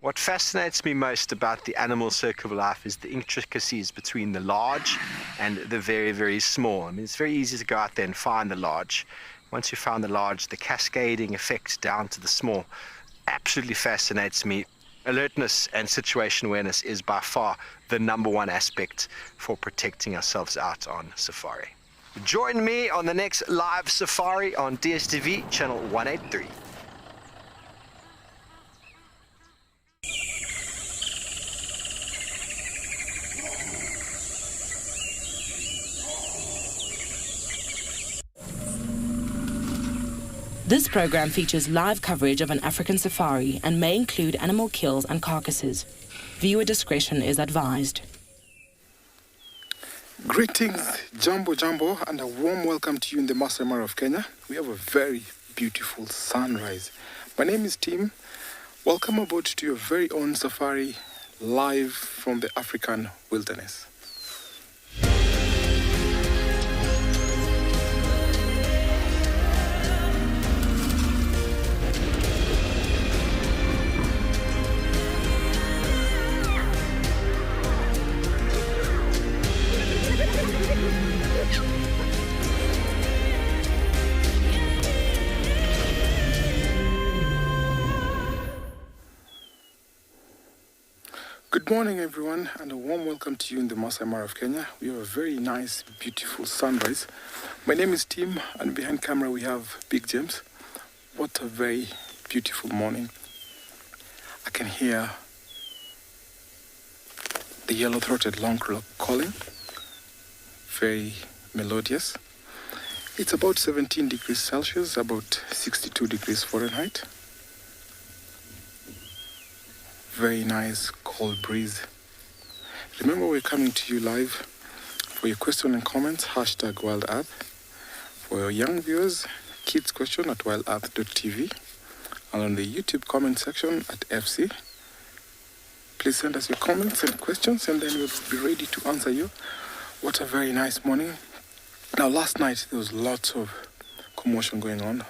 What fascinates me most about the animal circle of life is the intricacies between the large and the very, very small. I mean, it's very easy to go out there and find the large. Once you found the large, the cascading effect down to the small absolutely fascinates me. Alertness and situation awareness is by far the #1 aspect for protecting ourselves out on safari. Join me on the next live safari on DSTV channel 183. This program features live coverage of an African safari and may include animal kills and carcasses. Viewer discretion is advised. Greetings, Jambo Jambo, and a warm welcome to you in the Masai Mara of Kenya. We have a very beautiful sunrise. My name is Tim. Welcome aboard to your very own safari, live from the African wilderness. Good morning, everyone, and a warm welcome to you in the Masai Mara of Kenya. We have a very nice, beautiful sunrise. My name is Tim, and behind camera we have Big James. What a very beautiful morning. I can hear the yellow-throated longclaw calling. Very melodious. It's about 17 degrees Celsius, about 62 degrees Fahrenheit. Very nice cold breeze. Remember, we're coming to you live. For your question and comments, hashtag Wild Earth. For your young viewers, kids question at wildearth.tv. And on the YouTube comment section at FC. Please send us your comments and questions, and then we'll be ready to answer you. What a very nice morning. Now, last night there was lots of commotion going on.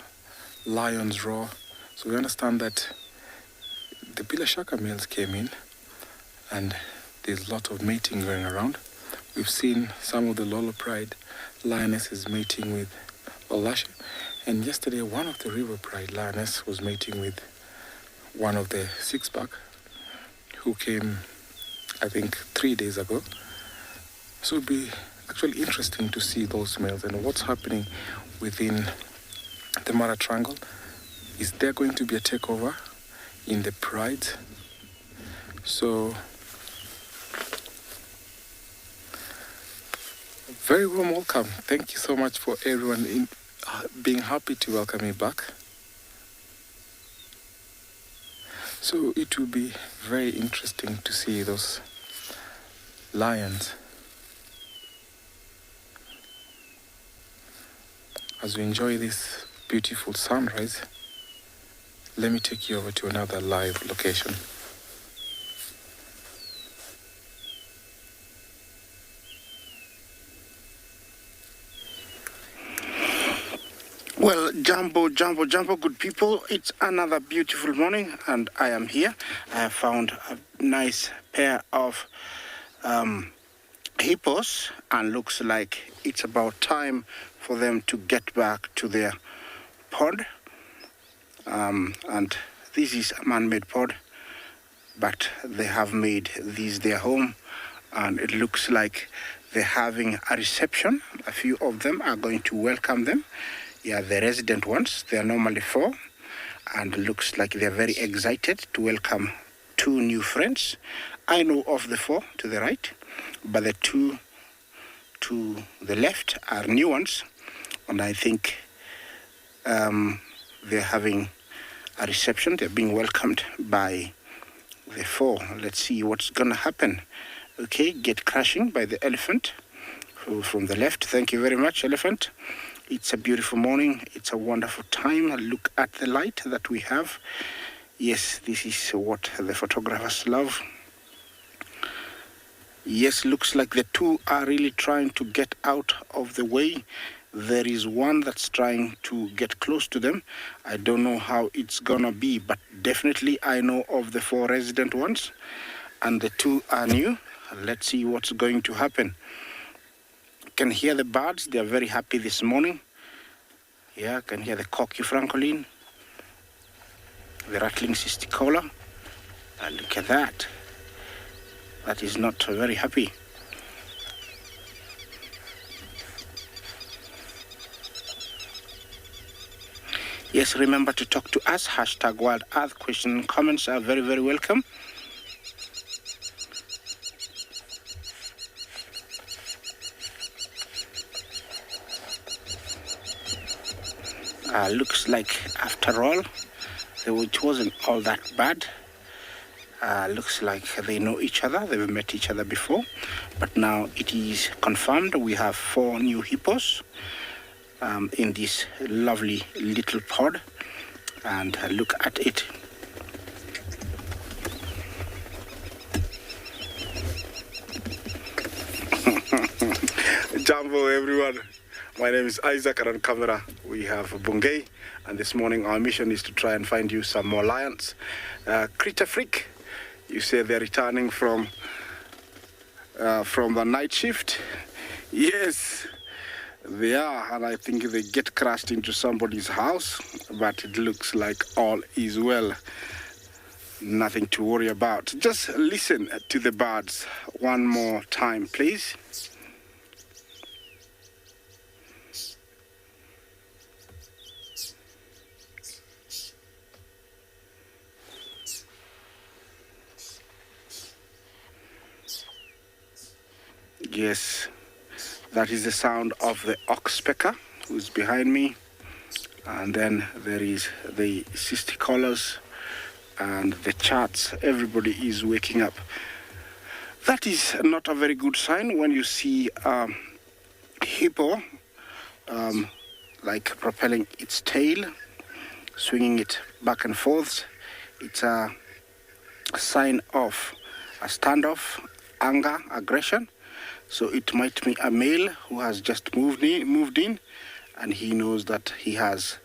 Lions roar. So we understand that the Bila Shaka males came in, and there's a lot of mating going around. We've seen some of the Lolo Pride lionesses mating with Walashe, and yesterday one of the River Pride lioness was mating with one of the six-pack who came, I think, 3 days ago. So it'll be actually interesting to see those males and what's happening within the Mara Triangle. Is there going to be a takeover in the pride? So very warm welcome. Thank you so much for everyone being happy to welcome me back. So it will be very interesting to see those lions. As we enjoy this beautiful sunrise, let me take you over to another live location. Well, jumbo, good people. It's another beautiful morning, and I am here. I have found a nice pair of hippos, and looks like it's about time for them to get back to their pod. And this is a man-made pod, but they have made this their home, and it looks like they're having a reception. A few of them are going to welcome them. Yeah, the resident ones. They are normally 4, and looks like they're very excited to welcome 2 new friends. I know of the 4 to the right, but the 2 to the left are new ones, and I think they're having a reception. They're being welcomed by the 4. Let's see what's gonna happen. Okay, get crashing by the elephant from the left. Thank you very much, elephant. It's a beautiful morning. It's a wonderful time. Look at the light that we have. Yes, this is what the photographers love. Yes, looks like the 2 are really trying to get out of the way. There is one that's trying to get close to them. I don't know how it's gonna be, but definitely I know of the 4 resident ones, and the 2 are new. Let's see what's going to happen. Can hear the birds. They are very happy this morning. Yeah, can hear the cocky francolin, the rattling cisticola. Look at that. That is not very happy. Yes, remember to talk to us. Hashtag Wild Earth. Questions and comments are very, very welcome. Looks like, after all, it wasn't all that bad. Looks like they know each other. They've met each other before. But now it is confirmed. We have 4 new hippos in this lovely little pod. And look at it. Jumbo, everyone. My name is Isaac, and on camera we have Bungay, and this morning our mission is to try and find you some more lions. Critter Freak, you say they're returning from the night shift. Yes, they are, and I think they get crashed into somebody's house, but it looks like all is well. Nothing to worry about. Just listen to the birds one more time, please. Yes, that is the sound of the oxpecker who's behind me. And then there is the cisticolas and the chats. Everybody is waking up. That is not a very good sign when you see hippo like propelling its tail, swinging it back and forth. It's a sign of a standoff, anger, aggression. So it might be a male who has just moved in, and he knows that he has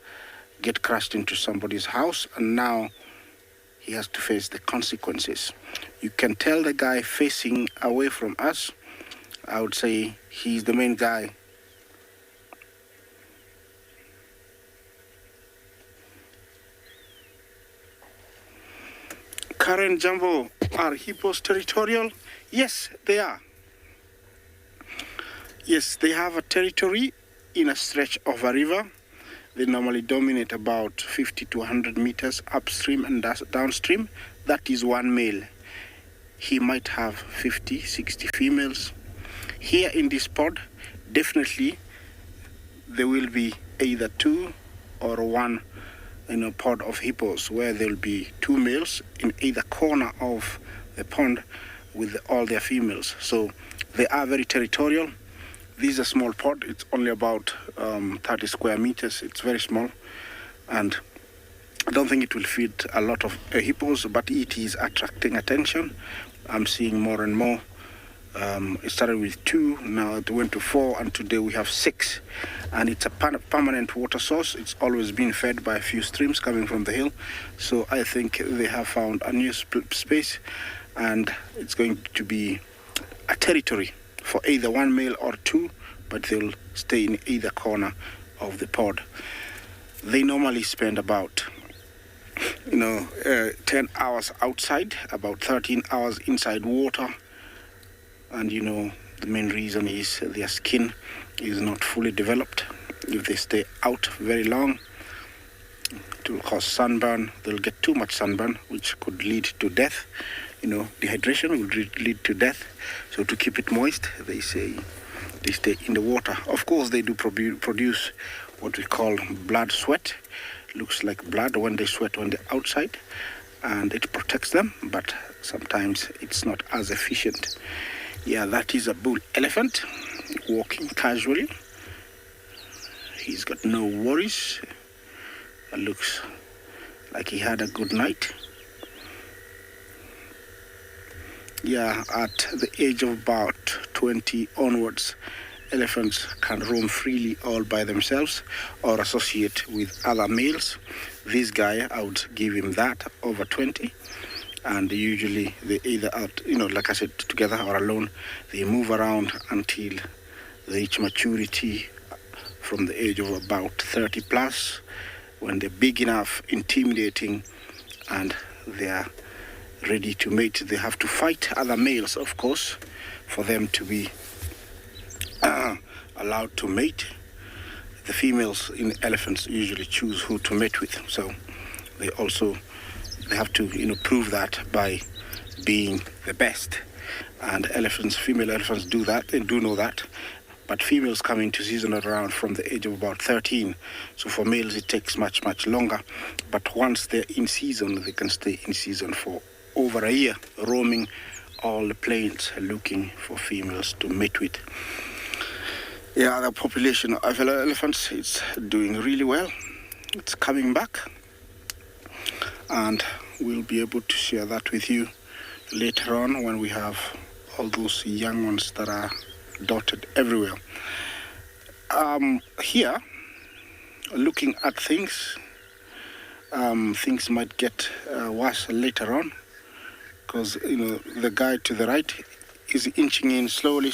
get crashed into somebody's house, and now he has to face the consequences. You can tell the guy facing away from us. I would say he's the main guy. Karen, Jumbo, are hippos territorial? Yes, they are. Yes, they have a territory in a stretch of a river. They normally dominate about 50 to 100 meters upstream and downstream. That is one male. He might have 50, 60 females. Here in this pod, definitely there will be either 2 or 1 pod of hippos, where there will be 2 males in either corner of the pond, with all their females. So they are very territorial. This is a small pod. It's only about 30 square meters. It's very small. And I don't think it will fit a lot of hippos, but it is attracting attention. I'm seeing more and more. It started with 2, now it went to 4, and today we have 6. And it's a permanent water source. It's always been fed by a few streams coming from the hill. So I think they have found a new space, and it's going to be a territory for either one male or 2, but they'll stay in either corner of the pod. They normally spend about 10 hours outside, about 13 hours inside water. And the main reason is their skin is not fully developed. If they stay out very long, it will cause sunburn. They'll get too much sunburn, which could lead to death. Dehydration will lead to death. So to keep it moist, they say they stay in the water. Of course, they do produce what we call blood sweat. Looks like blood when they sweat when they're outside, and it protects them, but sometimes it's not as efficient. Yeah, that is a bull elephant walking casually. He's got no worries. It looks like he had a good night. Yeah, at the age of about 20 onwards, elephants can roam freely all by themselves or associate with other males. This guy, I would give him that, over 20. And usually they either out, like I said, together or alone. They move around until they reach maturity from the age of about 30 plus, when they're big enough, intimidating, and they're ready to mate. They have to fight other males, of course, for them to be allowed to mate. The females in elephants usually choose who to mate with, so they have to prove that by being the best. And female elephants do that, they do know that. But females come into season around from the age of about 13. So for males it takes much, much longer. But once they're in season, they can stay in season for over a year, roaming all the plains looking for females to mate with. Yeah, the population of elephants is doing really well. It's coming back. And we'll be able to share that with you later on when we have all those young ones that are dotted everywhere. Here, looking at things, things might get worse later on, because the guy to the right is inching in slowly.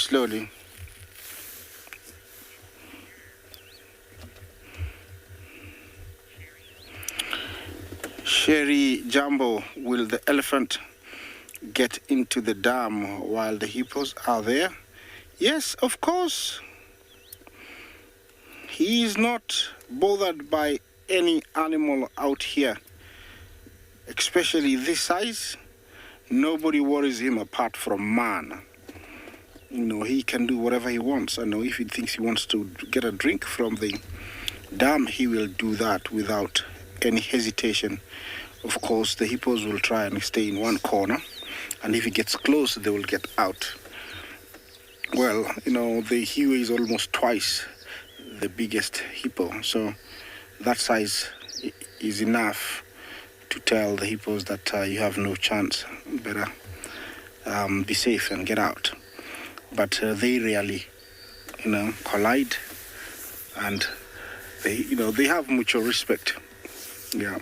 Sherry Jumbo, will the elephant get into the dam while the hippos are there? Yes, of course. He is not bothered by any animal out here, especially this size. Nobody worries him apart from man. He can do whatever he wants. If he thinks he wants to get a drink from the dam, he will do that without any hesitation. Of course, the hippos will try and stay in one corner, and if he gets close, they will get out. Well, the Hiwi is almost twice the biggest hippo, so that size is enough to tell the hippos that you have no chance. Better be safe and get out. But they rarely, collide, and they have mutual respect. Yeah.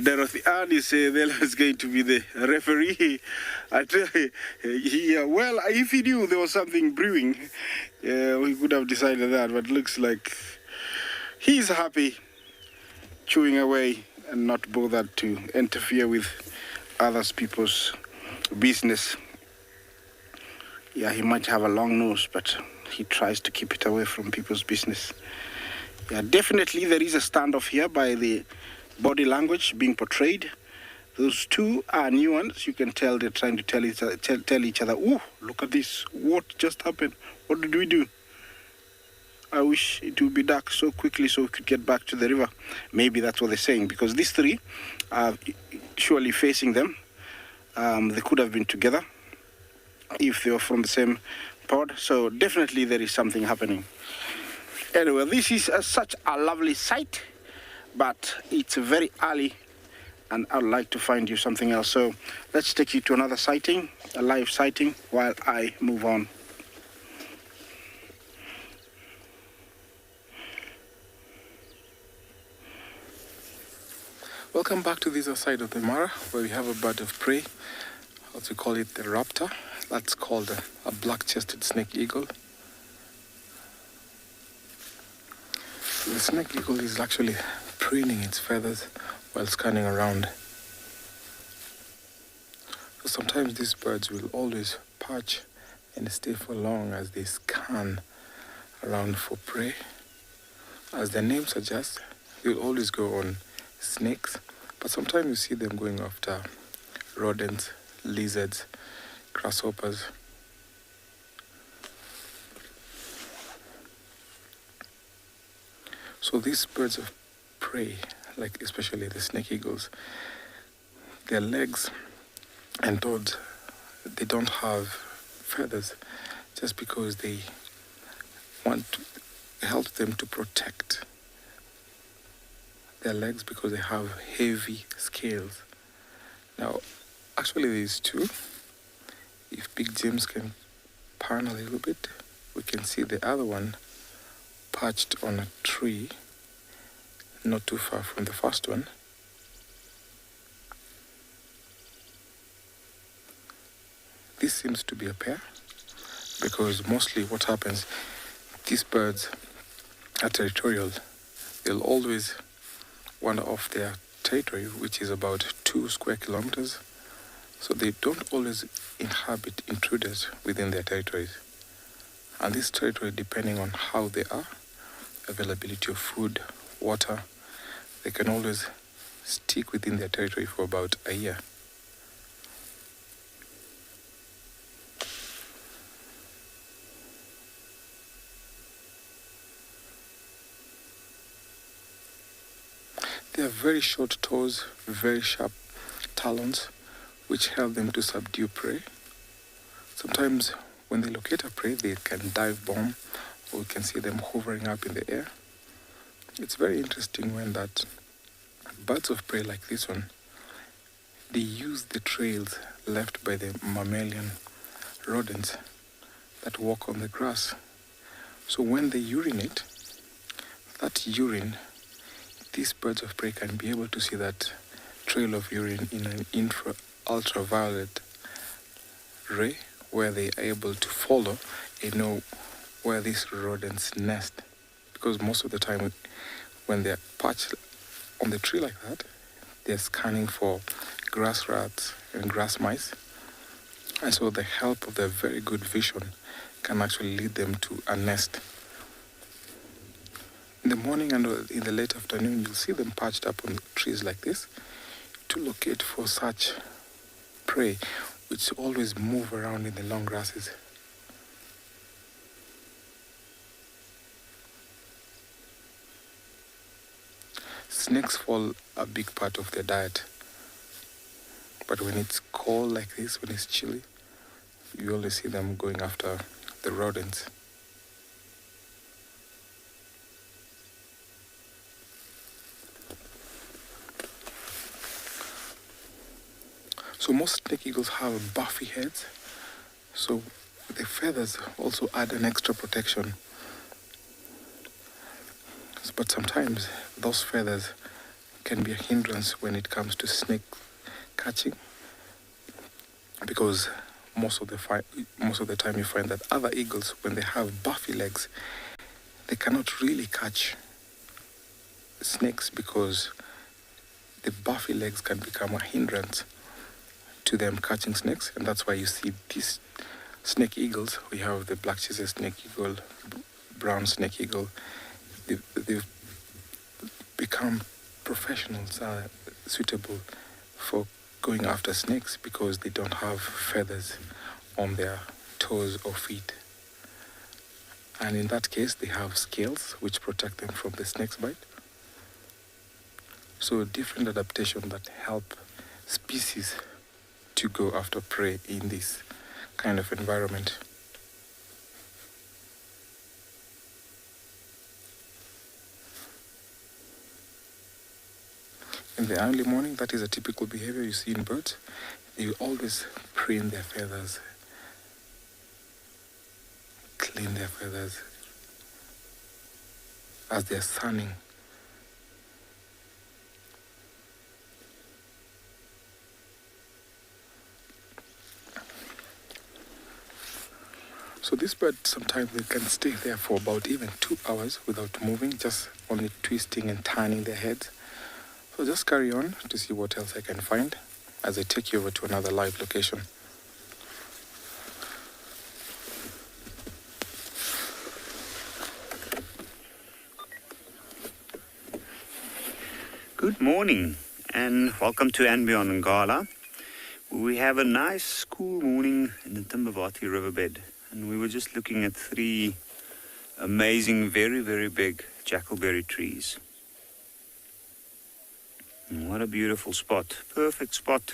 Dorothy Ann is there's going to be the referee. Well, if he knew there was something brewing, we could have decided that, but looks like he's happy chewing away and not bothered to interfere with other people's business. Yeah, he might have a long nose, but he tries to keep it away from people's business. Yeah, definitely there is a standoff here by the body language being portrayed. Those two are nuanced. You can tell they're trying to tell each other, "Ooh, look at this. What just happened? What did we do?" I wish it would be dark so quickly so we could get back to the river. Maybe that's what they're saying, because these three are surely facing them. They could have been together if they were from the same pod. So definitely there is something happening. Anyway, this is such a lovely sight, but it's very early and I'd like to find you something else. So let's take you to another sighting, a live sighting, while I move on. Welcome back to this side of the Mara, where we have a bird of prey, as we call it, the raptor. That's called a black-chested snake eagle. The snake eagle is actually preening its feathers while scanning around. So sometimes these birds will always perch and stay for long as they scan around for prey. As their name suggests, they'll always go on snakes, but sometimes you see them going after rodents, lizards, grasshoppers. So these birds of prey, like especially the snake eagles, their legs and toes, they don't have feathers just because they want to help them to protect their legs, because they have heavy scales. Now, actually these two, if Big James can pan a little bit, we can see the other one perched on a tree not too far from the first one. This seems to be a pair, because mostly what happens, these birds are territorial. They'll always wander off their territory, which is about 2 square kilometers. So they don't always inhabit intruders within their territories. And this territory, depending on how they are, availability of food, water, they can always stick within their territory for about a year. They have very short toes, very sharp talons, which help them to subdue prey. Sometimes when they locate a prey, they can dive bomb, or we can see them hovering up in the air. It's very interesting when that birds of prey like this one, they use the trails left by the mammalian rodents that walk on the grass. So when they urinate, that urine, these birds of prey can be able to see that trail of urine in an ultraviolet ray, where they are able to follow and know where these rodents nest. Because most of the time when they're perched on the tree like that, they're scanning for grass rats and grass mice. And so the help of their very good vision can actually lead them to a nest. In the morning and in the late afternoon, you'll see them perched up on trees like this to locate for such prey, which always move around in the long grasses. Snakes fall a big part of their diet. But when it's cold like this, when it's chilly, you only see them going after the rodents. So most snake eagles have buffy heads, so the feathers also add an extra protection. But sometimes those feathers can be a hindrance when it comes to snake catching, because most of the time you find that other eagles, when they have buffy legs, they cannot really catch snakes because the buffy legs can become a hindrance to them catching snakes. And that's why you see these snake eagles. We have the black-chested snake eagle, brown snake eagle. They've become professionals, suitable for going after snakes because they don't have feathers on their toes or feet. And in that case, they have scales which protect them from the snake's bite. So different adaptation that help species to go after prey in this kind of environment. In the early morning, that is a typical behavior you see in birds. They will always preen their feathers, clean their feathers as they're sunning. So this bird, sometimes they can stay there for about even 2 hours without moving, just only twisting and turning their heads. So just carry on to see what else I can find as I take you over to another live location. Good morning and welcome to and Beyond Ngala. We have a nice cool morning in the Timbavati riverbed, and we were just looking at 3 amazing, very, very big jackalberry trees. And what a beautiful spot, perfect spot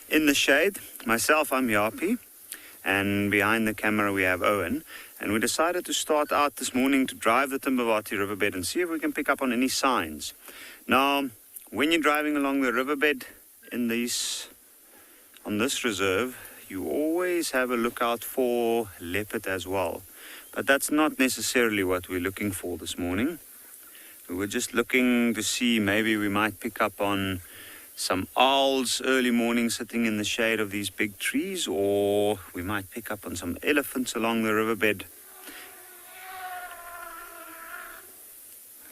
in the shade. Myself, I'm JAPIE, and behind the camera we have Owen. And we decided to start out this morning to drive the Timbavati riverbed and see if we can pick up on any signs. Now, when you're driving along the riverbed on this reserve, you always have a lookout for leopard as well. But that's not necessarily what we're looking for this morning. We were just looking to see maybe we might pick up on some owls early morning sitting in the shade of these big trees, or we might pick up on some elephants along the riverbed.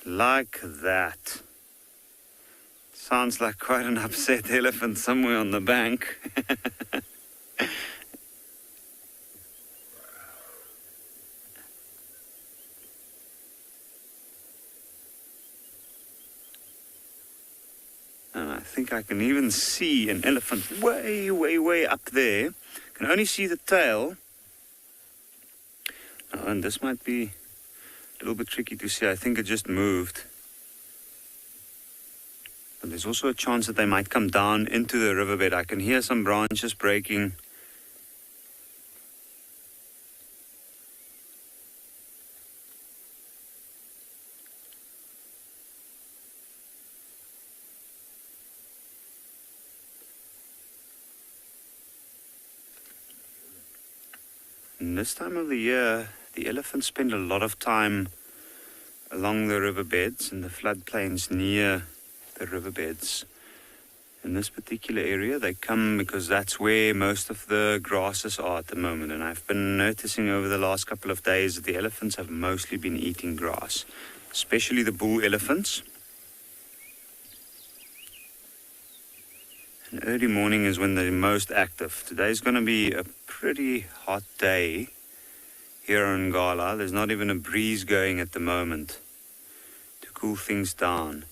Like that. Sounds like quite an upset elephant somewhere on the bank. And I think I can even see an elephant way, way, way up there. Can only see the tail. Oh, and this might be a little bit tricky to see. I think it just moved. But there's also a chance that they might come down into the riverbed. I can hear some branches breaking. And this time of the year, the elephants spend a lot of time along the riverbeds and the floodplains near the riverbeds. In this particular area, they come because that's where most of the grasses are at the moment. And I've been noticing over the last couple of days that the elephants have mostly been eating grass, especially the bull elephants. And early morning is when they're most active. Today's going to be a pretty hot day here in Ngala. There's not even a breeze going at the moment to cool things down.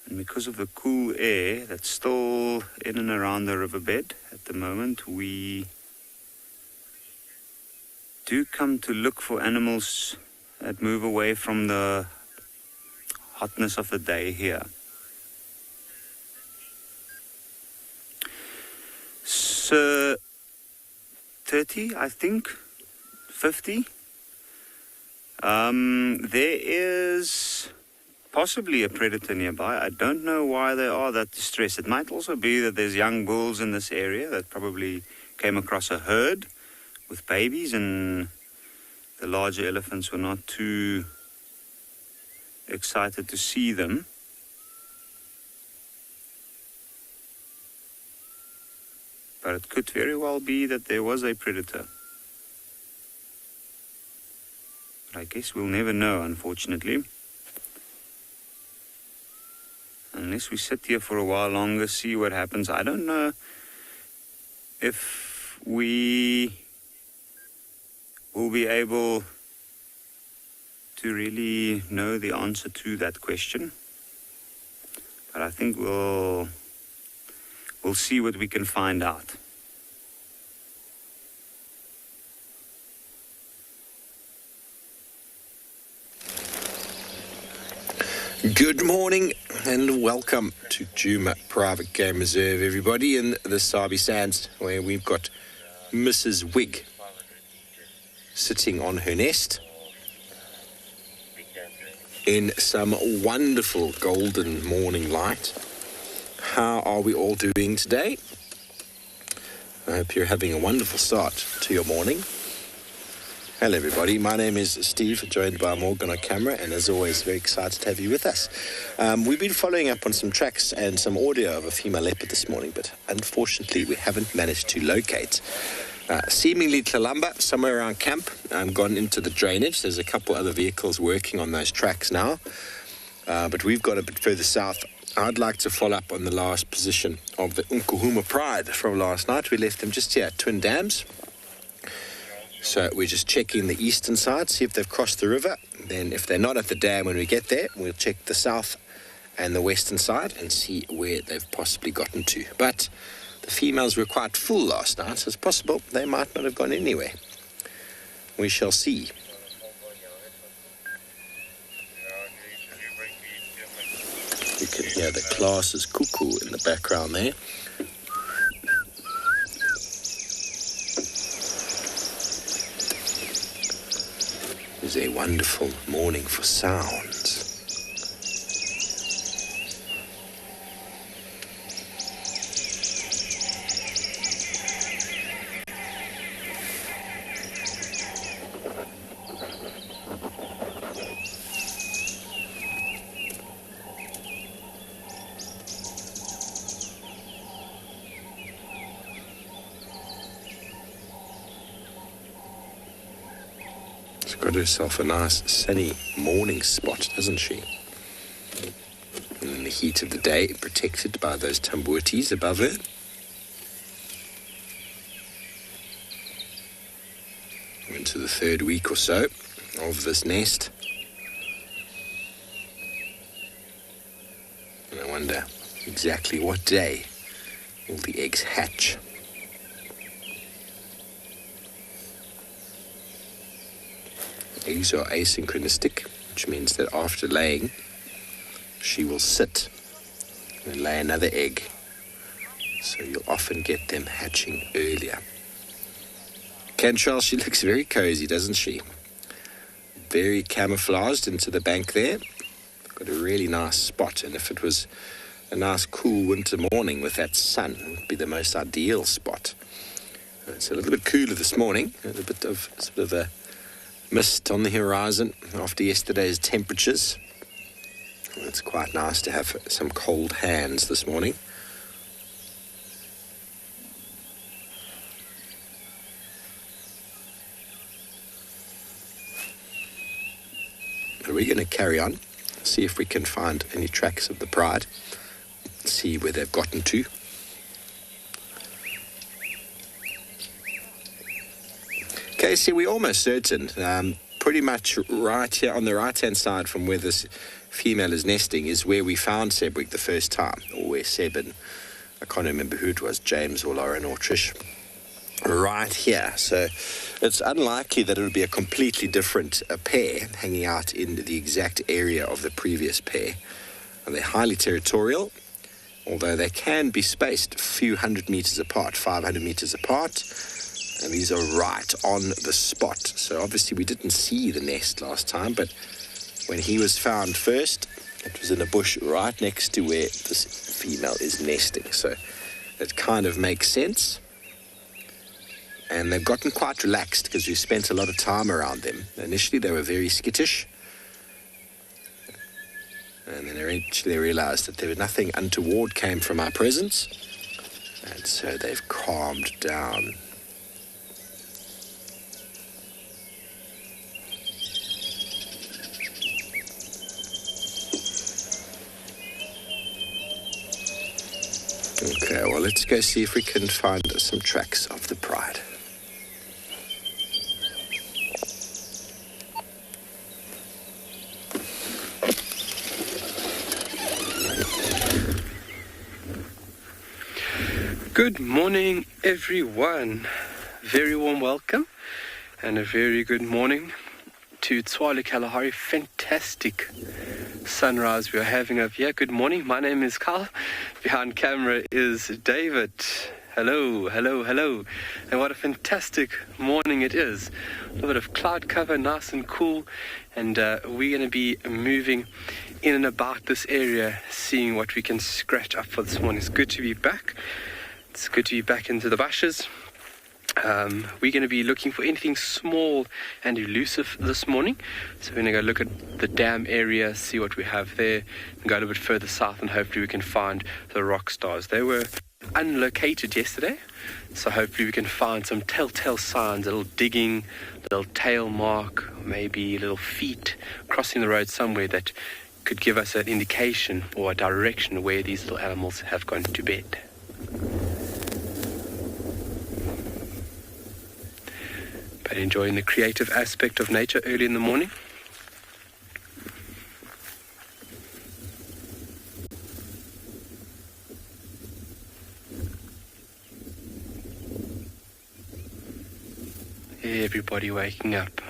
And because of the cool air that's still in and around the riverbed at the moment, we do come to look for animals that move away from the hotness of the day here. So 30, I think, 50. There is possibly a predator nearby. I don't know why they are that distressed. It might also be that there's young bulls in this area that probably came across a herd with babies, and the larger elephants were not too excited to see them. But it could very well be that there was a predator. But I guess we'll never know, unfortunately. Unless we sit here for a while longer, see what happens. I don't know if we will be able to really know the answer to that question. But I think we'll see what we can find out. Good morning and welcome to Djuma Private Game Reserve, everybody, in the Sabi Sands, where we've got Mrs. Wig sitting on her nest in some wonderful golden morning light. How are we all doing today? I hope you're having a wonderful start to your morning. Hello everybody, my name is Steve, joined by Morgan on camera, and as always, very excited to have you with us. We've been following up on some tracks and some audio of a female leopard this morning, but unfortunately we haven't managed to locate. Seemingly Tlalamba, somewhere around camp, gone into the drainage. There's a couple other vehicles working on those tracks now, but we've got a bit further south. I'd like to follow up on the last position of the Unkuhuma Pride from last night. We left them just here at Twin Dams. So we're just checking the eastern side, see if they've crossed the river. Then if they're not at the dam when we get there, we'll check the south and the western side and see where they've possibly gotten to. But the females were quite full last night, so it's possible they might not have gone anywhere. We shall see. You can hear the classes cuckoo in the background there. It's a wonderful morning for sounds. Got herself a nice sunny morning spot, doesn't she? And in the heat of the day, protected by those tambutis above her. We're into the third week or so of this nest. And I wonder exactly what day will the eggs hatch. Eggs are asynchronistic, which means that after laying, she will sit and lay another egg. So you'll often get them hatching earlier. Cantrell, she looks very cozy, doesn't she? Very camouflaged into the bank there. Got a really nice spot, and if it was a nice cool winter morning with that sun, it would be the most ideal spot. It's a little bit cooler this morning, a bit of a mist on the horizon after yesterday's temperatures. It's quite nice to have some cold hands this morning. But we're going to carry on, see if we can find any tracks of the Pride, see where they've gotten to. Okay, so we're almost certain, pretty much right here on the right-hand side from where this female is nesting is where we found Sebwig the first time, or where Seb and, I can't remember who it was, James or Lauren or Trish, right here. So it's unlikely that it would be a completely different pair hanging out in the exact area of the previous pair. And they're highly territorial, although they can be spaced a few hundred meters apart, 500 meters apart. And these are right on the spot. So obviously we didn't see the nest last time, but when he was found first, it was in a bush right next to where this female is nesting. So it kind of makes sense. And they've gotten quite relaxed because we spent a lot of time around them. Initially they were very skittish. And then eventually they realized that there was nothing untoward came from our presence. And so they've calmed down. Okay, well, let's go see if we can find some tracks of the Pride. Good morning, everyone. Very warm welcome and a very good morning to Tswalo Kalahari. Fantastic sunrise we are having up here. Good morning, my name is Carl. Behind camera is David. Hello, hello, hello. And what a fantastic morning it is. A little bit of cloud cover, nice and cool. And we're going to be moving in and about this area, seeing what we can scratch up for this morning. It's good to be back. It's good to be back into the bushes. We're going to be looking for anything small and elusive this morning. So we're going to go look at the dam area, see what we have there, and go a little bit further south, and hopefully we can find the rock stars. They were unlocated yesterday, so hopefully we can find some telltale signs, a little digging, a little tail mark, maybe little feet crossing the road somewhere that could give us an indication or a direction where these little animals have gone to bed. But enjoying the creative aspect of nature early in the morning. Everybody waking up,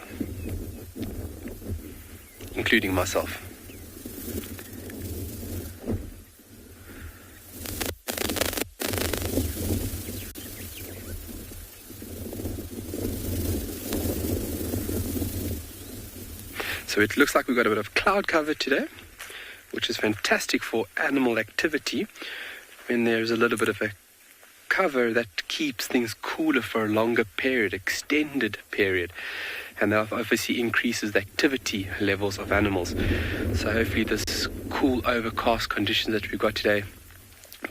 including myself. So it looks like we've got a bit of cloud cover today, which is fantastic for animal activity when there's a little bit of a cover that keeps things cooler for a longer period, extended period, and that obviously increases the activity levels of animals. So hopefully this cool overcast condition that we've got today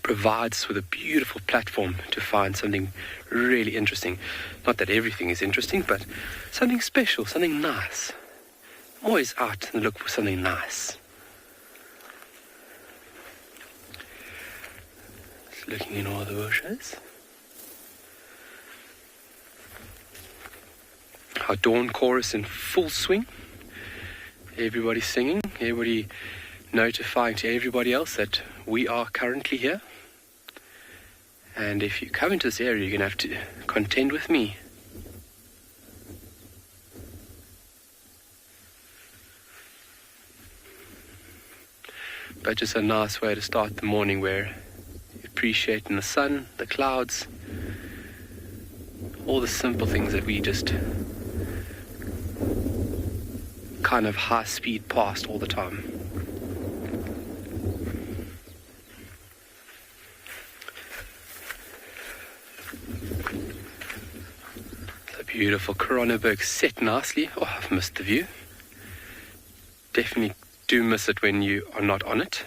provides with a beautiful platform to find something really interesting. Not that everything is interesting, but something special, something nice. I'm always out and look for something nice. Looking in all the bushes. Our dawn chorus in full swing. Everybody singing, everybody notifying to everybody else that we are currently here. And if you come into this area, you're going to have to contend with me. But just a nice way to start the morning where appreciating the sun, the clouds, all the simple things that we just kind of high speed past all the time. The beautiful Coronaburg set nicely. Oh, I've missed the view. Definitely do miss it when you are not on it.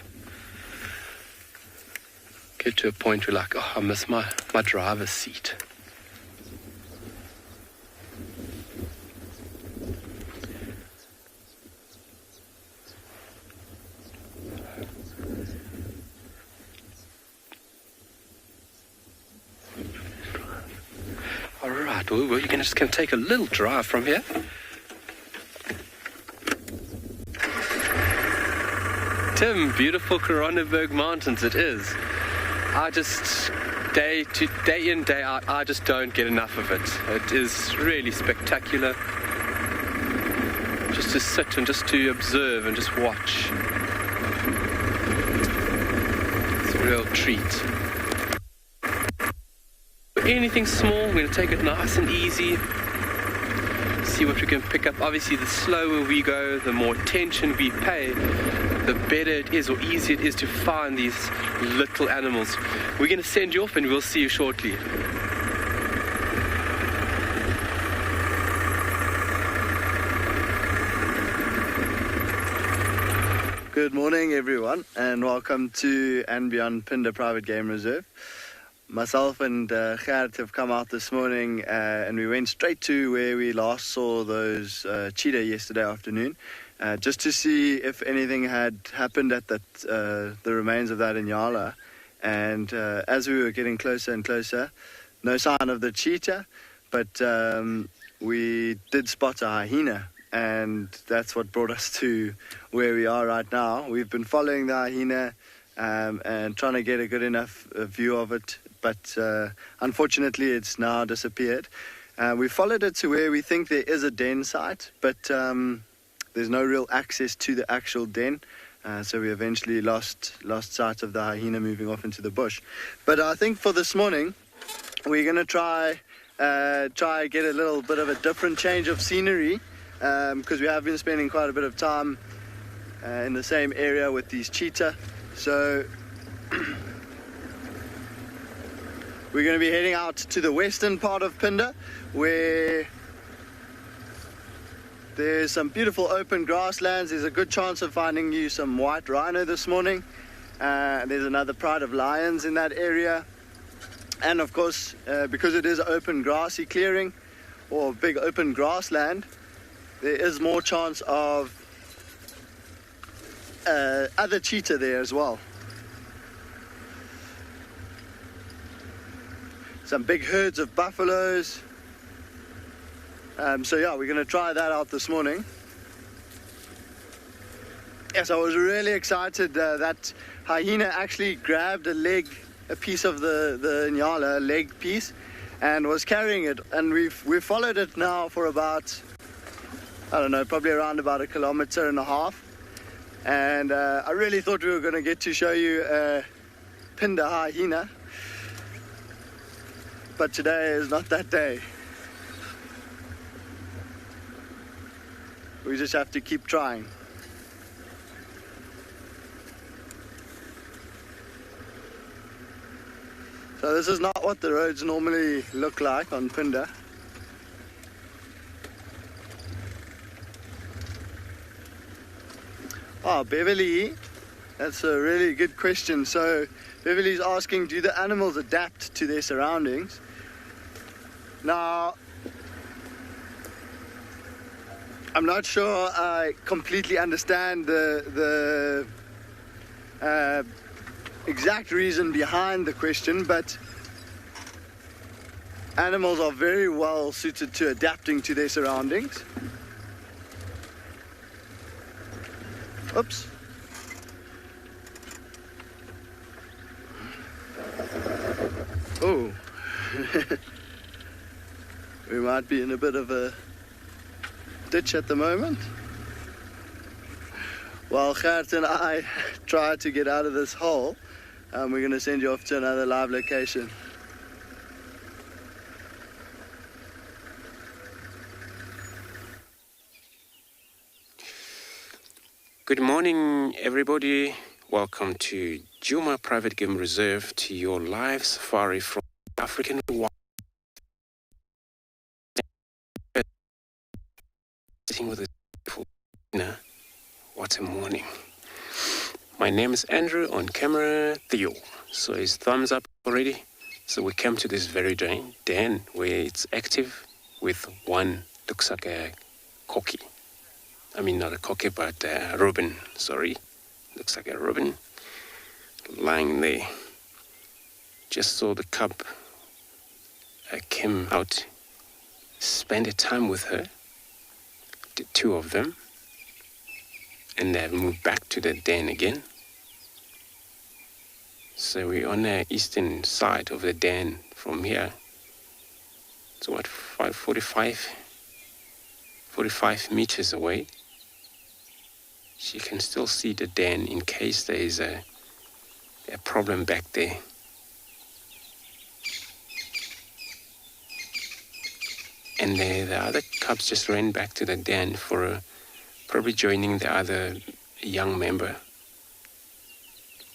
Get to a point where like, oh, I miss my driver's seat. All right, well, we're just going to take a little drive from here. Tim, beautiful Coronaburg Mountains it is. I just, day in, day out, I just don't get enough of it. It is really spectacular. Just to sit and just to observe and just watch. It's a real treat. Anything small, we're going to take it nice and easy. See what we can pick up. Obviously, the slower we go, the more attention we pay, the better it is or easier it is to find these little animals. We're going to send you off and we'll see you shortly. Good morning everyone and welcome to and Beyond Pinder Private Game Reserve. Myself and Gert have come out this morning and we went straight to where we last saw those cheetah yesterday afternoon, just to see if anything had happened at the remains of that inyala. And as we were getting closer and closer, no sign of the cheetah, but we did spot a hyena, and that's what brought us to where we are right now. We've been following the hyena and trying to get a good enough view of it, but unfortunately it's now disappeared. We followed it to where we think there is a den site, but there's no real access to the actual den. So we eventually lost sight of the hyena moving off into the bush. But I think for this morning, we're going to try get a little bit of a different change of scenery, because we have been spending quite a bit of time in the same area with these cheetah. So we're going to be heading out to the western part of Phinda, where there's some beautiful open grasslands. There's a good chance of finding you some white rhino this morning. There's another pride of lions in that area. And of course, because it is open grassy clearing or big open grassland, there is more chance of other cheetah there as well. Some big herds of buffaloes. So yeah, we're going to try that out this morning. Yes, I was really excited that hyena actually grabbed a piece of the nyala, a leg piece, and was carrying it. And we've followed it now for about, I don't know, probably around about 1.5 kilometers. And I really thought we were going to get to show you Phinda hyena. But today is not that day. We just have to keep trying. So this is not what the roads normally look like on Phinda. Oh, Beverly, that's a really good question. So Beverly's asking, do the animals adapt to their surroundings? Now, I'm not sure I completely understand the exact reason behind the question, but animals are very well suited to adapting to their surroundings. Oops. Oh. We might be in a bit of a ditch at the moment. While Gert and I try to get out of this hole, we're going to send you off to another live location. Good morning, everybody. Welcome to Djuma Private Game Reserve, to your live safari from African wild. Sitting with a beautiful dinner. What a morning. My name is Andrew, on camera Theo. So his thumbs up already. So we came to this very den where it's active with one, looks like a cocky. I mean, not a cocky, but a robin, sorry. Looks like a robin lying there. Just saw the cub. I came out, spent a time with her, the two of them, and I've moved back to the den again. So we're on the eastern side of the den from here. It's what, 45 meters away. She can still see the den in case there is a problem back there. And the other cubs just ran back to the den for probably joining the other young member.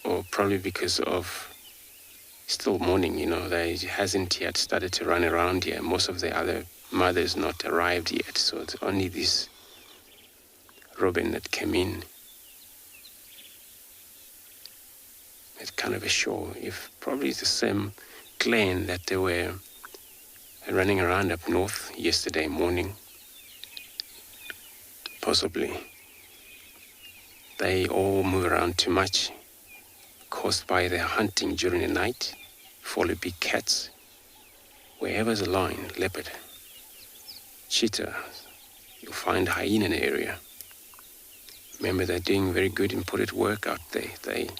Or probably because of still morning, they hasn't yet started to run around here. Most of the other mothers not arrived yet, so it's only this robin that came in. It's kind of a show, if probably the same clan that they were running around up north yesterday morning. Possibly. They all move around too much, caused by their hunting during the night for the big cats. Wherever's a lion, leopard, cheetah, you'll find hyena in the area. Remember, they're doing very good imported work out there. They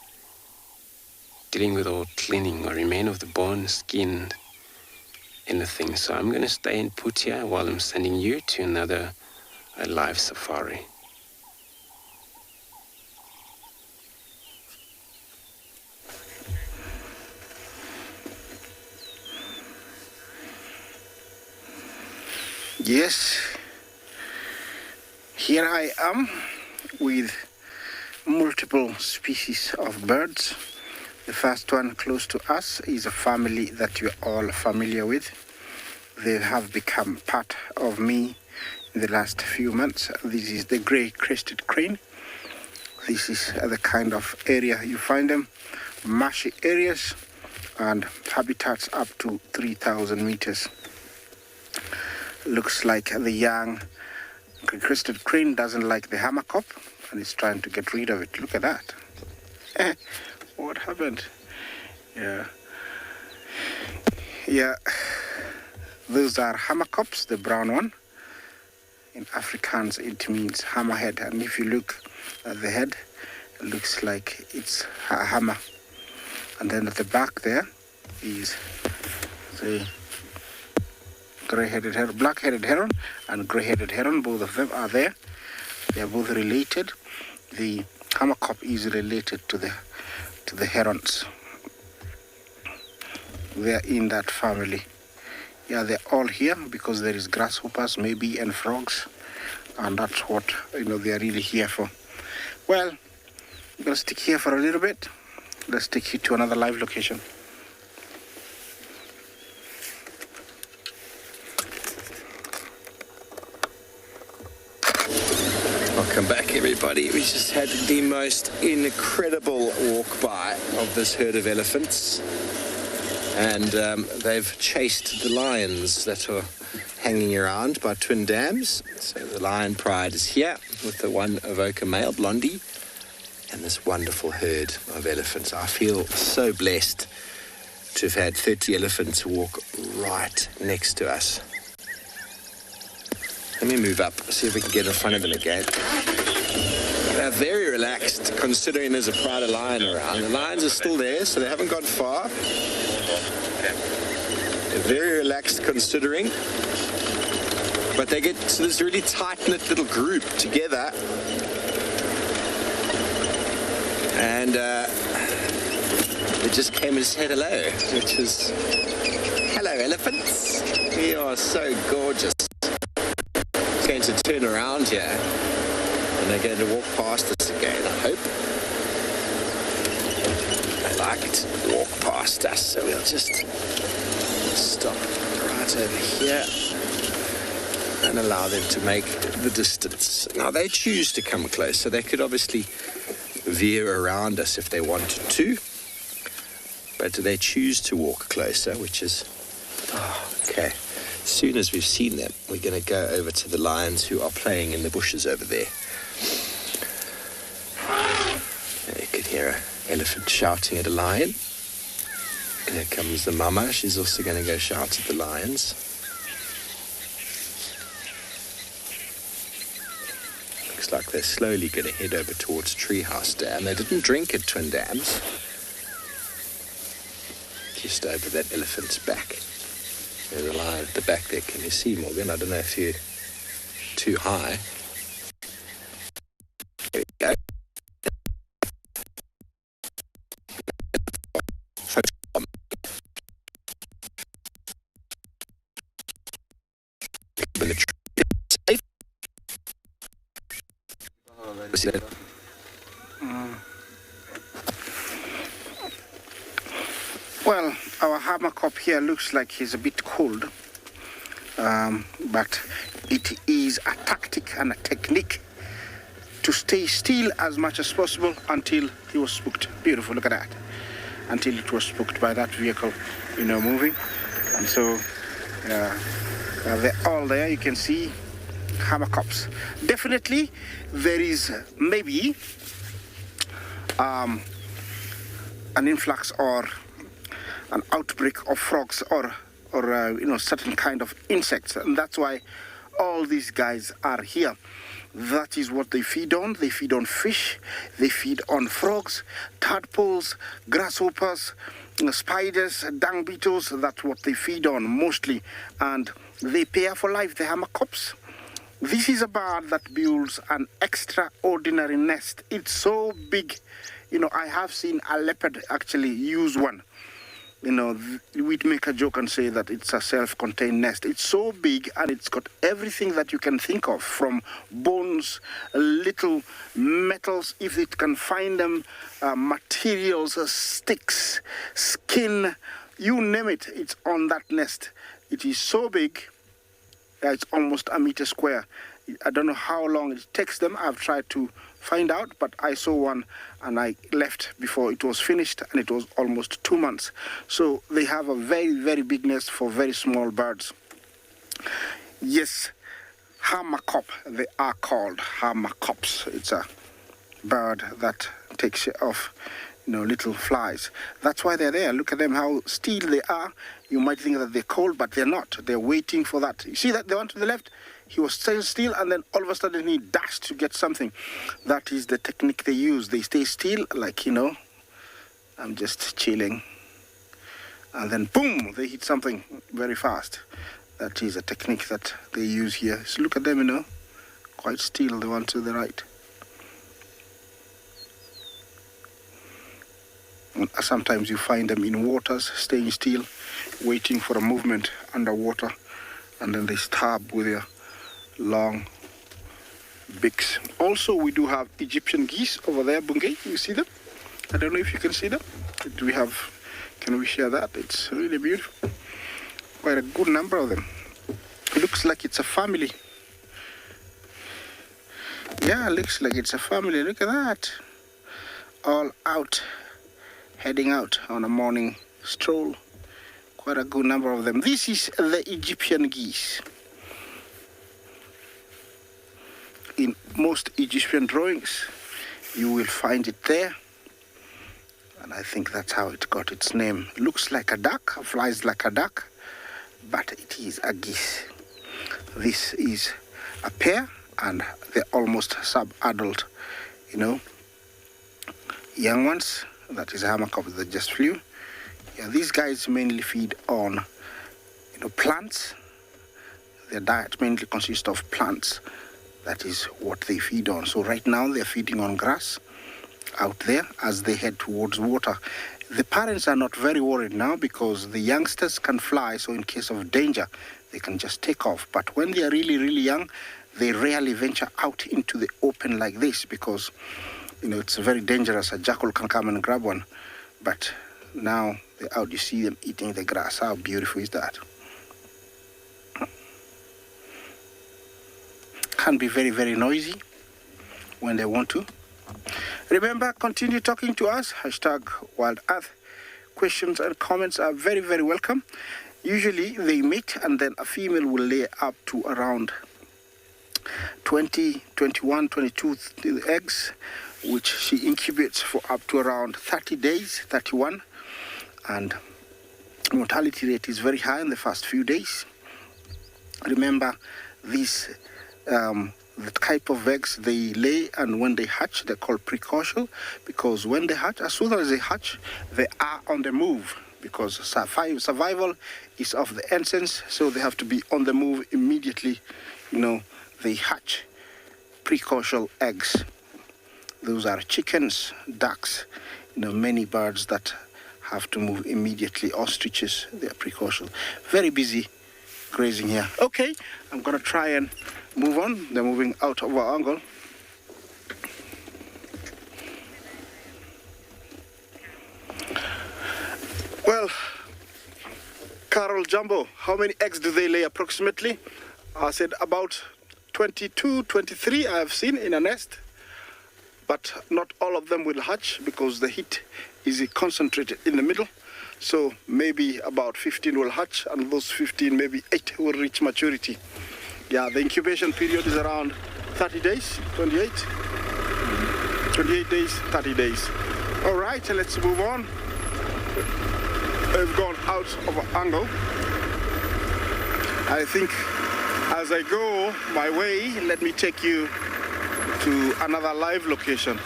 dealing with all cleaning or remain of the bone, skin, anything. So I'm going to stay and put here while I'm sending you to another live safari. Yes, here I am with multiple species of birds. The first one close to us is a family that you're all familiar with. They have become part of me in the last few months. This is the grey-crested crane. This is the kind of area you find them, marshy areas and habitats up to 3,000 meters. Looks like the young grey-crested crane doesn't like the hammerkop and is trying to get rid of it. Look at that. What happened? Yeah. Those are hammerkops, the brown one. In Afrikaans, it means hammerhead. And if you look at the head, it looks like it's a hammer. And then at the back there is the gray-headed heron, black-headed heron and gray-headed heron. Both of them are there. They are both related. The hammerkop is related to the herons. They are in that family. Yeah, they're all here because there is grasshoppers, maybe, and frogs, and that's what they are really here for. Well, I'm gonna stick here for a little bit. Let's take you to another live location. Welcome back, everybody. We just had the most incredible walk by of this herd of elephants. And they've chased the lions that are hanging around by Twin Dams. So the lion pride is here with the one Avoca male, Blondie, and this wonderful herd of elephants. I feel so blessed to have had 30 elephants walk right next to us. Let me move up, see if we can get in front of them again. They're very relaxed, considering there's a pride of lion around. The lions are still there, so they haven't gone far. They're very relaxed, considering. But they get to this really tight-knit little group together. And they just came and said hello, which is, hello, elephants. You are so gorgeous. Going to turn around here and they're going to walk past us again, I hope. They like to walk past us, so we'll just stop right over here and allow them to make the distance. Now they choose to come close, so they could obviously veer around us if they wanted to, but they choose to walk closer, which is okay. As soon as we've seen them, we're going to go over to the lions who are playing in the bushes over there. You can hear an elephant shouting at a lion. And here comes the mama. She's also going to go shout at the lions. Looks like they're slowly going to head over towards Treehouse Dam. They didn't drink at Twin Dams. Just over that elephant's back. There's a lion at the back there. Can you see, Morgan? I don't know if you're too high. There we go. Well, our hammerkop here looks like he's a bit cold, but it is a tactic and a technique to stay still as much as possible until he was spooked. Beautiful, look at that. Until it was spooked by that vehicle, moving. And so they're all there. You can see hammerkops. Definitely, there is maybe an influx or an outbreak of frogs or certain kind of insects, and that's why all these guys are here. That is what they feed on. They feed on fish, they feed on frogs, tadpoles, grasshoppers, spiders, dung beetles. That's what they feed on mostly, and they pair for life, the hammerkops. This is a bird that builds an extraordinary nest. It's so big. I have seen a leopard actually use one. You know, we'd make a joke and say that it's a self-contained nest. It's so big and it's got everything that you can think of, from bones, little metals, if it can find them, materials, sticks, skin, you name it, it's on that nest. It is so big, it's almost a meter square. I don't know how long it takes them. I've tried to find out, but I saw one and I left before it was finished, and it was almost 2 months. So they have a very, very big nest for very small birds. Yes, hammerkop, they are called hammerkops. It's a bird that takes off, you know, little flies. That's why they're there. Look at them, how still they are. You might think that they're cold, but they're not. They're waiting for that. You see that, the one to the left? He was staying still, and then all of a sudden he dashed to get something. That is the technique they use. They stay still, like, you know, I'm just chilling. And then boom, they hit something very fast. That is a technique that they use here. So look at them, you know, quite still, the one to the right. And sometimes you find them in waters, staying still, waiting for a movement underwater, and then they stab with their long beaks. Also, we do have Egyptian geese over there, Bungay. You see them? I don't know if you can see them. Do we have? Can we share that? It's really beautiful. Quite a good number of them. It looks like it's a family. Yeah, looks like it's a family. Look at that. All out, heading out on a morning stroll. Quite a good number of them. This is the Egyptian geese. In most Egyptian drawings, you will find it there. And I think that's how it got its name. Looks like a duck, flies like a duck, but it is a geese. This is a pair, and they're almost sub-adult, you know. Young ones, that is a hammerkop that just flew. Yeah, these guys mainly feed on, you know, plants. Their diet mainly consists of plants. That is what they feed on. So right now they're feeding on grass out there as they head towards water. The parents are not very worried now because the youngsters can fly, so in case of danger, they can just take off. But when they are really, really young, they rarely venture out into the open like this because, you know, it's very dangerous. A jackal can come and grab one. But now they're out, you see them eating the grass. How beautiful is that? Can be very, very noisy when they want to. Remember, continue talking to us. #WildEarth. Questions and comments are very, very welcome. Usually they mate, and then a female will lay up to around 20, 21, 22 eggs, which she incubates for up to around 30 days, 31. And mortality rate is very high in the first few days. Remember, these the type of eggs they lay, and when they hatch, they're called precocial, because when they hatch, as soon as they hatch, they are on the move, because survival is of the essence, so they have to be on the move immediately. You know, they hatch precocial eggs. Those are chickens, ducks, you know, many birds that have to move immediately. Ostriches, they're precocial. Very busy grazing here. Okay, I'm gonna try and move on. They're moving out of our angle. Well, Carol Jumbo, how many eggs do they lay approximately? I said about 22, 23 I have seen in a nest, but not all of them will hatch because the heat is concentrated in the middle. So maybe about 15 will hatch, and those 15, maybe 8 will reach maturity. Yeah, the incubation period is around 30 days, 28 days, 30 days. All right, let's move on. We've gone out of an angle. I think as I go my way, let me take you to another live location.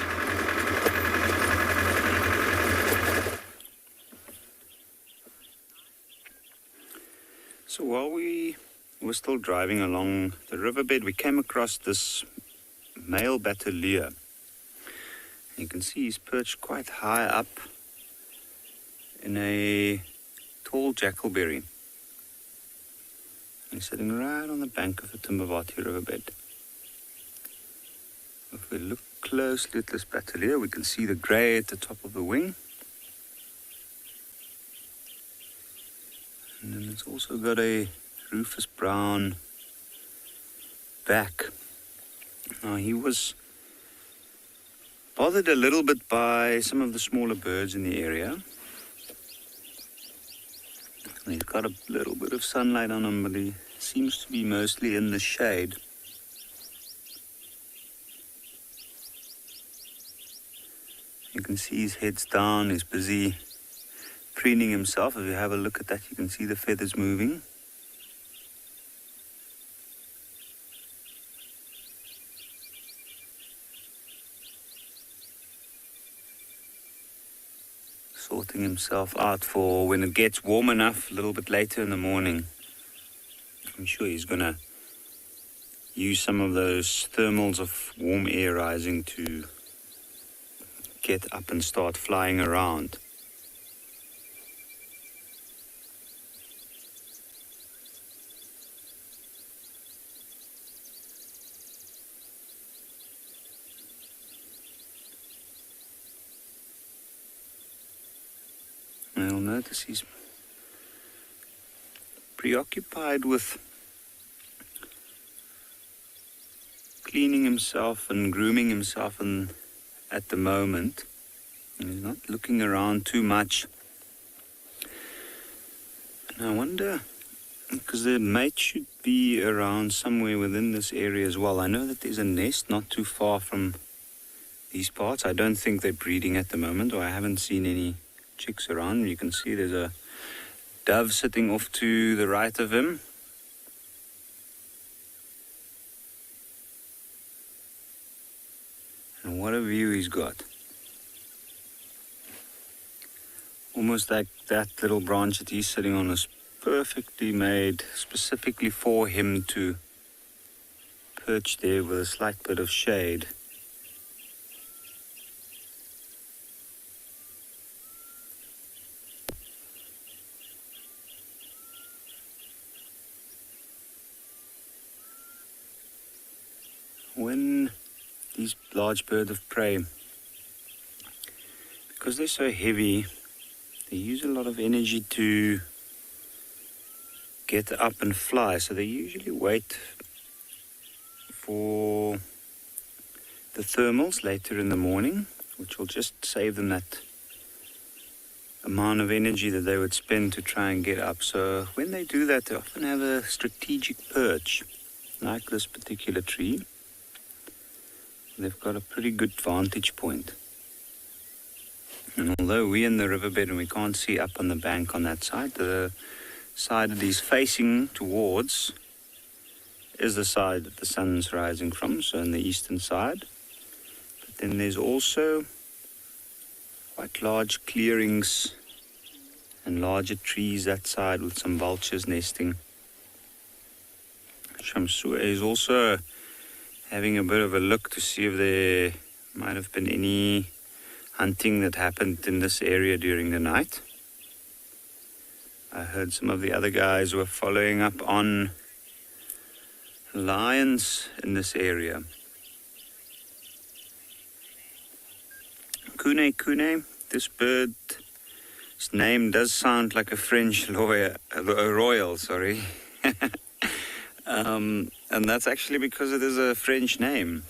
So while we were still driving along the riverbed, we came across this male batelier. You can see he's perched quite high up in a tall jackalberry. He's sitting right on the bank of the Timbavati riverbed. If we look closely at this Bateleur, we can see the grey at the top of the wing. And then it's also got a rufous brown back. Now he was bothered a little bit by some of the smaller birds in the area. And he's got a little bit of sunlight on him, but he seems to be mostly in the shade. You can see his head's down, he's busy preening himself. If you have a look at that, you can see the feathers moving. Sorting himself out for when it gets warm enough, a little bit later in the morning. I'm sure he's going to use some of those thermals of warm air rising to get up and start flying around. And you'll notice he's preoccupied with cleaning himself and grooming himself at the moment. And he's not looking around too much. And I wonder, because the mate should be around somewhere within this area as well. I know that there's a nest not too far from these parts. I don't think they're breeding at the moment, or I haven't seen any chicks around. You can see there's a dove sitting off to the right of him. And what a view he's got. Almost like that little branch that he's sitting on is perfectly made specifically for him to perch there with a slight bit of shade. When these large birds of prey, because they're so heavy, they use a lot of energy to get up and fly, so they usually wait for the thermals later in the morning, which will just save them that amount of energy that they would spend to try and get up. So when they do that, they often have a strategic perch, like this particular tree. They've got a pretty good vantage point. And although we're in the riverbed and we can't see up on the bank on that side, the side that he's facing towards is the side that the sun's rising from, so on the eastern side. But then there's also quite large clearings and larger trees that side with some vultures nesting. Shamsua is also having a bit of a look to see if there might have been any hunting that happened in this area during the night. I heard some of the other guys were following up on lions in this area. Kune, this bird's name does sound like a French royal, sorry. And that's actually because it is a French name.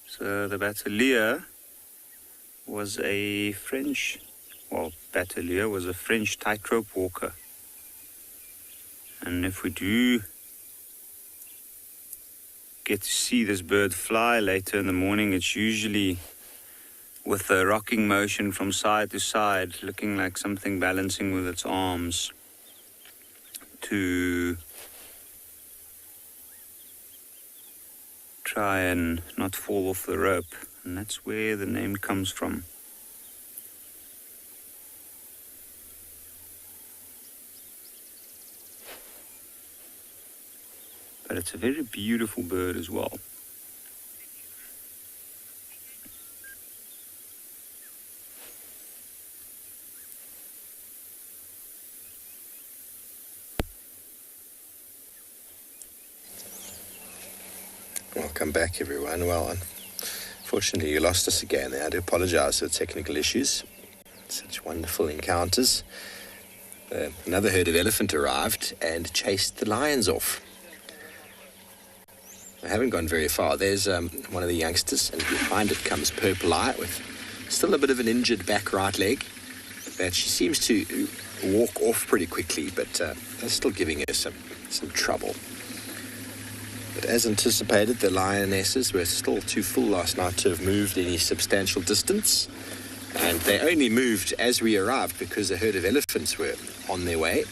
So the Bateleur was a French tightrope walker. And if we do get to see this bird fly later in the morning, it's usually with a rocking motion from side to side, looking like something balancing with its arms to try and not fall off the rope. And that's where the name comes from. But it's a very beautiful bird as well. Welcome back, everyone. Well, unfortunately, you lost us again. I do apologize for the technical issues. Such wonderful encounters. Another herd of elephant arrived and chased the lions off. I haven't gone very far. There's one of the youngsters, and behind it comes Purple Eye with still a bit of an injured back right leg. That she seems to walk off pretty quickly, but they're still giving her some trouble. But as anticipated, the lionesses were still too full last night to have moved any substantial distance. And they only moved as we arrived because a herd of elephants were on their way.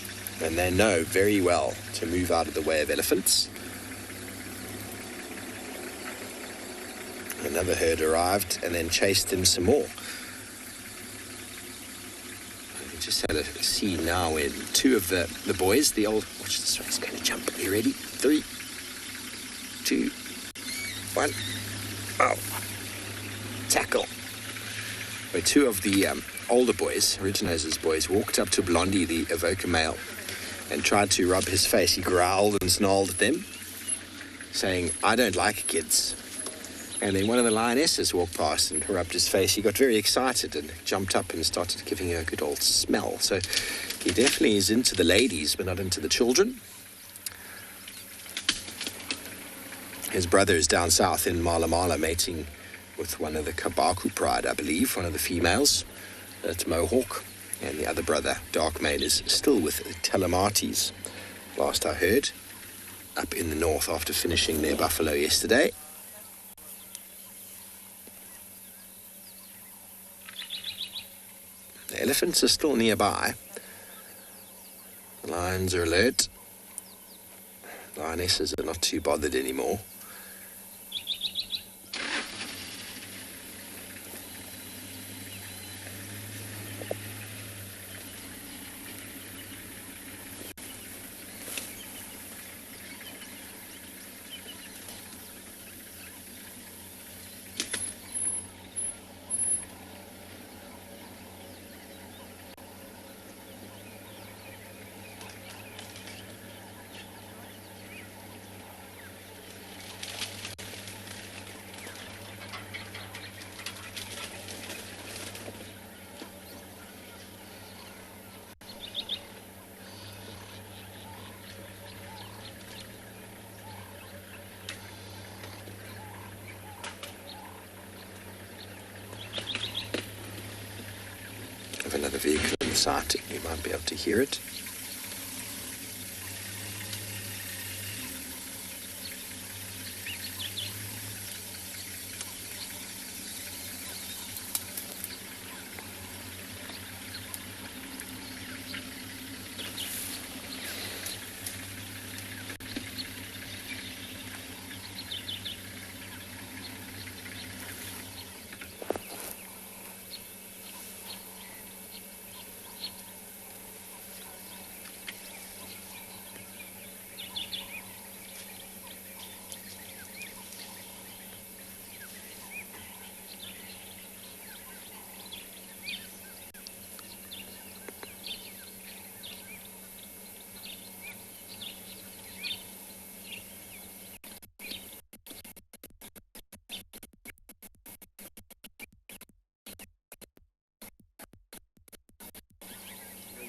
And they know very well to move out of the way of elephants. Another herd arrived and then chased them some more. We just had a scene now when two of the boys, the old... Watch this one, he's going to jump. Are you ready? 3, 2, 1. Oh. Tackle. Where two of the older boys, Ridge-Nose's boys, walked up to Blondie, the evoker male, and tried to rub his face. He growled and snarled at them, saying, "I don't like kids." And then one of the lionesses walked past and rubbed his face. He got very excited and jumped up and started giving her a good old smell. So he definitely is into the ladies, but not into the children. His brother is down south in Mala Mala mating with one of the Kabaku pride, I believe, one of the females at Mohawk. And the other brother, Darkmane, is still with Telemates, last I heard, up in the north after finishing their buffalo yesterday. The elephants are still nearby. The lions are alert. Lionesses are not too bothered anymore. Of another vehicle in the sighting, you might be able to hear it.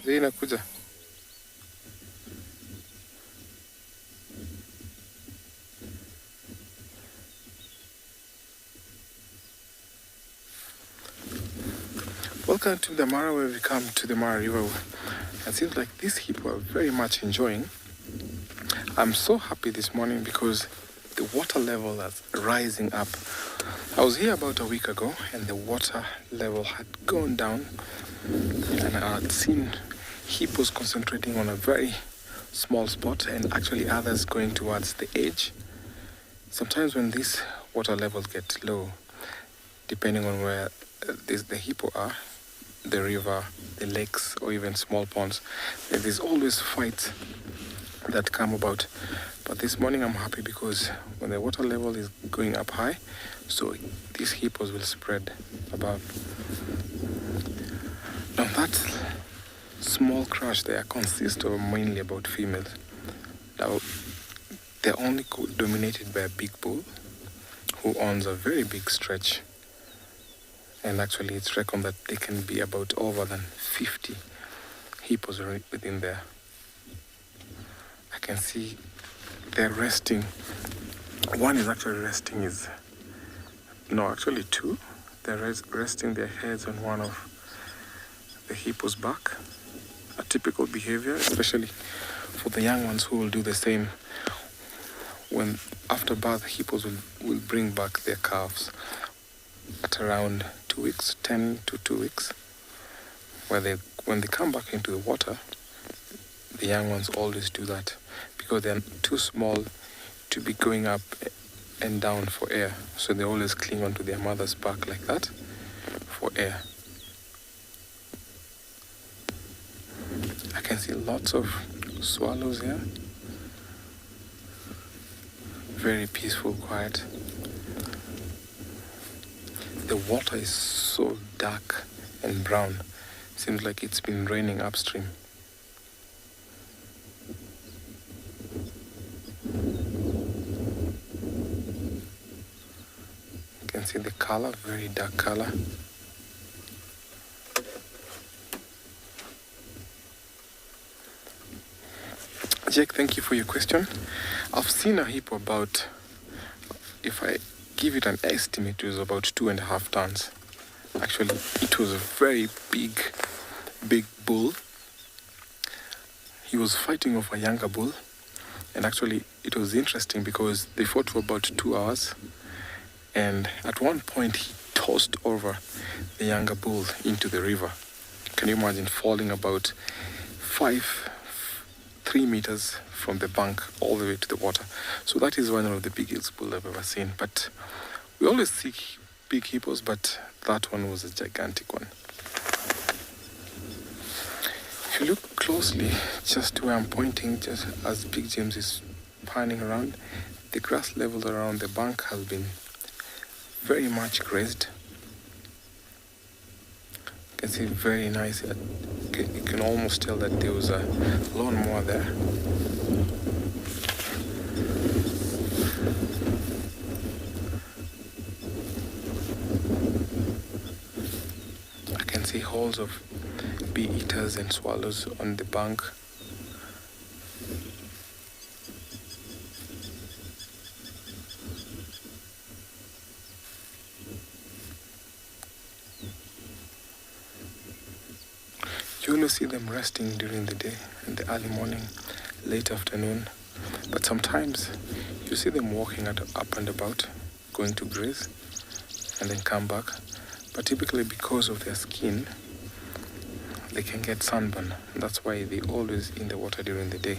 Inakuja. Welcome to the Mara, where we come to the Mara River. It seems like these hippo are very much enjoying. I'm so happy this morning because the water level is rising up. I was here about a week ago and the water level had gone down, and I had seen hippos concentrating on a very small spot and actually others going towards the edge. Sometimes when these water levels get low, depending on where the hippo are, the river, the lakes, or even small ponds, there's always fights that come about. But this morning I'm happy because when the water level is going up high, so these hippos will spread about. Now that small crush there consists of mainly about females. Now They're only dominated by a big bull who owns a very big stretch. And actually it's reckoned that they can be about over than 50 hippos within there. I can see they're resting. One is actually resting actually two. They're resting their heads on one of the hippo's back. A typical behavior, especially for the young ones who will do the same. When after birth, hippos will bring back their calves at around 2 weeks, 10 to 2 weeks. When they come back into the water, the young ones always do that because they're too small to be going up and down for air. So they always cling onto their mother's back like that for air. I can see lots of swallows here. Very peaceful, quiet. The water is so dark and brown. Seems like it's been raining upstream. You can see the color, very dark color. Jake, thank you for your question. I've seen a hippo about, if I give it an estimate, it was about 2.5 tons. Actually, it was a very big bull. He was fighting off a younger bull. And actually, it was interesting because they fought for about 2 hours. And at one point, he tossed over the younger bull into the river. Can you imagine falling about 3 meters from the bank all the way to the water? So that is one of the biggest bull I've ever seen. But we always see big hippos, but that one was a gigantic one. If you look closely, just to where I'm pointing, just as Big James is panning around, the grass level around the bank has been very much grazed. You can see very nice. You can almost tell that there was a lawnmower there. I can see holes of bee eaters and swallows on the bank. You will see them resting during the day, in the early morning, late afternoon. But sometimes you see them walking up and about, going to graze, and then come back. But typically because of their skin, they can get sunburn. That's why they're always in the water during the day.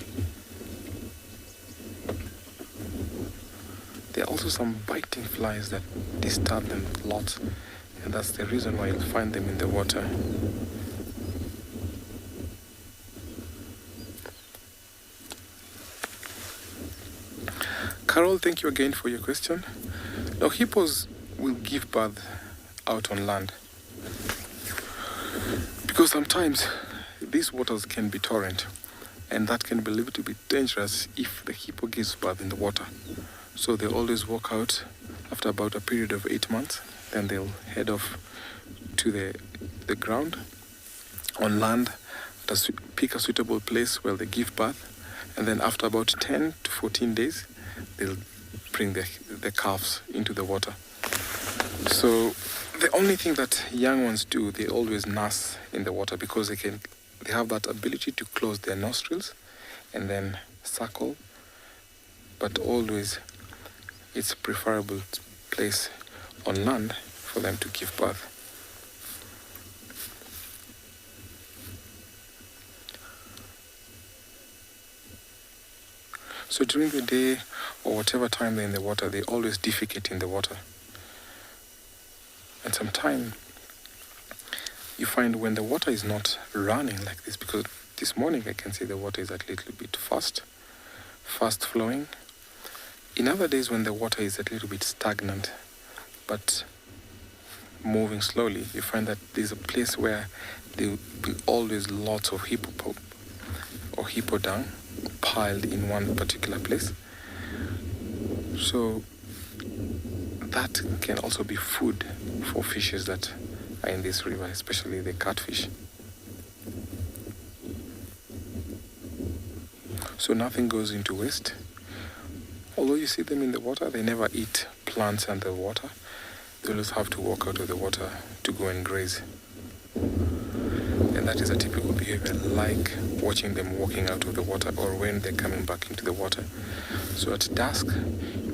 There are also some biting flies that disturb them a lot, and that's the reason why you'll find them in the water. Carol, thank you again for your question. Now, hippos will give birth out on land because sometimes these waters can be torrent, and that can be a little bit dangerous if the hippo gives birth in the water. So they always walk out after about a period of 8 months, then they'll head off to the ground on land, pick a suitable place where they give birth, and then after about 10 to 14 days, they'll bring the calves into the water. So the only thing that young ones do, they always nurse in the water because they have that ability to close their nostrils and then suckle. But always it's a preferable place on land for them to give birth. So during the day or whatever time they're in the water, they always defecate in the water. And sometimes you find when the water is not running like this, because this morning I can see the water is a little bit fast flowing. In other days when the water is a little bit stagnant, but moving slowly, you find that there's a place where there will be always lots of hippo poop or hippo dung piled in one particular place. So that can also be food for fishes that are in this river, especially the catfish. So nothing goes into waste. Although you see them in the water, they never eat plants under water. They always have to walk out of the water to go and graze. And that is a typical behavior, like watching them walking out of the water or when they're coming back into the water. So at dusk,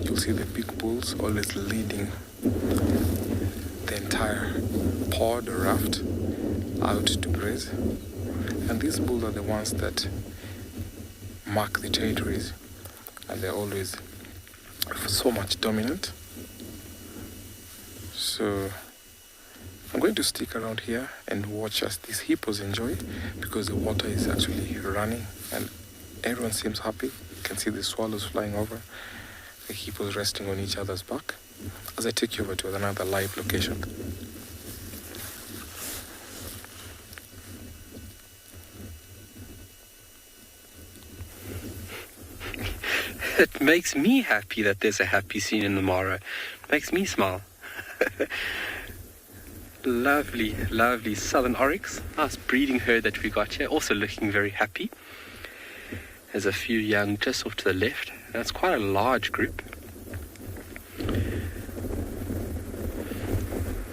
you'll see the big bulls always leading the entire pod or raft out to graze. And these bulls are the ones that mark the territories, and they're always so much dominant. So I'm going to stick around here and watch as these hippos enjoy, because the water is actually running and everyone seems happy. You can see the swallows flying over, the hippos resting on each other's back, as I take you over to another live location. It makes me happy that there's a happy scene in the Mara. It makes me smile. Lovely, lovely southern oryx. Nice breeding herd that we got here. Also looking very happy. There's a few young just off to the left. That's quite a large group.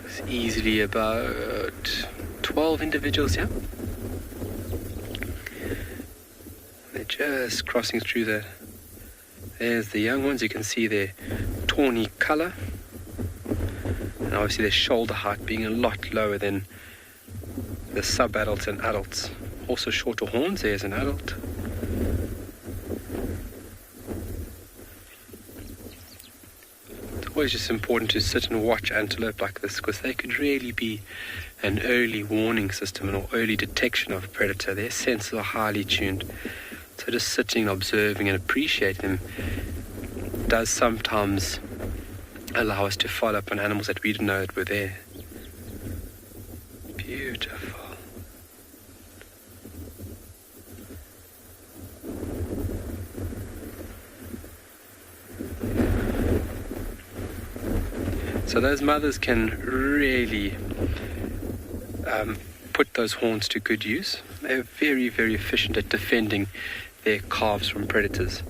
It's easily about 12 individuals here. They're just crossing through the... There's the young ones. You can see their tawny color. And obviously their shoulder height being a lot lower than the sub-adults and adults. Also shorter horns. There's an adult. It's always just important to sit and watch antelope like this, because they could really be an early warning system or early detection of a predator. Their senses are highly tuned. So just sitting, observing and appreciating them does sometimes allow us to follow up on animals that we didn't know that were there. Beautiful. So those mothers can really put those horns to good use. They're very, very efficient at defending their calves from predators.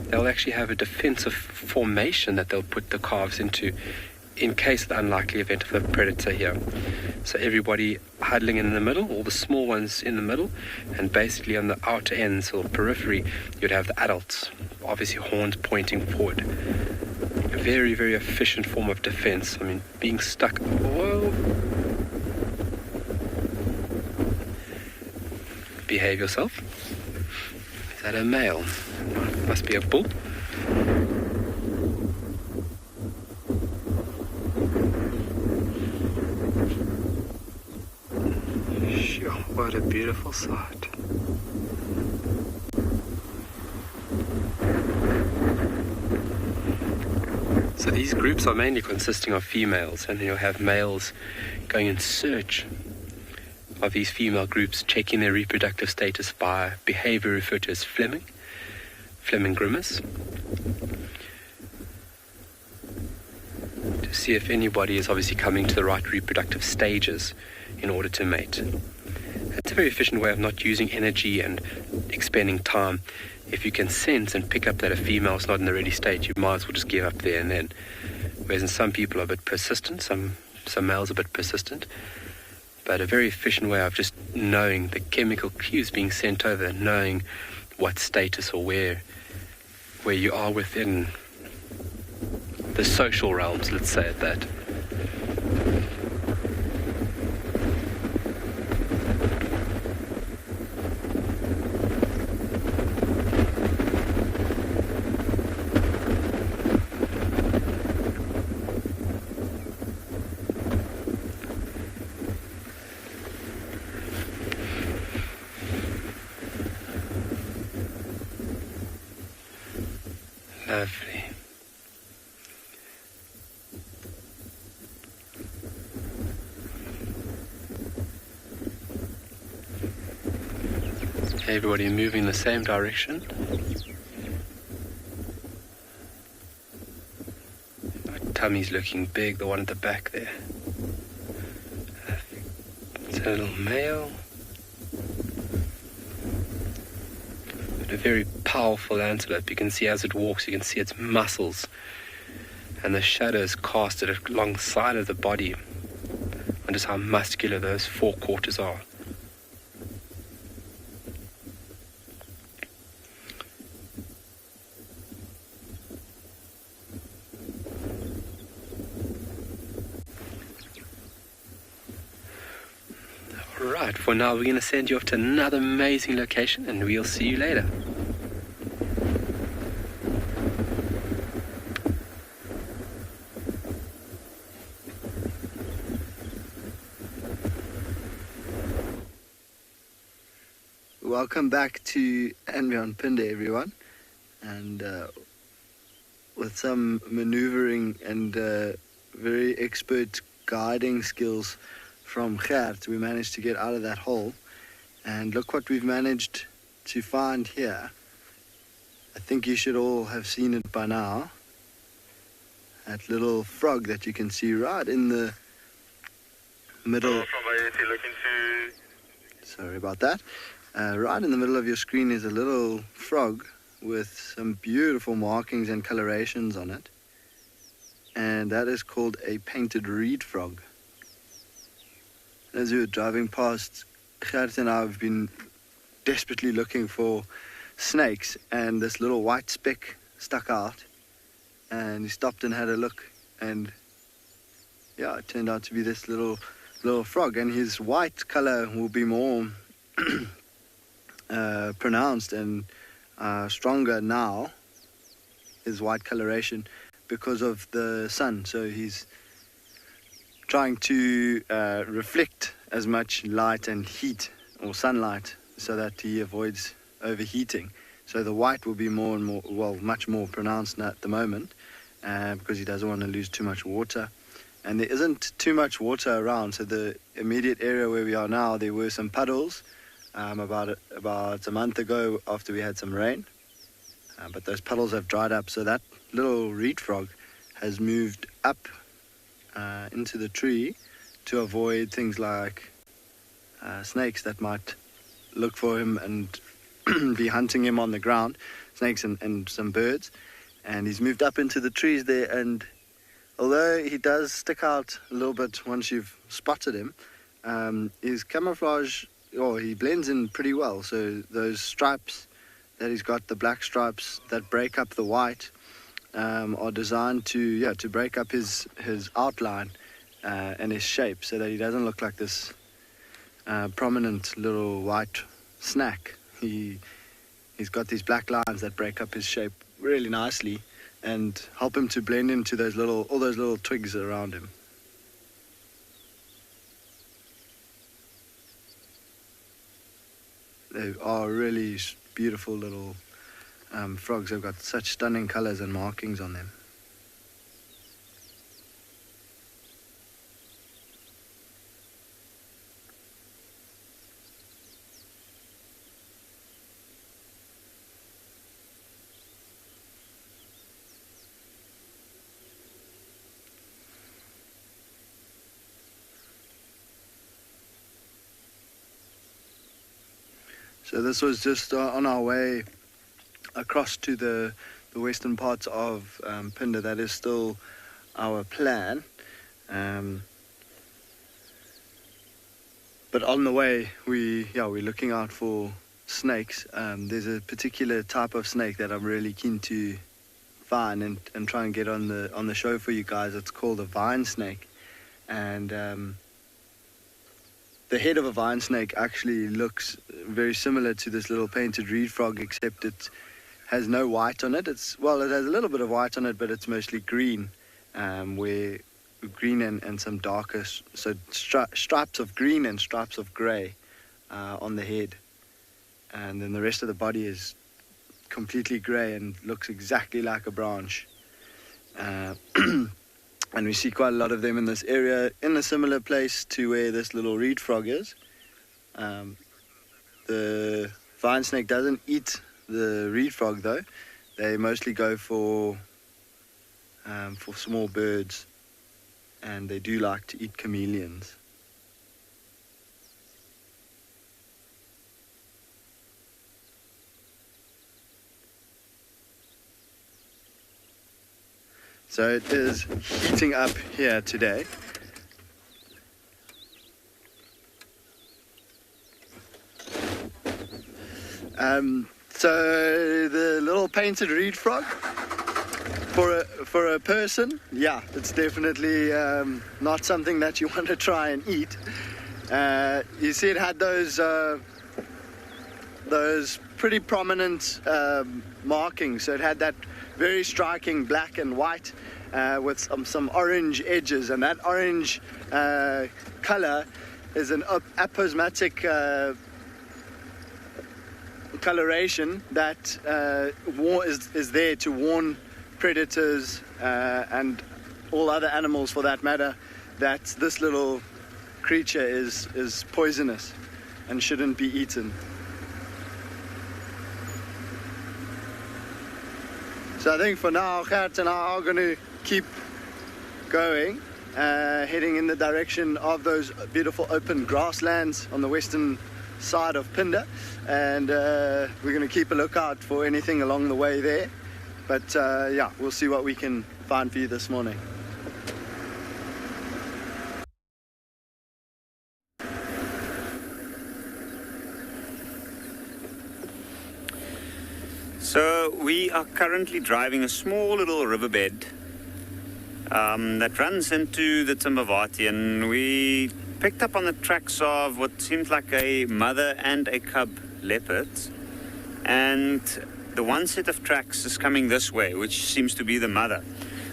They'll actually have a defensive formation that they'll put the calves into in case of the unlikely event of a predator here. So everybody huddling in the middle, all the small ones in the middle, and basically on the outer ends or periphery, you'd have the adults, obviously horns pointing forward. A very, very efficient form of defense. I mean, being stuck... Whoa! Behave yourself. Is that a male? Must be a bull. Sure, what a beautiful sight. So these groups are mainly consisting of females, and then you'll have males going in search of these female groups, checking their reproductive status by behavior referred to as Fleming grimace, to see if anybody is obviously coming to the right reproductive stages in order to mate. It's a very efficient way of not using energy and expending time. If you can sense and pick up that a female is not in the ready state, you might as well just give up there and then. Whereas in some people are a bit persistent, some males are a bit persistent, but a very efficient way of just knowing the chemical cues being sent over, knowing what status or where you are within the social realms, let's say it that. Lovely. Everybody moving in the same direction. tummy's looking big, the one at the back there. It's a little male. But a very powerful antelope. You can see as it walks, you can see its muscles and the shadows casted alongside of the body. And just how muscular those forequarters are. Alright, for now we're going to send you off to another amazing location and we'll see you later. Welcome back to Anbion-Pinde, everyone. And with some maneuvering and very expert guiding skills from Gert, we managed to get out of that hole. And look what we've managed to find here. I think you should all have seen it by now. That little frog that you can see right in the middle. Sorry about that. Right in the middle of your screen is a little frog with some beautiful markings and colorations on it. And that is called a painted reed frog. As we were driving past, Gert and I have been desperately looking for snakes, and this little white speck stuck out. And he stopped and had a look, and yeah, it turned out to be this little frog. And his white color will be more pronounced and stronger now, his white coloration, because of the sun. So he's trying to reflect as much light and heat or sunlight so that he avoids overheating. So the white will be more and more, well, much more pronounced at the moment because he doesn't want to lose too much water. And there isn't too much water around, so the immediate area where we are now, there were some puddles about a month ago after we had some rain. But those puddles have dried up, so that little reed frog has moved up into the tree to avoid things like snakes that might look for him and be hunting him on the ground, snakes and some birds. And he's moved up into the trees there, and although he does stick out a little bit once you've spotted him, his camouflage, he blends in pretty well. So those stripes that he's got, the black stripes that break up the white, are designed to break up his outline and his shape, so that he doesn't look like this prominent little white snack. He's got these black lines that break up his shape really nicely and help him to blend into all those little twigs around him. They are really beautiful little frogs. They've got such stunning colors and markings on them. So this was just on our way across to the western parts of Pinde. That is still our plan. But on the way, we're looking out for snakes. There's a particular type of snake that I'm really keen to find and try and get on the show for you guys. It's called a vine snake, and the head of a vine snake actually looks very similar to this little painted reed frog, except it has no white on it. It has a little bit of white on it, but it's mostly green, where green and some darker, so stripes of green and stripes of grey on the head. And then the rest of the body is completely grey and looks exactly like a branch. And we see quite a lot of them in this area, in a similar place to where this little reed frog is. The vine snake doesn't eat the reed frog though. They mostly go for for small birds, and they do like to eat chameleons. So it is heating up here today. So the little painted reed frog, for a person, yeah, it's definitely not something that you want to try and eat. You see, it had those pretty prominent markings. So it had that very striking black and white with some orange edges, and that orange color is an aposematic coloration that is there to warn predators and all other animals, for that matter, that this little creature is poisonous and shouldn't be eaten. So I think for now, Gert and I are going to keep going, heading in the direction of those beautiful open grasslands on the western side of Phinda, and we're going to keep a lookout for anything along the way there. But yeah, we'll see what we can find for you this morning. So we are currently driving a small little riverbed that runs into the Timbavati, and we picked up on the tracks of what seems like a mother and a cub leopard, and the one set of tracks is coming this way, which seems to be the mother.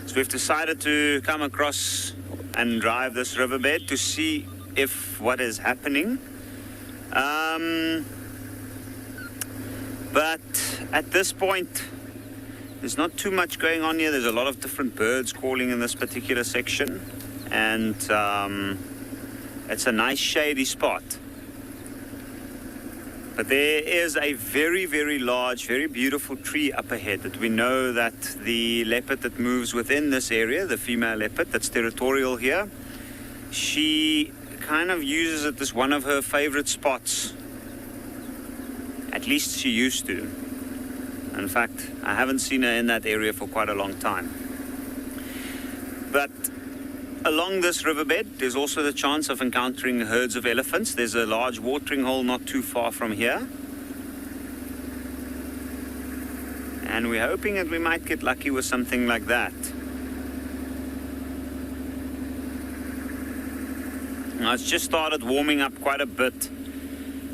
So we've decided to come across and drive this riverbed to see if what is happening. But at this point, there's not too much going on here. There's a lot of different birds calling in this particular section, and it's a nice shady spot. But there is a very, very large, very beautiful tree up ahead that we know that the leopard that moves within this area, the female leopard that's territorial here, she kind of uses it as one of her favorite spots. At least she used to. In fact, I haven't seen her in that area for quite a long time. But along this riverbed, there's also the chance of encountering herds of elephants. There's a large watering hole not too far from here. And we're hoping that we might get lucky with something like that. Now, it's just started warming up quite a bit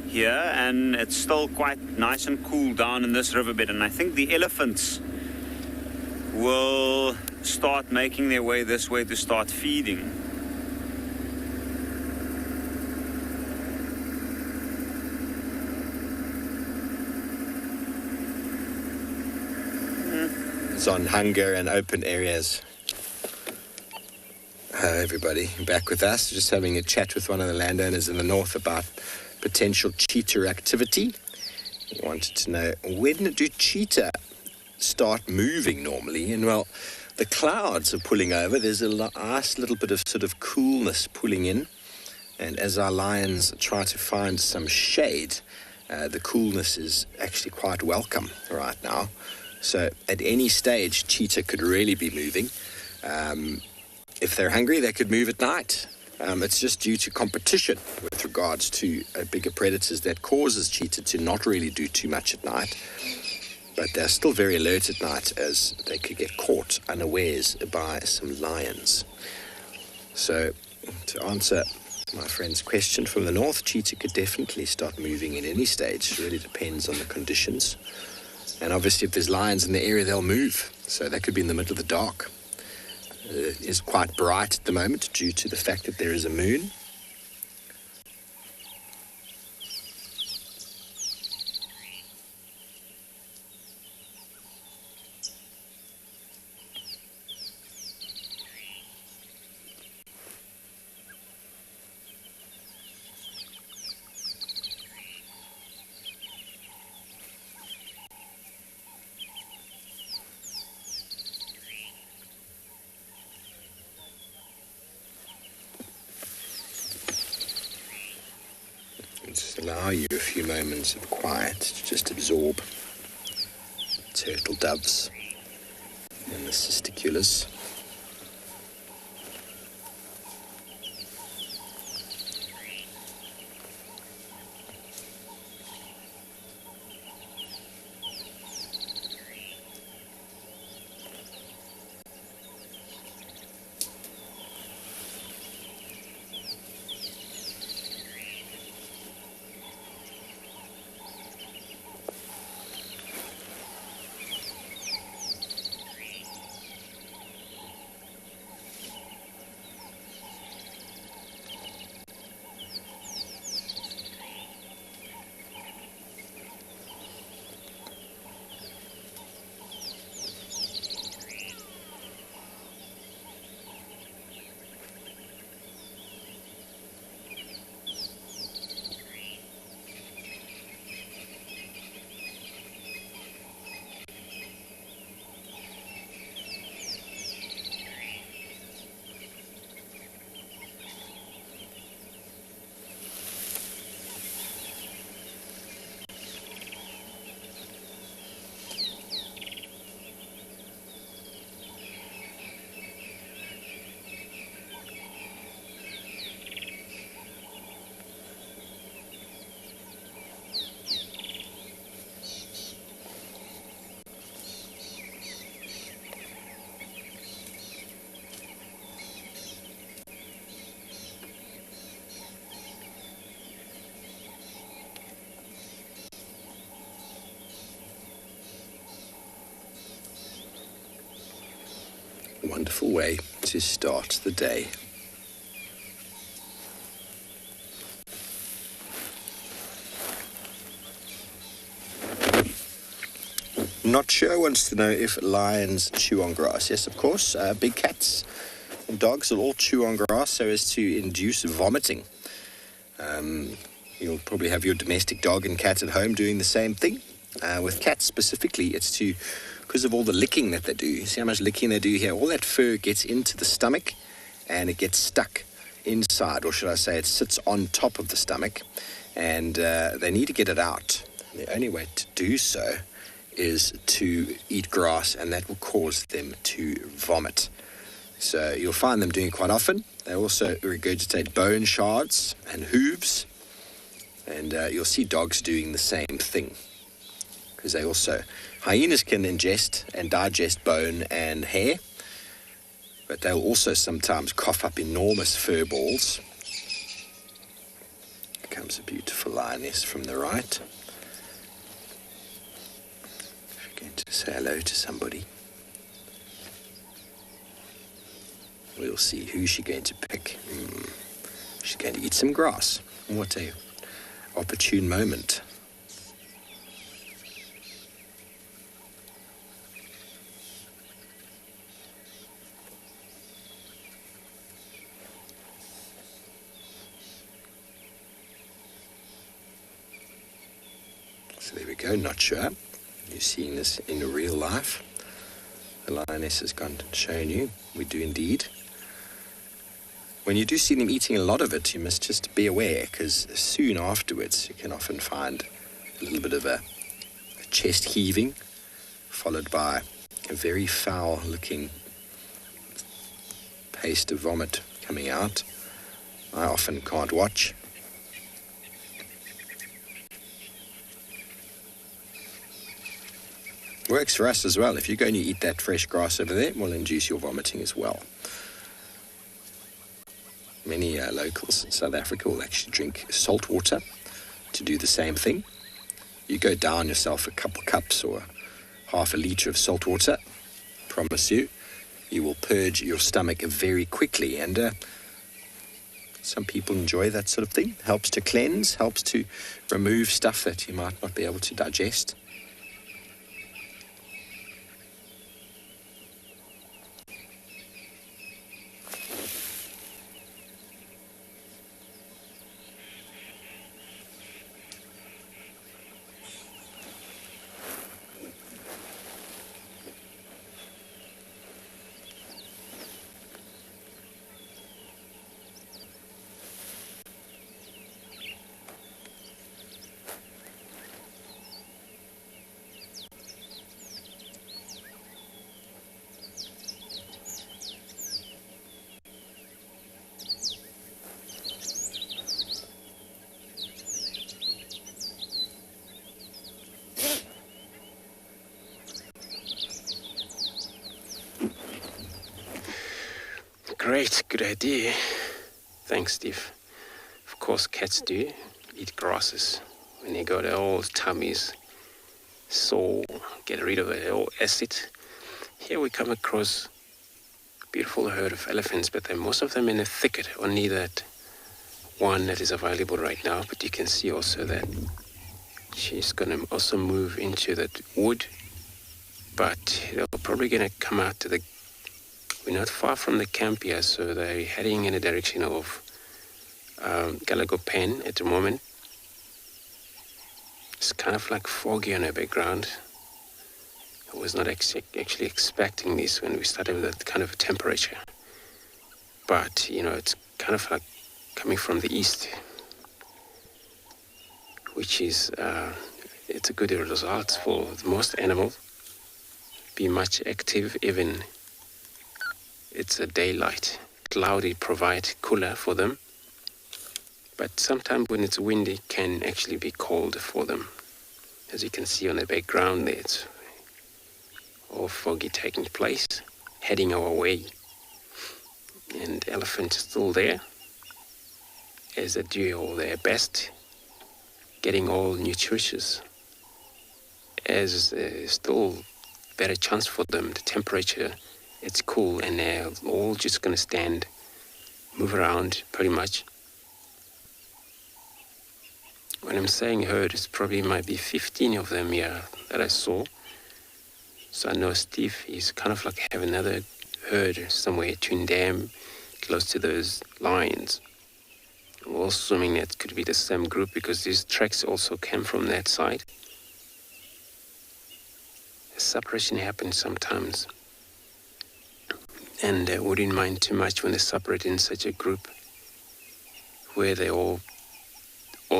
here, and it's still quite nice and cool down in this riverbed, and I think the elephants will start making their way this way to start feeding. It's on hunger and open areas. Hello everybody, back with us, just having a chat with one of the landowners in the north about potential cheetah activity. We wanted to know, when do cheetah start moving normally? And well, the clouds are pulling over. There's a nice little bit of sort of coolness pulling in, and as our lions try to find some shade, the coolness is actually quite welcome right now. So at any stage, cheetah could really be moving. If they're hungry, they could move at night. It's just due to competition with regards to bigger predators that causes cheetah to not really do too much at night. But they're still very alert at night, as they could get caught unawares by some lions. So to answer my friend's question from the north, cheetah could definitely start moving in any stage. It really depends on the conditions. And obviously if there's lions in the area, they'll move. So that could be in the middle of the dark. It is quite bright at the moment due to the fact that there is a moon. allow you a few moments of quiet to just absorb turtle doves and the cisticulas. Wonderful way to start the day. Not sure wants to know if lions chew on grass. Yes, of course. Big cats and dogs will all chew on grass so as to induce vomiting. You'll probably have your domestic dog and cat at home doing the same thing. With cats specifically, it's because of all the licking that they do. You see how much licking they do here? All that fur gets into the stomach and it gets stuck inside, or should I say it sits on top of the stomach, and they need to get it out. The only way to do so is to eat grass, and that will cause them to vomit. So you'll find them doing it quite often. They also regurgitate bone shards and hooves, and you'll see dogs doing the same thing, because they also, hyenas can ingest and digest bone and hair, but they'll also sometimes cough up enormous fur balls. Here comes a beautiful lioness from the right. If you're going to say hello to somebody, we'll see who's she going to pick. She's going to eat some grass. What a opportune moment. So there we go, not sure. You're seeing this in real life. The lioness has gone and shown you. We do indeed. When you do see them eating a lot of it, you must just be aware, because soon afterwards you can often find a little bit of a chest heaving, followed by a very foul-looking paste of vomit coming out. I often can't watch. Works for us as well. If you go and you eat that fresh grass over there, it will induce your vomiting as well. Many locals in South Africa will actually drink salt water to do the same thing. You go down yourself a couple cups or half a litre of salt water, promise you, you will purge your stomach very quickly. And some people enjoy that sort of thing. Helps to cleanse, helps to remove stuff that you might not be able to digest. Great, good idea. Thanks, Steve. Of course, cats do eat grasses when they got their old tummies sore, get rid of it, all acid. Here we come across a beautiful herd of elephants, but most of them in a thicket, only that one that is available right now. But you can see also that she's going to also move into that wood, but they're probably going to come out to the... We're not far from the camp here, so they're heading in the direction of Galago Pen at the moment. It's kind of like foggy on the background. I was not actually expecting this when we started with that kind of temperature. But, you know, it's kind of like coming from the east, which is, it's a good result for most animals. Be much active, even it's a daylight. Cloudy provide cooler for them. But sometimes when it's windy, it can actually be cold for them. As you can see on the background there, it's all foggy taking place, heading our way. And the elephant is still there, as they do all their best, getting all nutritious. As still better chance for them, the temperature, it's cool, and they're all just going to stand, move around pretty much. When I'm saying herd, it probably might be 15 of them here that I saw. So I know Steve is kind of like have another herd somewhere to dam close to those lines. I'm also assuming that could be the same group because these tracks also came from that side. A separation happens sometimes. And I wouldn't mind too much when they separate in such a group where they all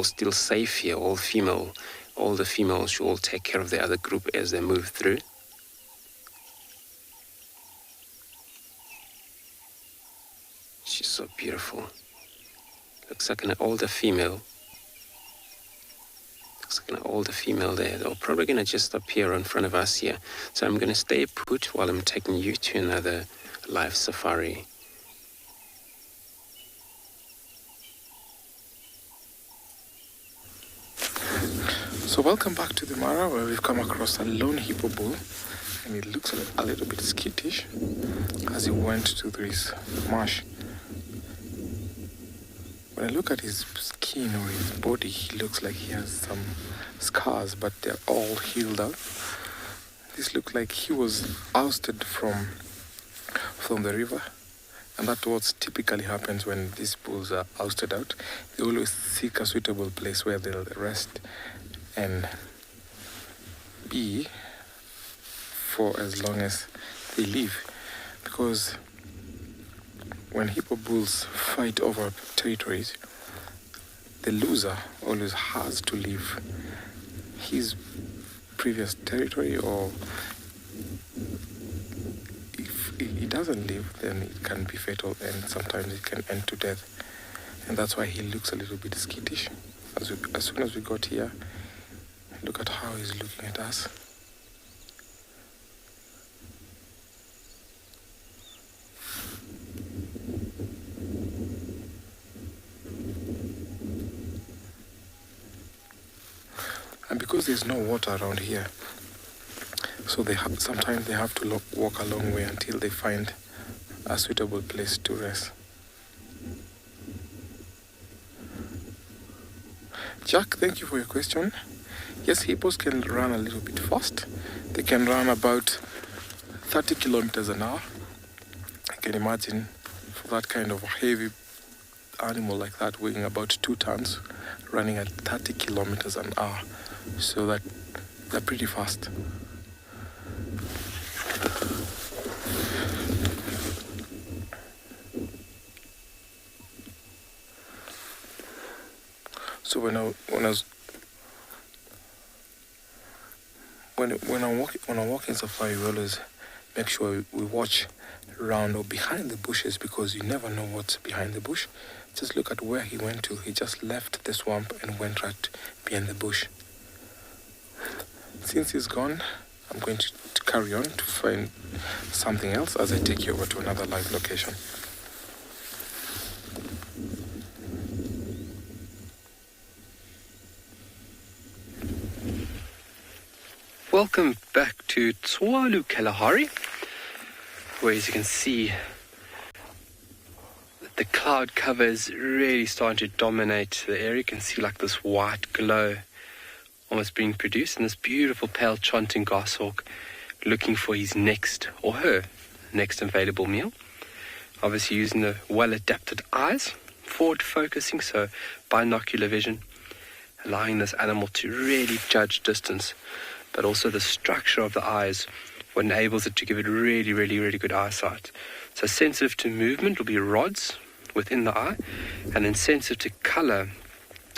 still safe here, all female. All the females should all take care of the other group as they move through. She's so beautiful. Looks like an older female. Looks like an older female there. They're probably going to just appear in front of us here. So I'm going to stay put while I'm taking you to another live safari. So welcome back to the Mara, where we've come across a lone hippo bull, and it looks a little bit skittish as he went to this marsh. When I look at his skin or his body, he looks like he has some scars, but they're all healed up. This looks like he was ousted from the river, and that's what typically happens when these bulls are ousted out. They always seek a suitable place where they'll rest and be for as long as they live, because when hippo bulls fight over territories, the loser always has to leave his previous territory, or if he doesn't leave, then it can be fatal, and sometimes it can end to death. And that's why he looks a little bit skittish. As soon as we got here, look at how he's looking at us. And because there's no water around here, so sometimes they have to walk a long way until they find a suitable place to rest. Jack, thank you for your question. Yes, hippos can run a little bit fast. They can run about 30 kilometers an hour. I can imagine for that kind of heavy animal like that, weighing about 2 tons, running at 30 kilometers an hour. So that they're pretty fast. So when I'm walking safari, we always make sure we watch around or behind the bushes, because you never know what's behind the bush. Just look at where he went to. He just left the swamp and went right behind the bush. Since he's gone, I'm going to carry on to find something else as I take you over to another live location. Welcome back to Tswalu Kalahari, where as you can see the cloud cover is really starting to dominate the area. You can see like this white glow almost being produced, and this beautiful pale chanting goshawk looking for his next, or her next available meal. Obviously using the well-adapted eyes, forward focusing, so binocular vision, allowing this animal to really judge distance, but also the structure of the eyes, what enables it to give it really, really, really good eyesight. So sensitive to movement will be rods within the eye, and then sensitive to color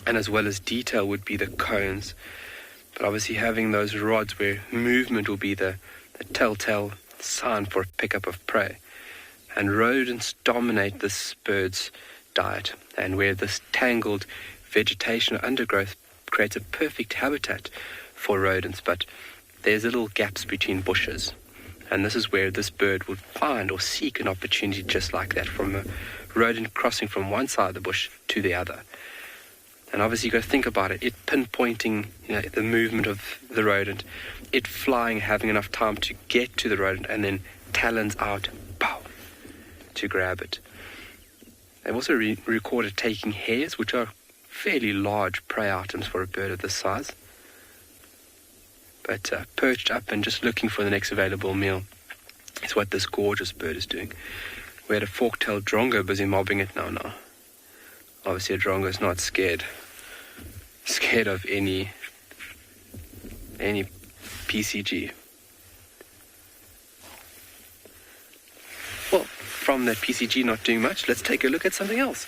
and as well as detail would be the cones. But obviously having those rods where movement will be the telltale sign for a pickup of prey. And rodents dominate this bird's diet, and where this tangled vegetation or undergrowth creates a perfect habitat for rodents, but there's little gaps between bushes. And this is where this bird would find or seek an opportunity just like that, from a rodent crossing from one side of the bush to the other. And obviously you've got to think about it pinpointing, the movement of the rodent, it flying, having enough time to get to the rodent, and then talons out, pow, to grab it. They've also recorded taking hares, which are fairly large prey items for a bird of this size. But perched up and just looking for the next available meal is what this gorgeous bird is doing. We had a fork-tailed drongo busy mobbing it now. Obviously a drongo is not scared of any PCG. Well, from that PCG not doing much, let's take a look at something else.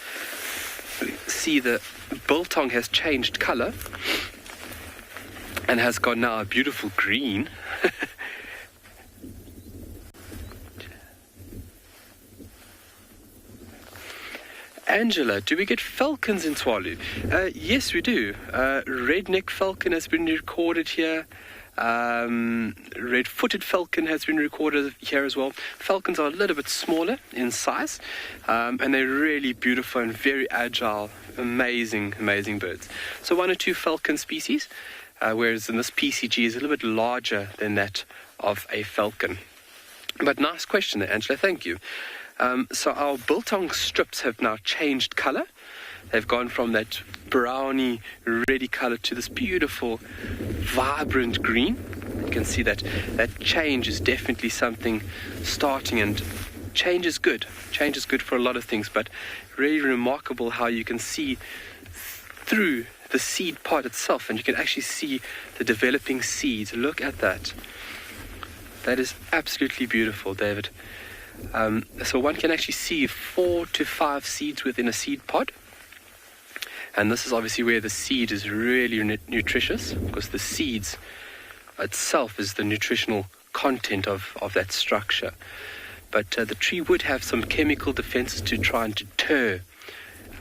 We see the biltong has changed color and has got now a beautiful green. Angela, do we get falcons in Tswalu? Yes, we do. Red-neck falcon has been recorded here. Red-footed falcon has been recorded here as well. Falcons are a little bit smaller in size, and they're really beautiful and very agile, amazing birds. So 1 or 2 falcon species, whereas in this PCG is a little bit larger than that of a falcon. But nice question there, Angela, thank you. So our biltong strips have now changed color. They've gone from that browny, reddy color to this beautiful, vibrant green. You can see that change is definitely something starting, and change is good. Change is good for a lot of things, but really remarkable how you can see through the seed pod itself, and you can actually see the developing seeds. Look at that. That is absolutely beautiful, David. So one can actually see 4 to 5 seeds within a seed pod. And this is obviously where the seed is really nutritious, because the seeds itself is the nutritional content of that structure. But the tree would have some chemical defenses to try and deter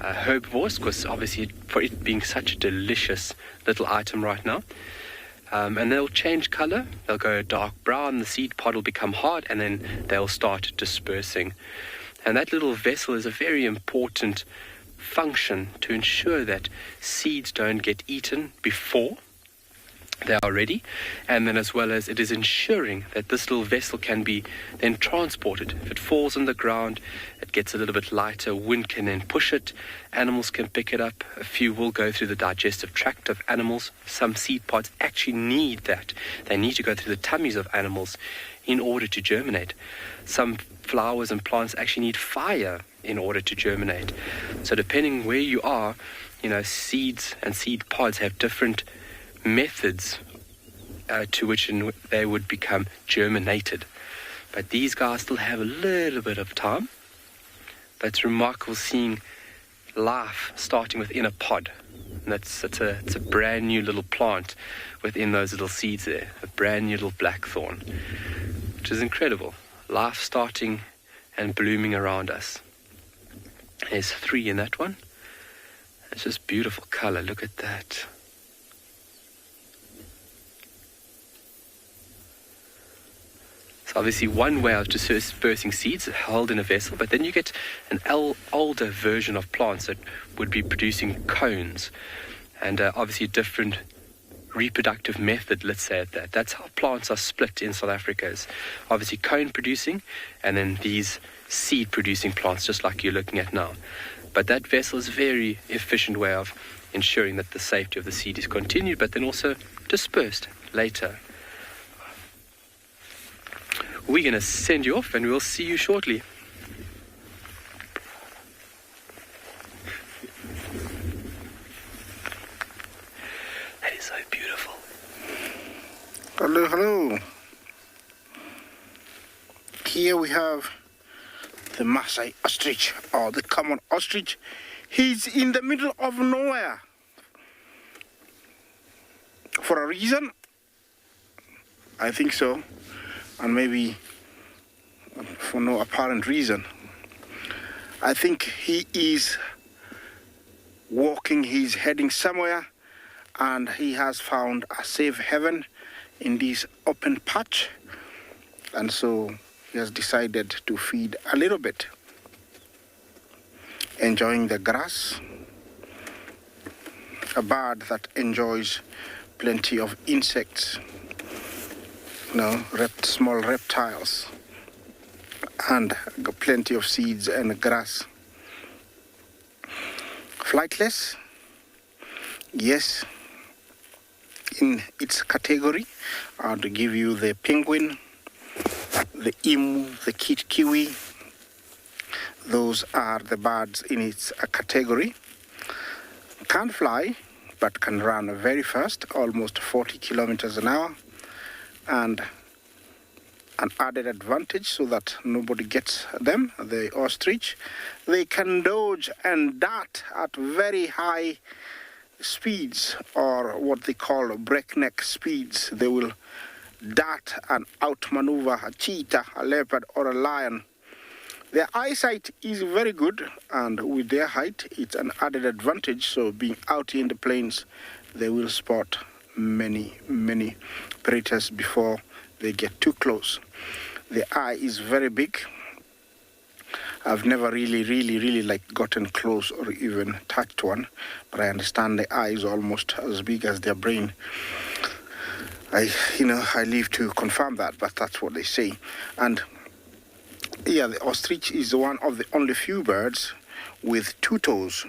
herbivores, because obviously for it being such a delicious little item right now. And they'll change color. They'll go dark brown, the seed pod will become hard, and then they'll start dispersing. And that little vessel is a very important function to ensure that seeds don't get eaten before they are ready, and then as well as it is ensuring that this little vessel can be then transported. If it falls on the ground, it gets a little bit lighter, wind can then push it, animals can pick it up, a few will go through the digestive tract of animals. Some seed pods actually need that. They need to go through the tummies of animals in order to germinate. Some flowers and plants actually need fire in order to germinate. So depending where you are, seeds and seed pods have different methods to which they would become germinated. But these guys still have a little bit of time. But it's remarkable seeing life starting within a pod. And it's a brand new little plant within those little seeds there, a brand new little blackthorn, which is incredible. Life starting and blooming around us. There's 3 in that one. It's just beautiful color. Look at that. So obviously one way of dispersing seeds held in a vessel, but then you get an older version of plants that would be producing cones, and obviously different reproductive method, let's say it that. That's how plants are split in South Africa. Is obviously cone producing, and then these seed producing plants, just like you're looking at now. But that vessel is a very efficient way of ensuring that the safety of the seed is continued, but then also dispersed later. We're going to send you off, and we'll see you shortly. That is so beautiful. Hello, hello. Here we have the Maasai ostrich, or the common ostrich. He's in the middle of nowhere. For a reason? I think so. And maybe for no apparent reason. I think he is walking, he's heading somewhere, and he has found a safe haven in this open patch, and so he has decided to feed a little bit, enjoying the grass. A bird that enjoys plenty of insects, small reptiles, and plenty of seeds and grass. Flightless, yes, in its category. I'll give you the penguin, the emu, the kiwi. Those are the birds in its category. Can't fly, but can run very fast, almost 40 kilometers an hour. And an added advantage so that nobody gets them, the ostrich, they can dodge and dart at very high speeds, or what they call breakneck speeds. They will dart and outmaneuver a cheetah, a leopard, or a lion. Their eyesight is very good, and with their height, it's an added advantage. So being out in the plains, they will spot many predators before they get too close. The eye is very big. I've never really gotten close or even touched one, but I understand the eye is almost as big as their brain. I leave to confirm that, but that's what they say. And yeah, the ostrich is one of the only few birds with two toes.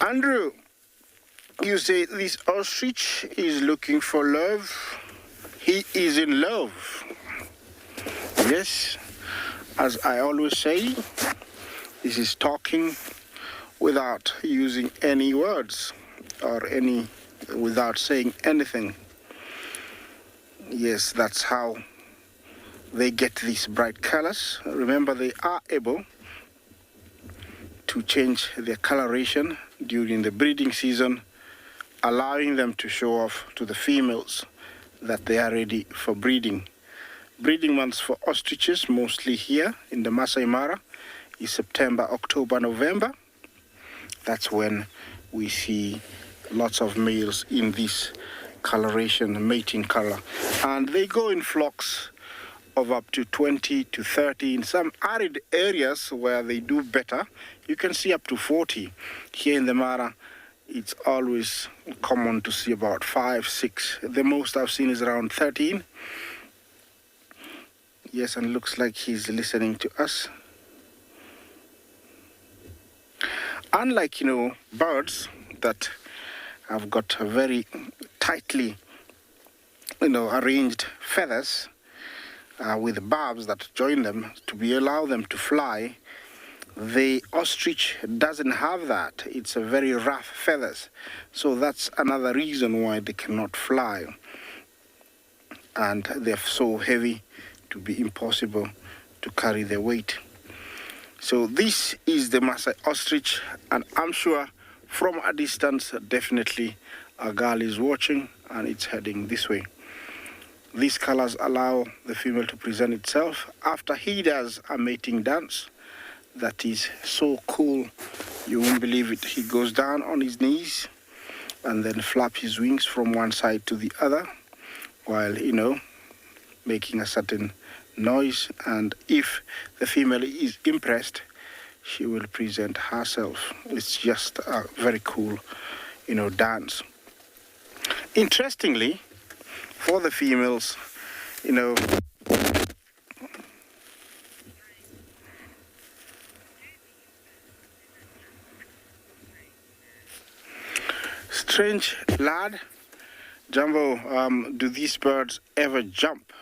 Andrew, you say this ostrich is looking for love. He is in love. Yes, as I always say, this is talking without using any words or without saying anything. Yes, that's how they get these bright colors. Remember, they are able to change their coloration during the breeding season, allowing them to show off to the females that they are ready for breeding. Breeding months for ostriches, mostly here in the Masai Mara, is September, October, November. That's when we see lots of males in this coloration, mating color. And they go in flocks of up to 20 to 30. In some arid areas where they do better, you can see up to 40. Here in the Mara, it's always common to see about 5, 6. The most I've seen is around 13. Yes, and looks like he's listening to us. Unlike, birds that have got very tightly, arranged feathers with barbs that join them to allow them to fly, the ostrich doesn't have that. It's a very rough feathers. So that's another reason why they cannot fly. And they're so heavy to be impossible to carry their weight. So this is the Maasai ostrich, and I'm sure from a distance, definitely a girl is watching and it's heading this way. These colors allow the female to present itself after he does a mating dance. That is so cool. You won't believe it. He goes down on his knees and then flaps his wings from one side to the other while, making a certain noise. And if the female is impressed, she will present herself. It's just a very cool, dance. Interestingly, for the females, strange lad, Jumbo, do these birds ever jump?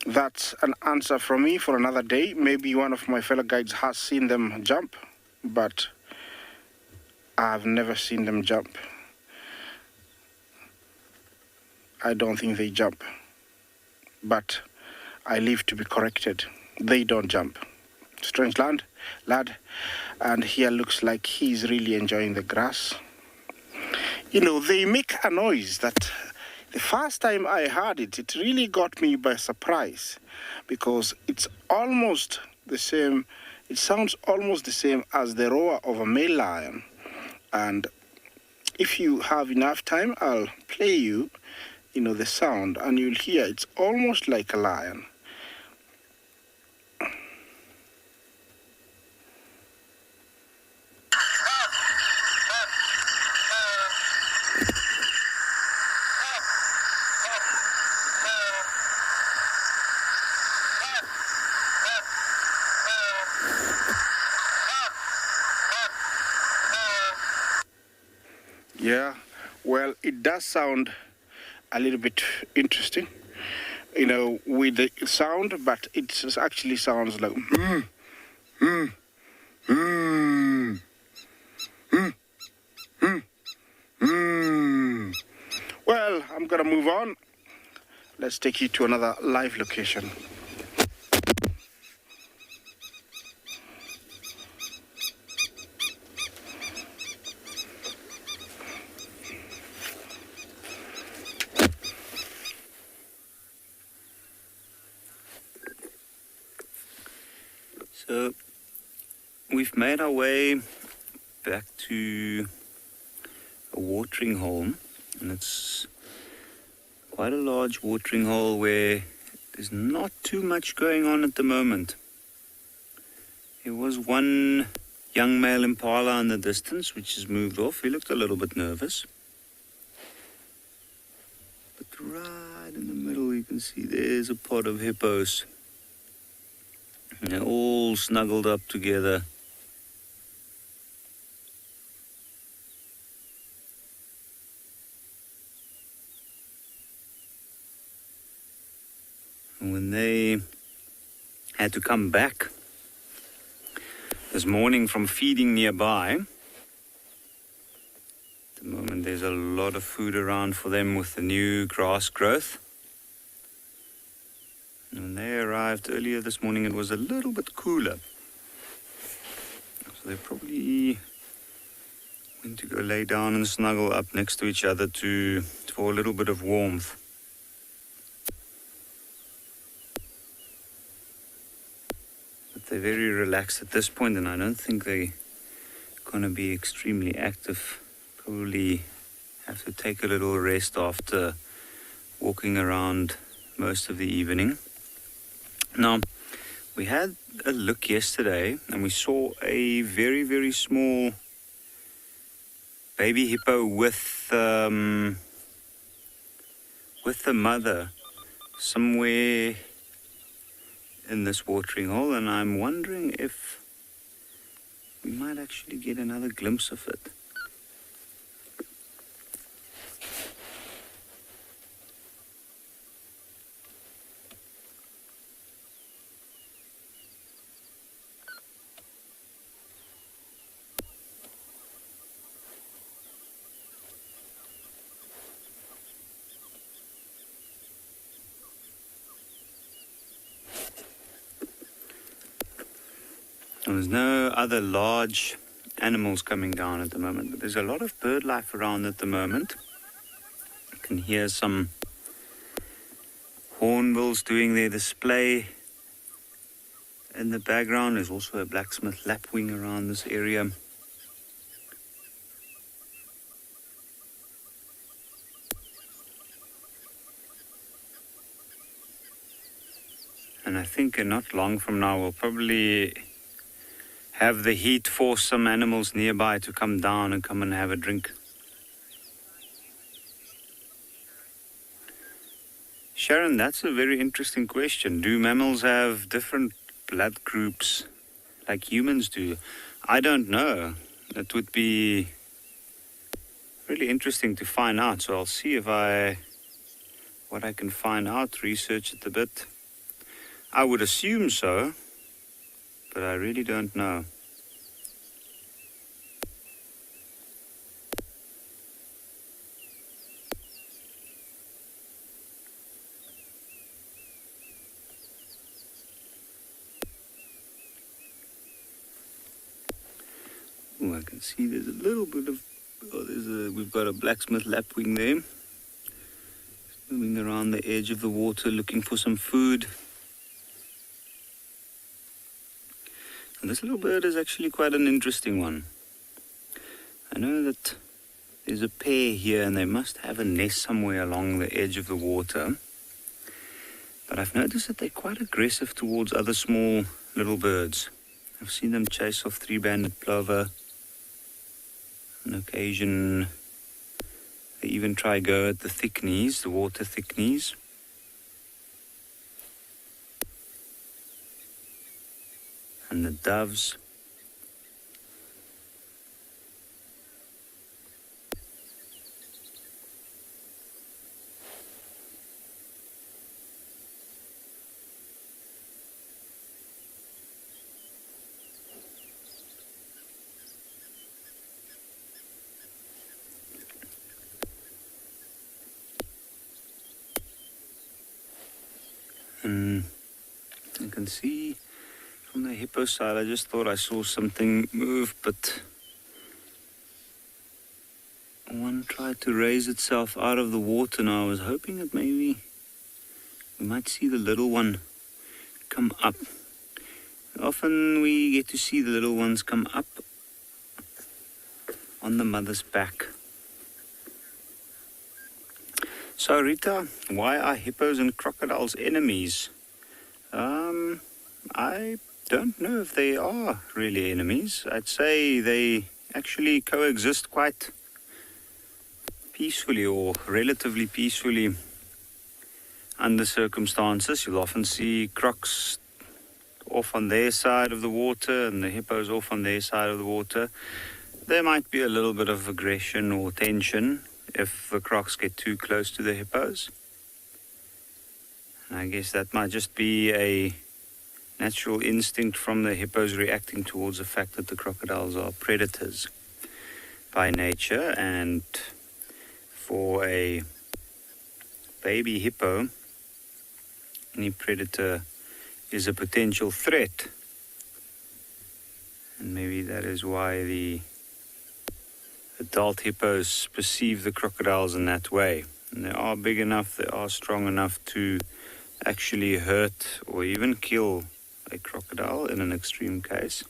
That's an answer from me for another day. Maybe one of my fellow guides has seen them jump, but I've never seen them jump. I don't think they jump, but I live to be corrected. They don't jump. Strange lad, and here looks like he's really enjoying the grass. They make a noise that the first time I heard it, it really got me by surprise, because it's almost the same, it sounds almost the same as the roar of a male lion. And if you have enough time, I'll play you, the sound, and you'll hear it's almost like a lion. Yeah, well, it does sound a little bit interesting, with the sound, but it actually sounds like Well, I'm gonna move on. Let's take you to another live location. So we've made our way back to a watering hole, and it's quite a large watering hole where there's not too much going on at the moment. There was one young male impala in the distance which has moved off. He looked a little bit nervous. But right in the middle you can see there's a pod of hippos. And they're all snuggled up together. And when they had to come back this morning from feeding nearby, at the moment there's a lot of food around for them with the new grass growth. And when they arrived earlier this morning, it was a little bit cooler. So they probably went to go lay down and snuggle up next to each other for a little bit of warmth. But they're very relaxed at this point, and I don't think they're going to be extremely active. Probably have to take a little rest after walking around most of the evening. Now, we had a look yesterday and we saw a very, very small baby hippo with the mother somewhere in this watering hole, and I'm wondering if we might actually get another glimpse of it. There's no other large animals coming down at the moment, but there's a lot of bird life around at the moment. You can hear some hornbills doing their display in the background. There's also a blacksmith lapwing around this area. And And I think not long from now we'll probably have the heat force some animals nearby to come down and come and have a drink. Sharon, that's a very interesting question. Do mammals have different blood groups like humans do? I don't know. It would be really interesting to find out. So I'll see what I can find out, research it a bit. I would assume so, but I really don't know. Oh, I can see there's a little bit of, we've got a blacksmith lapwing there. Moving around the edge of the water looking for some food. And this little bird is actually quite an interesting one. I know that there's a pair here and they must have a nest somewhere along the edge of the water. But I've noticed that they're quite aggressive towards other small little birds. I've seen them chase off three-banded plover. On occasion, they even try go at the thicknees, the water thicknees. And the doves. And you can see from the hippo side, I just thought I saw something move, but one tried to raise itself out of the water. Now I was hoping that maybe we might see the little one come up. Often we get to see the little ones come up on the mother's back. So Rita, why are hippos and crocodiles enemies? I don't know if they are really enemies. I'd say they actually coexist quite peacefully or relatively peacefully under circumstances. You'll often see crocs off on their side of the water and the hippos off on their side of the water. There might be a little bit of aggression or tension if the crocs get too close to the hippos. And I guess that might just be a natural instinct from the hippos reacting towards the fact that the crocodiles are predators by nature, and for a baby hippo, any predator is a potential threat. And maybe that is why the adult hippos perceive the crocodiles in that way. And they are big enough, they are strong enough to actually hurt or even kill a crocodile in an extreme case.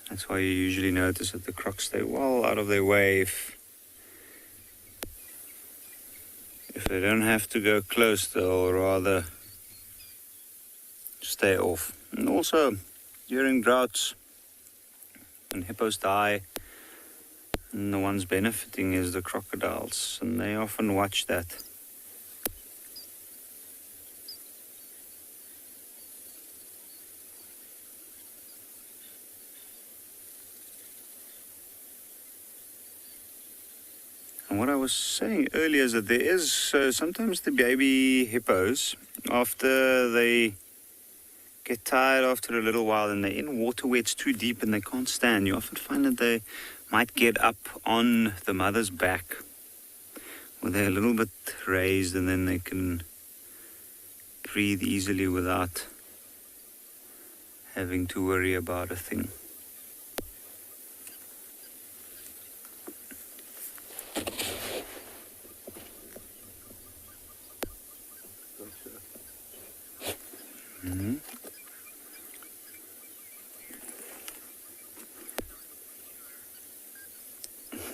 That's why you usually notice that the crocs stay well out of their way if they don't have to go close, they'll rather stay off. And also during droughts, when hippos die, and the ones benefiting is the crocodiles, and they often watch that. And what I was saying earlier is that there is sometimes the baby hippos, after they get tired after a little while and they're in water where it's too deep and they can't stand, you often find that they might get up on the mother's back where they're a little bit raised, and then they can breathe easily without having to worry about a thing.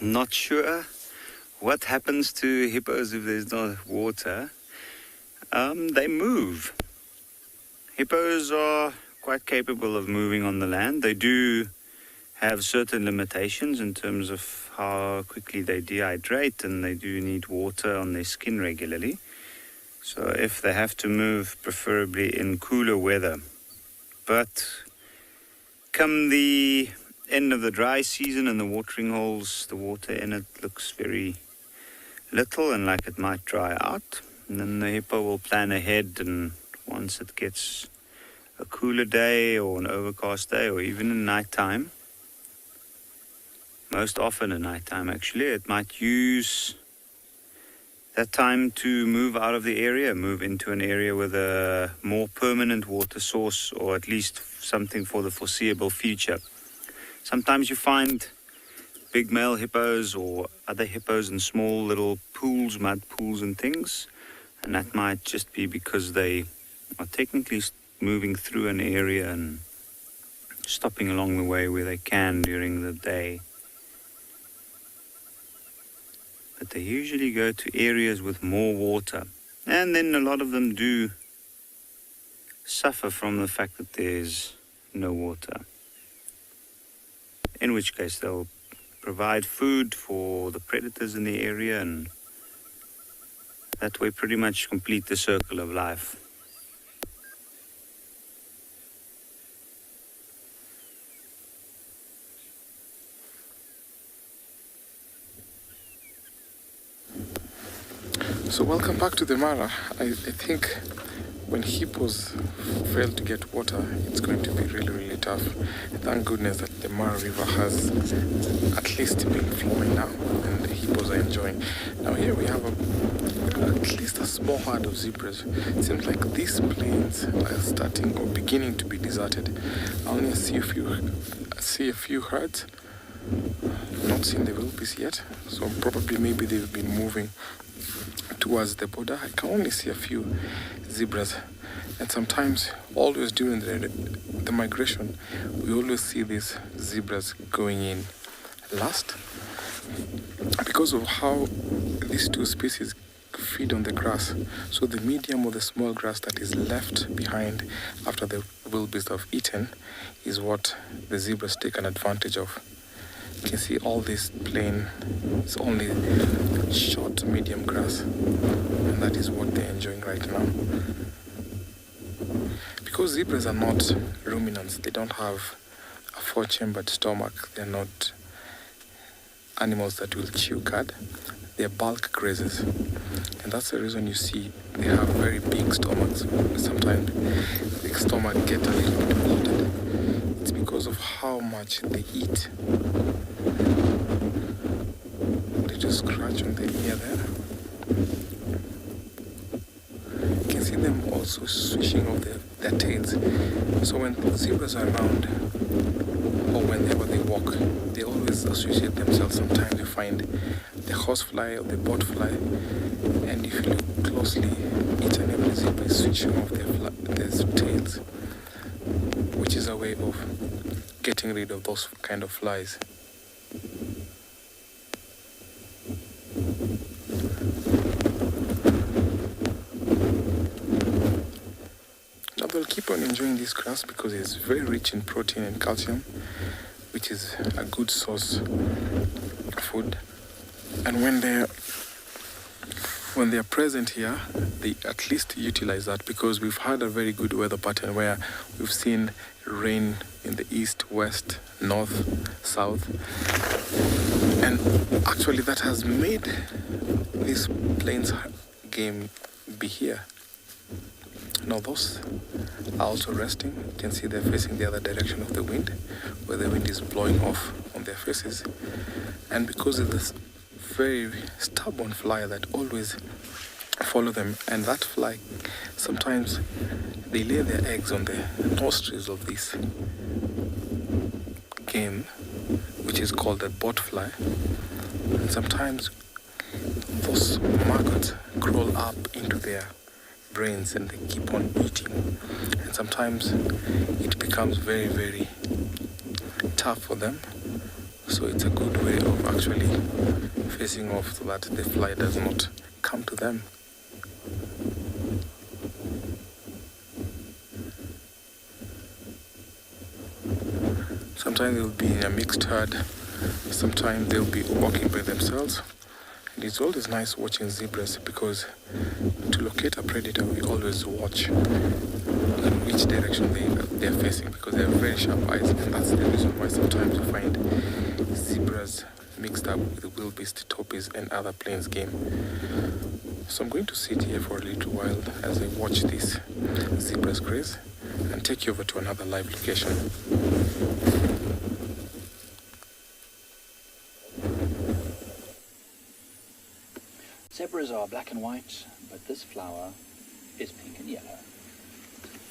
Not sure what happens to hippos if there's no water. They move. Hippos are quite capable of moving on the land. They do have certain limitations in terms of how quickly they dehydrate, and they do need water on their skin regularly. So if they have to move, preferably in cooler weather. But come the end of the dry season and the watering holes, the water in it looks very little and like it might dry out. And then the hippo will plan ahead, and once it gets a cooler day or an overcast day or even a night time, most often at night time actually, it might use that time to move out of the area, move into an area with a more permanent water source, or at least something for the foreseeable future. Sometimes you find big male hippos or other hippos in small little pools, mud pools and things, and that might just be because they are technically moving through an area and stopping along the way where they can during the day. But they usually go to areas with more water. And then a lot of them do suffer from the fact that there's no water. In which case they'll provide food for the predators in the area, and that way pretty much complete the circle of life. So welcome back to the Mara. I think when hippos fail to get water, it's going to be really, really tough. Thank goodness that the Mara River has at least been flowing now, and the hippos are enjoying. Now here we have at least a small herd of zebras. It seems like these plains are starting or beginning to be deserted. I only see a few herds. I've not seen the wildebeest yet, so probably maybe they've been moving towards the border. I can only see a few zebras, and sometimes, always during the migration, we always see these zebras going in last, because of how these two species feed on the grass. So the medium or the small grass that is left behind after the wildebeest have eaten is what the zebras take an advantage of. You can see all this plain is only short, medium grass, and that is what they're enjoying right now. Because zebras are not ruminants, they don't have a four-chambered stomach, they're not animals that will chew cud, they're bulk grazers. And that's the reason you see they have very big stomachs. Sometimes the stomach get a little bit bloated. It's because of how much they eat. Little scratch on the ear there. You can see them also swishing of their tails. So when zebras are around, or whenever they walk, they always associate themselves. Sometimes you find the horsefly or the botfly, and if you look closely, each and every zebra is switching off their tails, which is a way of getting rid of those kind of flies. Now they'll keep on enjoying this grass because it's very rich in protein and calcium, which is a good source of food. And when they're present here, they at least utilize that, because we've had a very good weather pattern where we've seen rain in the east, west, north, south, and actually that has made this plains game be here. Now those are also resting. You can see they're facing the other direction of the wind, where the wind is blowing off on their faces. And because of this very stubborn fly that always follow them, and that fly, sometimes they lay their eggs on the nostrils of this game, which is called a botfly. And sometimes those maggots crawl up into their brains and they keep on eating. And sometimes it becomes very, very tough for them. So it's a good way of actually facing off so that the fly does not come to them. Sometimes they'll be in a mixed herd. Sometimes they'll be walking by themselves. And it's always nice watching zebras because to locate a predator, we always watch in which direction they're facing because they have very sharp eyes. And that's the reason why sometimes you find zebras mixed up with wildebeest, topies, and other plains game. So I'm going to sit here for a little while as I watch these zebras graze and take you over to another live location. Zebras are black and white, but this flower is pink and yellow.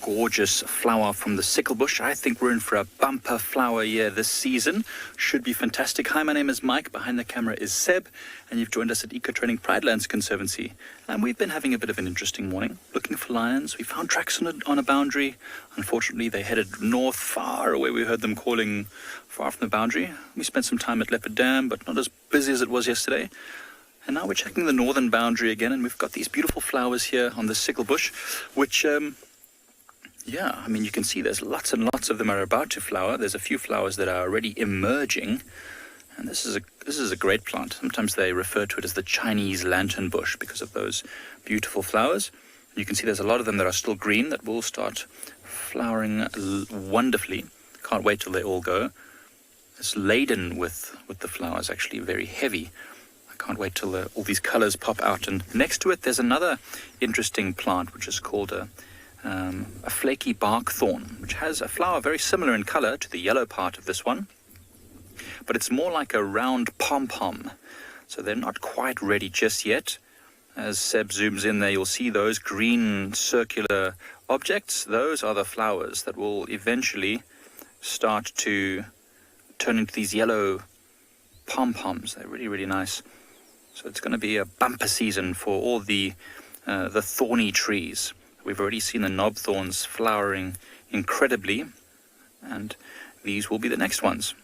Gorgeous flower from the sickle bush. I think we're in for a bumper flower year this season. Should be fantastic. Hi, my name is Mike. Behind the camera is Seb, and you've joined us at Eco Training Pridelands Conservancy. And we've been having a bit of an interesting morning, looking for lions. We found tracks on a boundary. Unfortunately, they headed north, far away. We heard them calling far from the boundary. We spent some time at Leopard Dam, but not as busy as it was yesterday. And now we're checking the northern boundary again, and we've got these beautiful flowers here on the sickle bush, which, yeah, I mean, you can see there's lots and lots of them are about to flower. There's a few flowers that are already emerging, and this is a great plant. Sometimes they refer to it as the Chinese lantern bush because of those beautiful flowers. You can see there's a lot of them that are still green that will start flowering wonderfully. Can't wait till they all go. It's laden with the flowers, actually very heavy. Can't wait till all these colors pop out. And next to it, there's another interesting plant, which is called a flaky bark thorn, which has a flower very similar in color to the yellow part of this one, but it's more like a round pom-pom. So they're not quite ready just yet. As Seb zooms in there, you'll see those green circular objects. Those are the flowers that will eventually start to turn into these yellow pom-poms. They're really, really nice. So it's going to be a bumper season for all the thorny trees. We've already seen the knob thorns flowering incredibly, and these will be the next ones.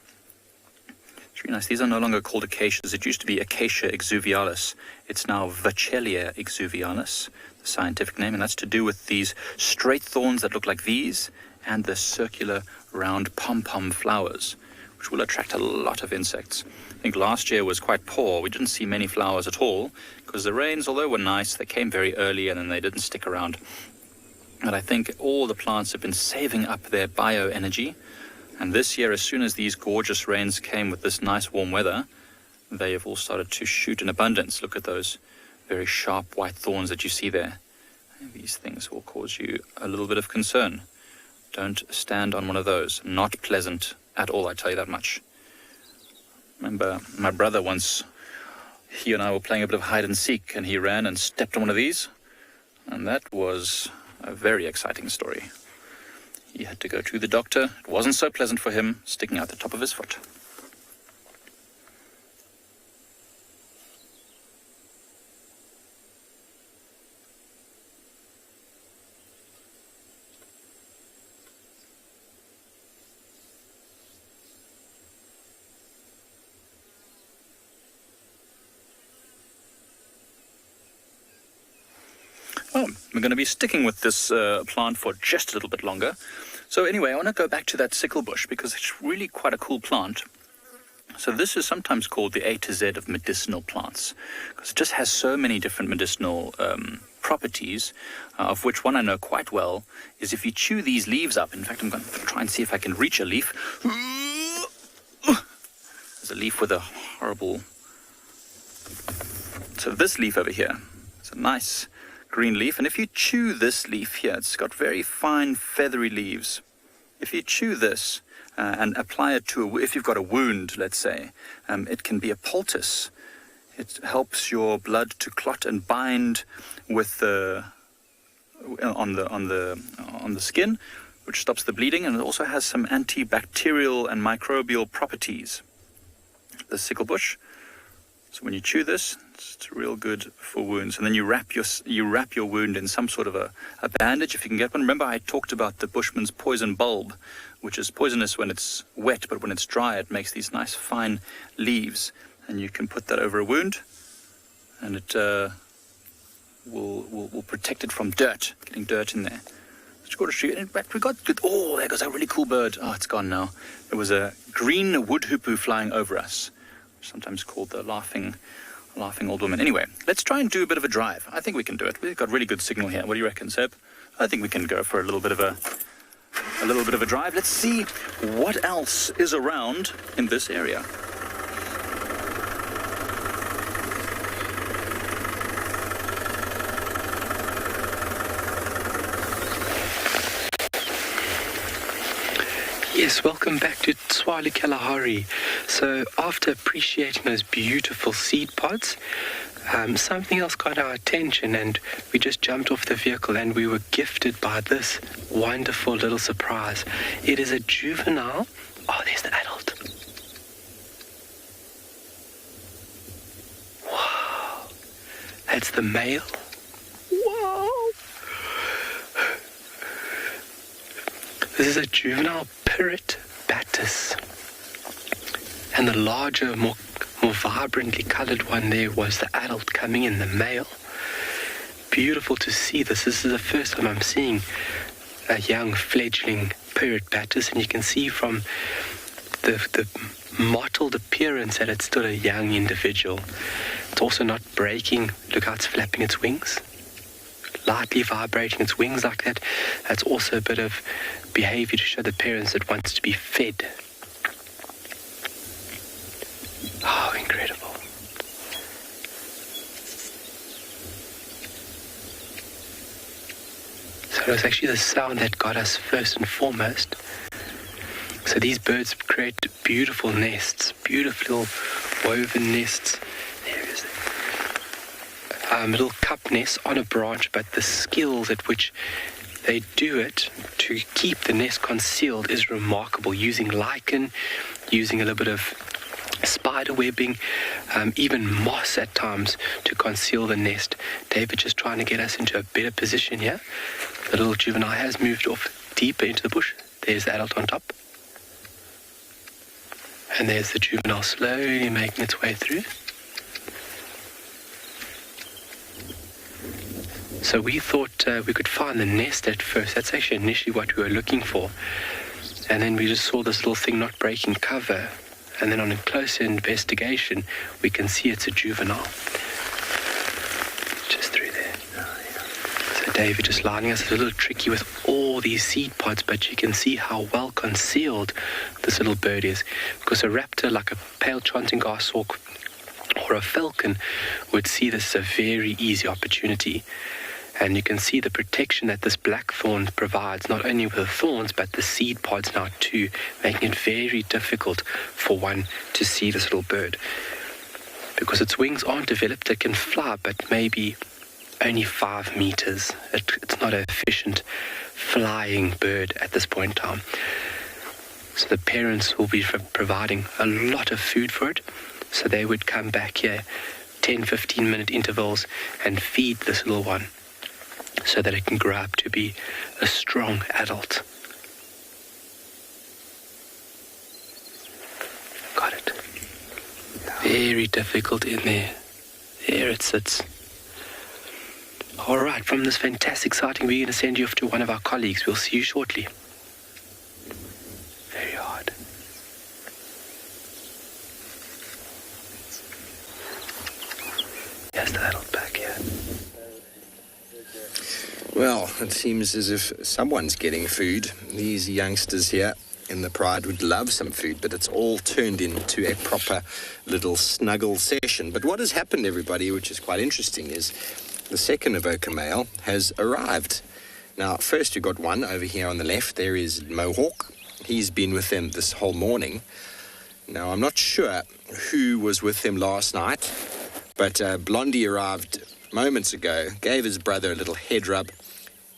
It's really nice. These are no longer called acacias. It used to be Acacia exuvialis. It's now Vachelia exuvialis, the scientific name, and that's to do with these straight thorns that look like these and the circular round pom-pom flowers, which will attract a lot of insects. I think last year was quite poor. We didn't see many flowers at all because the rains, although were nice, they came very early and then they didn't stick around. And I think all the plants have been saving up their bioenergy. And this year, as soon as these gorgeous rains came with this nice warm weather, they have all started to shoot in abundance. Look at those very sharp white thorns that you see there. And these things will cause you a little bit of concern. Don't stand on one of those. Not pleasant at all, I tell you that much. Remember my brother once, he and I were playing a bit of hide and seek, and he ran and stepped on one of these, and that was a very exciting story. He had to go to the doctor. It wasn't so pleasant for him, sticking out the top of his foot. Well, we're going to be sticking with this plant for just a little bit longer. So anyway, I want to go back to that sickle bush because it's really quite a cool plant. So this is sometimes called the A to Z of medicinal plants because it just has so many different medicinal properties, of which one I know quite well is if you chew these leaves up. In fact, I'm going to try and see if I can reach a leaf. There's a leaf with a horrible... So this leaf over here, it's a nice green leaf, and if you chew this leaf here, it's got very fine feathery leaves. If you chew this and apply it to if you've got a wound, let's say, it can be a poultice. It helps your blood to clot and bind with on the skin, which stops the bleeding, and it also has some antibacterial and microbial properties. The sickle bush. So when you chew this, it's real good for wounds. And then you wrap your wound in some sort of a bandage if you can get one. Remember I talked about the bushman's poison bulb, which is poisonous when it's wet, but when it's dry it makes these nice fine leaves. And you can put that over a wound, and it will protect it from dirt, getting dirt in there. such a gorgeous tree. And in fact, we got good. Oh, there goes a really cool bird. Oh, it's gone now. There was a green wood hoopoe flying over us, sometimes called the laughing old woman. Anyway, let's try and do a bit of a drive. I think we can do it. We've got really good signal here. What do you reckon, Seb? I think we can go for a little bit of a drive. Let's see what else is around in this area. Yes, welcome back to Tswali Kalahari. So after appreciating those beautiful seed pods, something else got our attention, and we just jumped off the vehicle and we were gifted by this wonderful little surprise. It is a juvenile. Oh, there's the adult. Wow. That's the male. Wow. This is a juvenile Pirate Batis. And the larger, more vibrantly colored one there was the adult coming in, the male. Beautiful to see this. This is the first time I'm seeing a young fledgling Pirate Batis, and you can see from the mottled appearance that it's still a young individual. It's also not breaking. Look how it's flapping its wings. Lightly vibrating its wings like that. That's also a bit of behavior to show the parents it wants to be fed. Oh, incredible. So it was actually the sound that got us first and foremost. So these birds create beautiful nests, beautiful woven nests. There is a little cup nest on a branch, but the skills at which they do it to keep the nest concealed is remarkable, using lichen, using a little bit of spider webbing, even moss at times to conceal the nest. David just trying to get us into a better position here. The little juvenile has moved off deeper into the bush. There's the adult on top. And there's the juvenile slowly making its way through. So we thought we could find the nest at first. That's actually initially what we were looking for. And then we just saw this little thing not breaking cover. And then on a closer investigation, we can see it's a juvenile. Just through there. So David just lining us. It's a little tricky with all these seed pods, but you can see how well concealed this little bird is. Because a raptor like a pale chanting goshawk or a falcon would see this as a very easy opportunity. And you can see the protection that this blackthorn provides, not only with the thorns, but the seed pods now too, making it very difficult for one to see this little bird. Because its wings aren't developed, it can fly, but maybe only 5 meters. It's not an efficient flying bird at this point in time. So the parents will be providing a lot of food for it. So they would come back here 10-15 minute intervals and feed this little one so that it can grow up to be a strong adult. Got it. Very difficult in there. There it sits. All right, from this fantastic sighting, we're going to send you off to one of our colleagues. We'll see you shortly. Very hard. Yes, the adult back here. Well, it seems as if someone's getting food. These youngsters here in the Pride would love some food, but it's all turned into a proper little snuggle session. But what has happened, everybody, which is quite interesting, is the second Avoca male has arrived. Now, first you got one over here on the left. There is Mohawk. He's been with them this whole morning. Now, I'm not sure who was with him last night, but Blondie arrived moments ago, gave his brother a little head rub,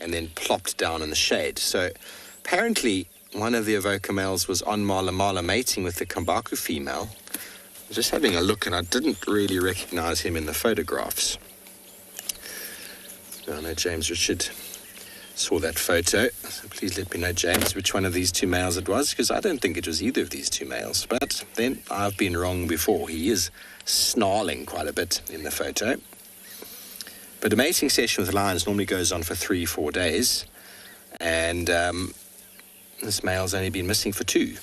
and then plopped down in the shade. So apparently one of the Avoca males was on Mala Mala mating with the Kambaku female. I was just having a look, and I didn't really recognize him in the photographs. I know James Richard saw that photo, so please let me know, James, which one of these two males it was, because I don't think it was either of these two males. But then I've been wrong before. He is snarling quite a bit in the photo. But a mating session with lions normally goes on for 3-4 days. And this male's only been missing for 2.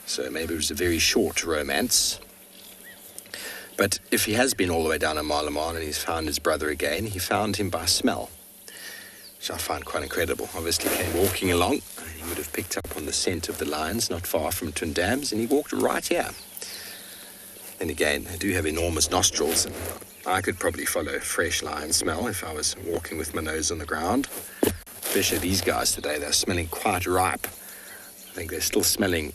So maybe it was a very short romance. But if he has been all the way down in Malaman and he's found his brother again, he found him by smell, which I find quite incredible. Obviously came walking along, and he would have picked up on the scent of the lions not far from Twin Dams, and he walked right here. Then again, they do have enormous nostrils, and I could probably follow fresh lion smell if I was walking with my nose on the ground. Especially these guys today, they're smelling quite ripe. I think they're still smelling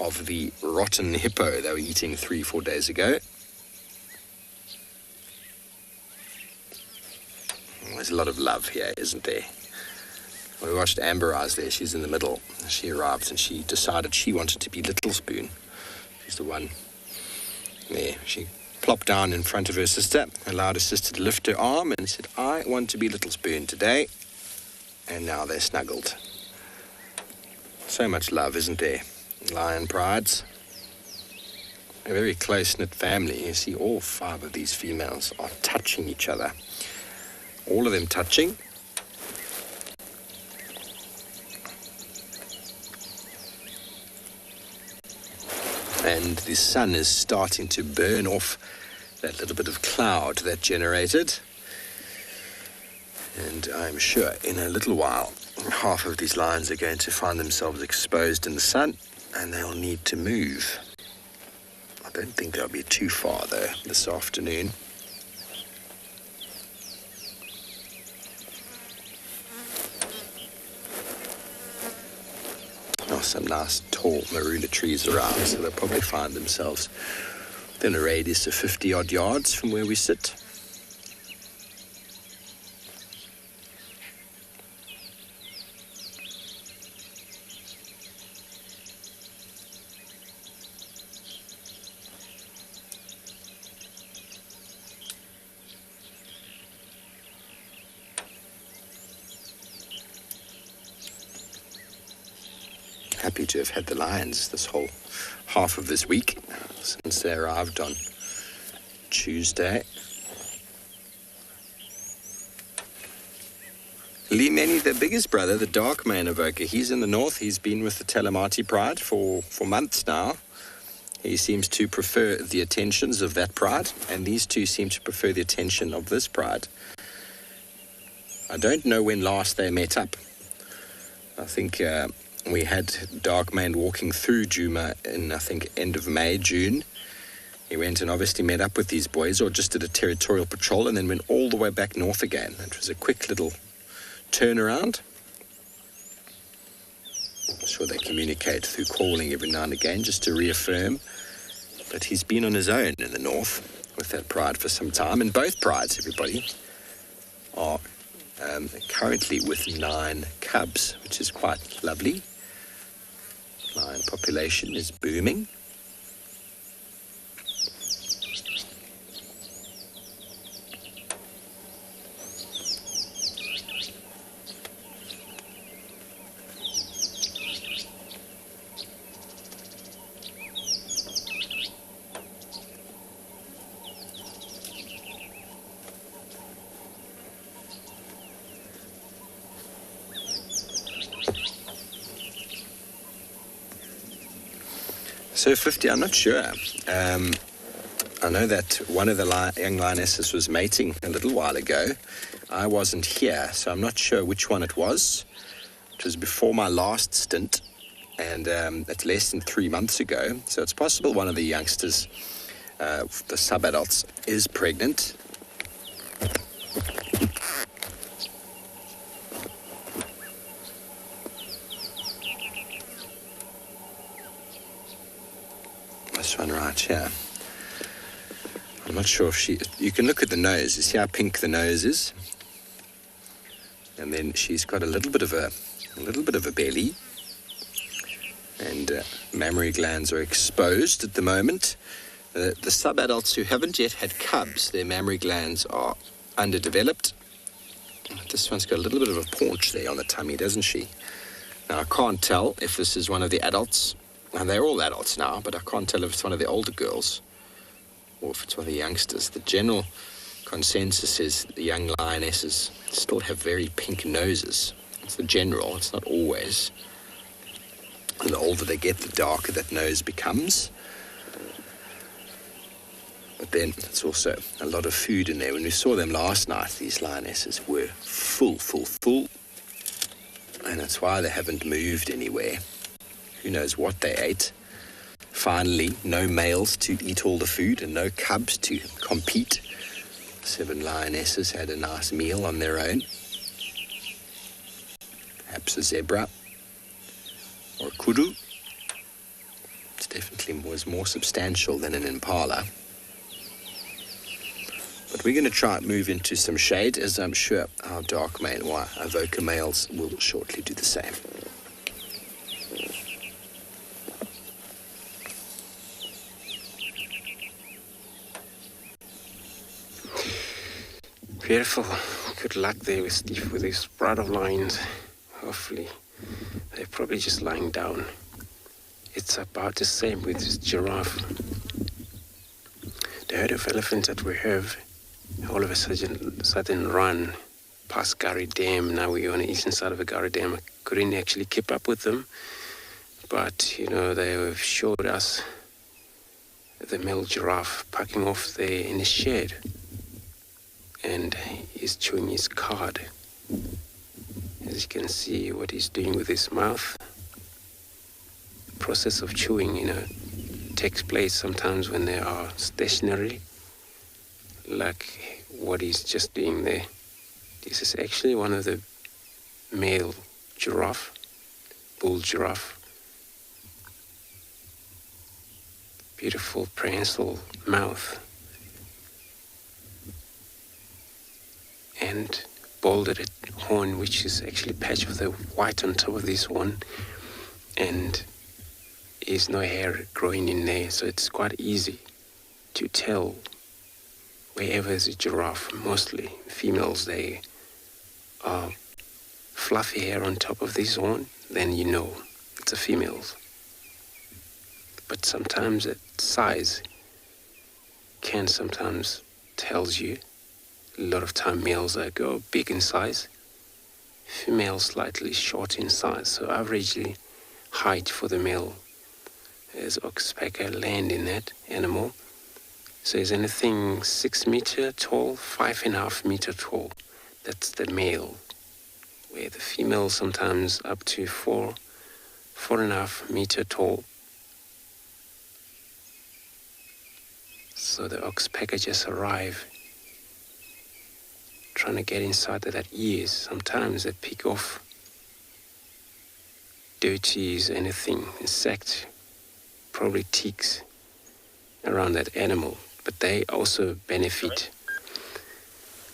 of the rotten hippo they were eating 3-4 days ago. There's a lot of love here, isn't there? We watched Amber Eyes there. She's in the middle. She arrived and she decided she wanted to be Little Spoon. She's the one there. She plopped down in front of her sister, allowed her sister to lift her arm, and said, I want to be Little Spoon today. And now they're snuggled. So much love, isn't there? Lion prides. A very close-knit family. You see all 5 of these females are touching each other. All of them touching. And the sun is starting to burn off that little bit of cloud that generated. And I'm sure in a little while, half of these lions are going to find themselves exposed in the sun, and they'll need to move. I don't think they'll be too far, though, this afternoon. Some nice tall marula trees around, so they'll probably find themselves within a radius of 50-odd yards from where we sit. Happy to have had the lions this whole half of this week since they arrived on Tuesday. Limeni, the biggest brother, the dark mane evoker, he's in the north. He's been with the Telemati pride for months now. He seems to prefer the attentions of that pride, and these two seem to prefer the attention of this pride. I don't know when last they met up. I think we had Dark Mane walking through Djuma in, I think, end of May, June. He went and obviously met up with these boys, or just did a territorial patrol, and then went all the way back north again. It was a quick little turnaround. I'm sure they communicate through calling every now and again just to reaffirm. But he's been on his own in the north with that pride for some time. And both prides, everybody, are currently with 9 cubs, which is quite lovely. Lion population is booming. So 50, I'm not sure. I know that one of the young lionesses was mating a little while ago. I wasn't here, so I'm not sure which one it was. It was before my last stint, and it's less than 3 months ago. So it's possible one of the youngsters, the sub-adults, is pregnant. This one right here. I'm not sure if you can look at the nose. You see how pink the nose is? And then she's got a little bit of a belly. And mammary glands are exposed at the moment. The sub-adults who haven't yet had cubs, their mammary glands are underdeveloped. This one's got a little bit of a paunch there on the tummy, doesn't she? Now, I can't tell if this is one of the adults. And they're all adults now, but I can't tell if it's one of the older girls or if it's one of the youngsters. The general consensus is the young lionesses still have very pink noses. It's the general, it's not always. And the older they get, the darker that nose becomes. But then it's also a lot of food in there. When we saw them last night, these lionesses were full. And that's why they haven't moved anywhere. Who knows what they ate. Finally, no males to eat all the food and no cubs to compete. 7 lionesses had a nice meal on their own. Perhaps a zebra or a kudu. It definitely was more substantial than an impala. But we're going to try and move into some shade, as I'm sure our dark male, our voca males will shortly do the same. Beautiful. Good luck there with Steve with his pride of lions. Hopefully, they're probably just lying down. It's about the same with this giraffe. The herd of elephants that we have all of a sudden run past Gary Dam. Now we're on the eastern side of the Gary Dam. I couldn't actually keep up with them. But, you know, they have showed us the male giraffe packing off there in the shed. And he's chewing his cud. As you can see what he's doing with his mouth. The process of chewing, you know, takes place sometimes when they are stationary, like what he's just doing there. This is actually one of the male giraffe, bull giraffe. Beautiful prehensile mouth. And balded horn, which is actually a patch of the white on top of this one. And there's no hair growing in there, so it's quite easy to tell wherever there's a giraffe. Mostly females, they are fluffy hair on top of this horn, then you know it's a female. But sometimes its size can sometimes tells you. A lot of time males go big in size, females slightly short in size. So averagely height for the male is oxpecker land in that animal. So is anything 6 meter tall, 5.5 meter tall. That's the male. Where the female sometimes up to 4.5 meter tall. So the oxpecker just arrive, trying to get inside of that ears. Sometimes they pick off dirties, anything, insect, probably ticks around that animal. But they also benefit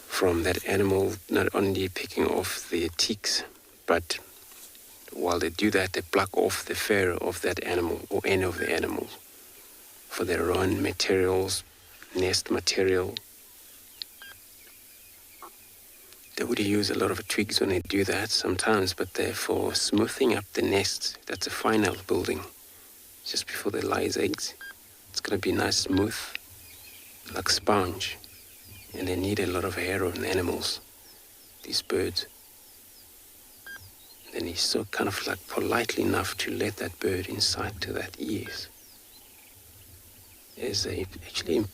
from that animal not only picking off the ticks, but while they do that, they pluck off the fur of that animal or any of the animals for their own materials, nest material. They would use a lot of twigs when they do that sometimes, but they're for smoothing up the nest. That's a final building. Just before they lay eggs, it's going to be nice, smooth, like sponge. And they need a lot of hair on animals, these birds. Then he's so kind of like politely enough to let that bird inside to that ears. Is actually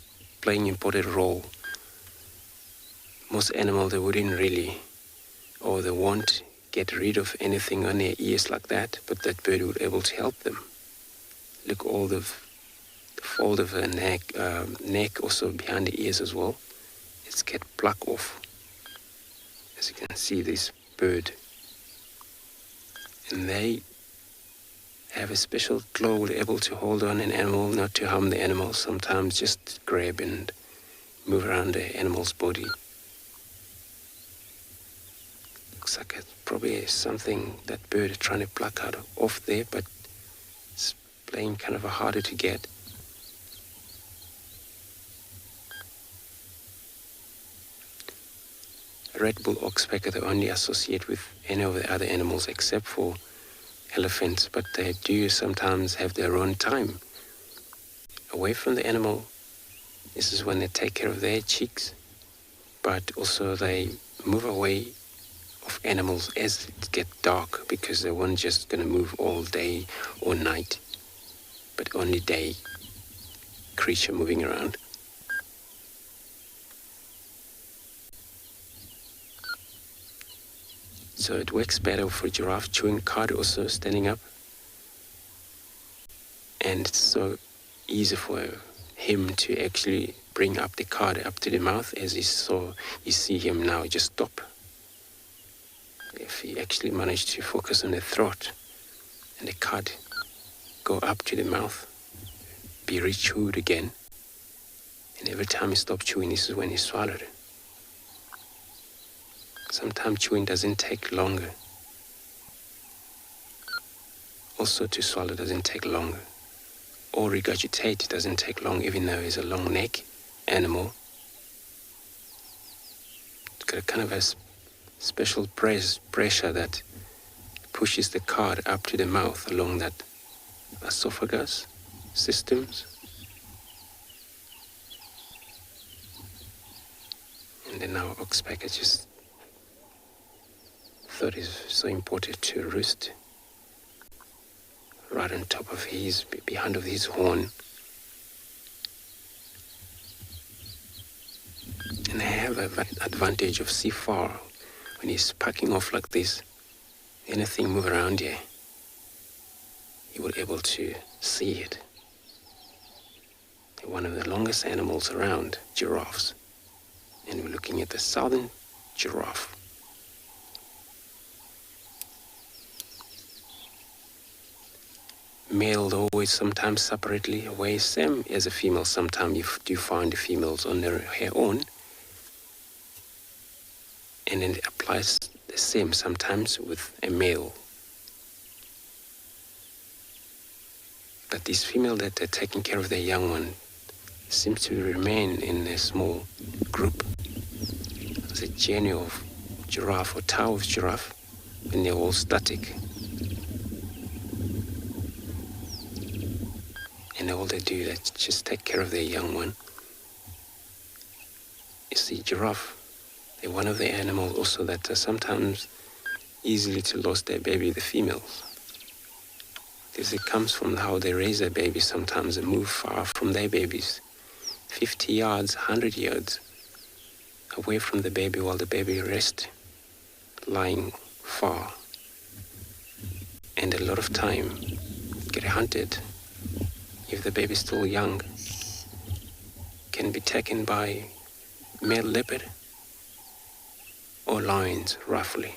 playing an important role. Most animals, they wouldn't really, or they won't get rid of anything on their ears like that, but that bird would be able to help them. Look, all the fold of the neck also behind the ears as well. It's get plucked off. As you can see, this bird. And they have a special claw able to hold on an animal, not to harm the animal. Sometimes just grab and move around the animal's body. Looks like it's probably something that bird is trying to pluck out off there, but it's playing kind of harder to get. Red bull oxpecker they only associate with any of the other animals except for elephants, but they do sometimes have their own time away from the animal. This is when they take care of their chicks, but also they move away of animals as it gets dark, because they weren't just going to move all day or night, but only day creature moving around. So it works better for a giraffe chewing cud, also standing up. And it's so easy for him to actually bring up the cud up to the mouth, as you see him now just stop. If he actually managed to focus on the throat and the cud go up to the mouth, be re-chewed again, and every time he stopped chewing, this is when he swallowed. Sometimes chewing doesn't take longer. Also, to swallow doesn't take longer. Or regurgitate doesn't take long, even though it's a long neck animal. It's got a kind of a special pressure that pushes the cud up to the mouth along that esophagus systems. And then our oxpecker just thought it's so important to roost right on top of behind of his horn. And I have an advantage of see far. When he's packing off like this, anything move around here, you will able to see it. They're one of the longest animals around, giraffes. And we're looking at the southern giraffe. Male always sometimes separately away, same as a female. Sometimes you do find the females on their own, and then it applies the same sometimes with a male. But these females that are taking care of their young one seems to remain in a small group. It's a journey of giraffe or tower of giraffe, and they're all static. And all they do is just take care of their young one. You see, giraffe, they're one of the animals also that are sometimes easily to lose their baby, the females. Because it comes from how they raise their babies. Sometimes they move far from their babies, 50 yards, 100 yards away from the baby while the baby rests, lying far. And a lot of time get hunted. If the baby is still young, can be taken by male leopard or lions, roughly.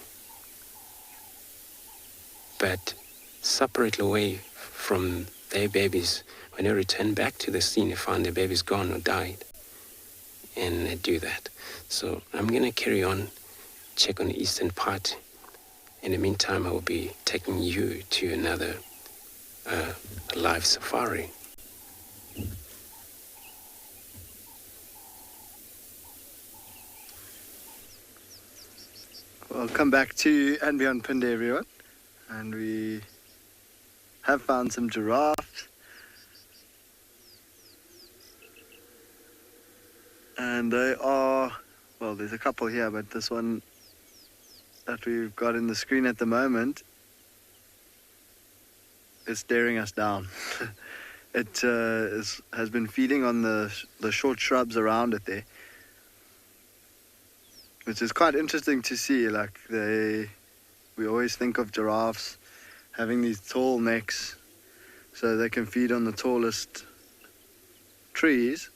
But separately away from their babies, when they return back to the scene, they find their baby's gone or died, and they do that. So I'm going to carry on, check on the eastern part. In the meantime, I will be taking you to another live safari. Welcome back to And Beyond Pinde, everyone. And we have found some giraffes. And they are, well, there's a couple here, but this one that we've got in the screen at the moment is staring us down. It has been feeding on the short shrubs around it there, which is quite interesting to see. Like, we always think of giraffes having these tall necks so they can feed on the tallest trees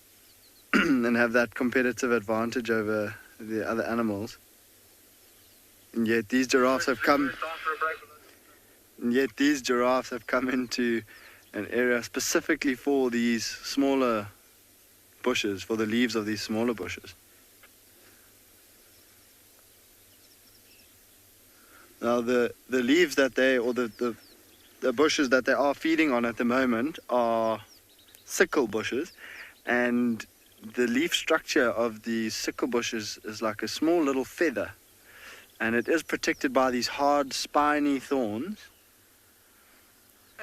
and have that competitive advantage over the other animals. And yet these giraffes have come into an area specifically for these smaller bushes, for the leaves of these smaller bushes. Now the leaves that the bushes that they are feeding on at the moment are sickle bushes, and the leaf structure of the sickle bushes is like a small little feather, and it is protected by these hard spiny thorns.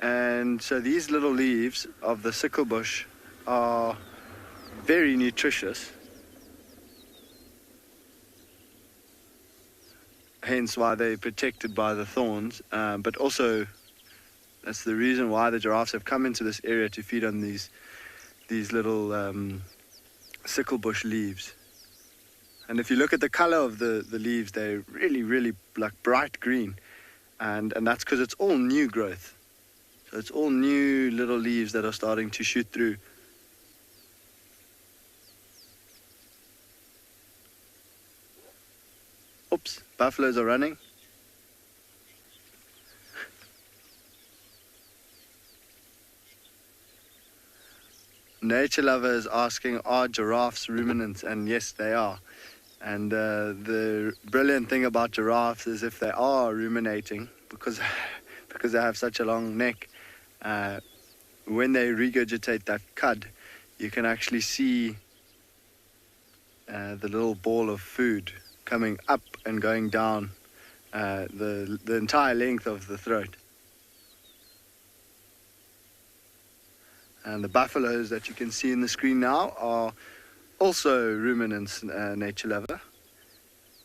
And so these little leaves of the sickle bush are very nutritious. hence why they're protected by the thorns, but also that's the reason why the giraffes have come into this area to feed on these little sickle bush leaves. And if you look at the color of the leaves, they're really, really like bright green, and that's because it's all new growth. So it's all new little leaves that are starting to shoot through. Oops, buffaloes are running. Nature lover is asking, are giraffes ruminants? And yes, they are. And the brilliant thing about giraffes is if they are ruminating, because they have such a long neck, when they regurgitate that cud, you can actually see the little ball of food coming up and going down the entire length of the throat. And the buffaloes that you can see in the screen now are also ruminants, nature lover.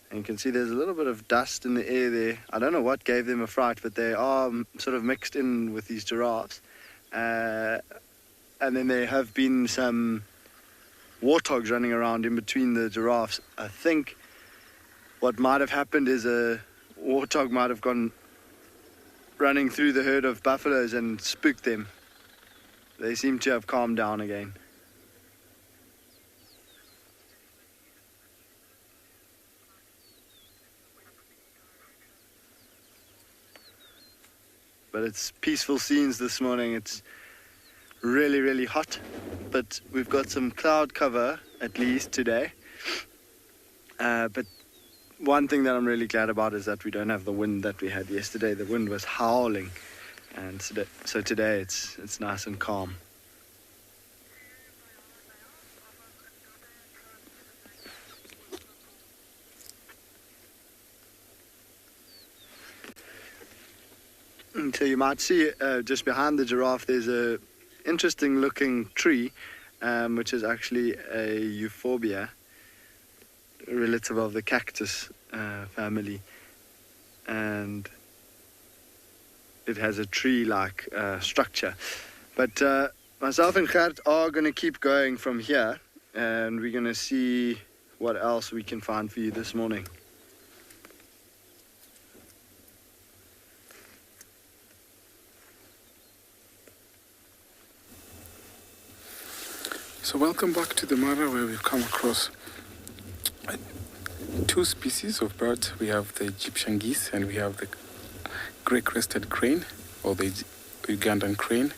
And you can see there's a little bit of dust in the air there. I don't know what gave them a fright, but they are sort of mixed in with these giraffes. And then there have been some warthogs running around in between the giraffes. I think what might have happened is a warthog might have gone running through the herd of buffaloes and spooked them. They seem to have calmed down again. But it's peaceful scenes this morning. It's really, really hot, but we've got some cloud cover at least today. But one thing that I'm really glad about is that we don't have the wind that we had yesterday. The wind was howling, and so today it's nice and calm. So you might see just behind the giraffe there's a interesting looking tree, which is actually a euphorbia, a relative of the cactus family, and it has a tree-like structure. But myself and Gert are going to keep going from here, and we're going to see what else we can find for you this morning. So welcome back to the Mara, where we've come across two species of birds. We have the Egyptian geese and we have the grey-crested crane, or the Ugandan crane.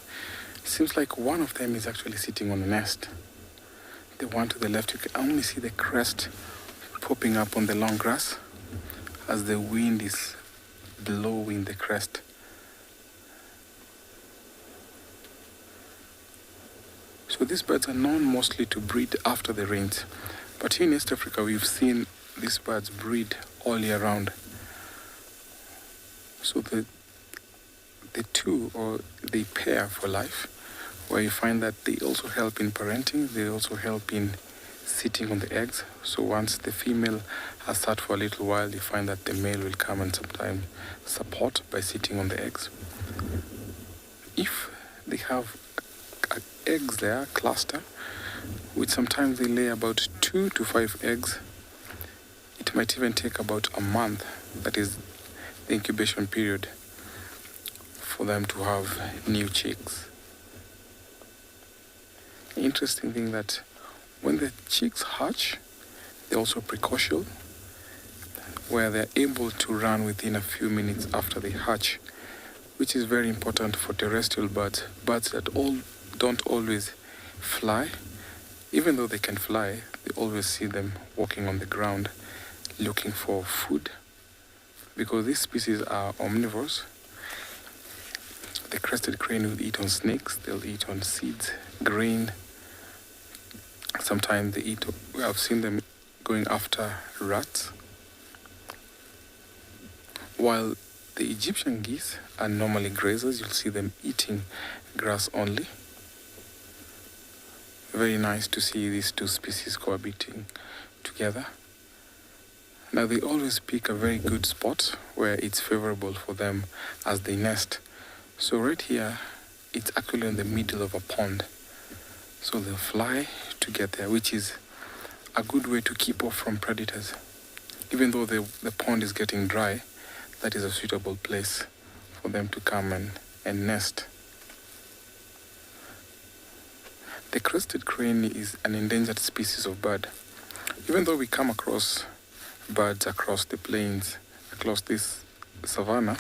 It seems like one of them is actually sitting on a nest. The one to the left, you can only see the crest popping up on the long grass as the wind is blowing the crest. So these birds are known mostly to breed after the rains. But here in East Africa, we've seen these birds breed all year round. So the two, or they pair for life, where you find that they also help in parenting, they also help in sitting on the eggs. So once the female has sat for a little while, you find that the male will come and sometimes support by sitting on the eggs. If they have eggs there, cluster, which sometimes they lay about 2 to 5 eggs. It might even take about a month, that is the incubation period, for them to have new chicks. Interesting thing that when the chicks hatch, they're also precocial, where they're able to run within a few minutes after they hatch, which is very important for terrestrial birds, birds that don't always fly. Even though they can fly, they always see them walking on the ground looking for food, because these species are omnivores. The crested crane will eat on snakes, they'll eat on seeds, grain. Sometimes they eat, I've seen them going after rats. While the Egyptian geese are normally grazers, you'll see them eating grass only. Very nice to see these two species cohabiting together. Now they always pick a very good spot where it's favorable for them as they nest. So right here, it's actually in the middle of a pond. So they'll fly to get there, which is a good way to keep off from predators. Even though the pond is getting dry, that is a suitable place for them to come and nest. The crested crane is an endangered species of bird. Even though we come across birds across the plains, across this savanna,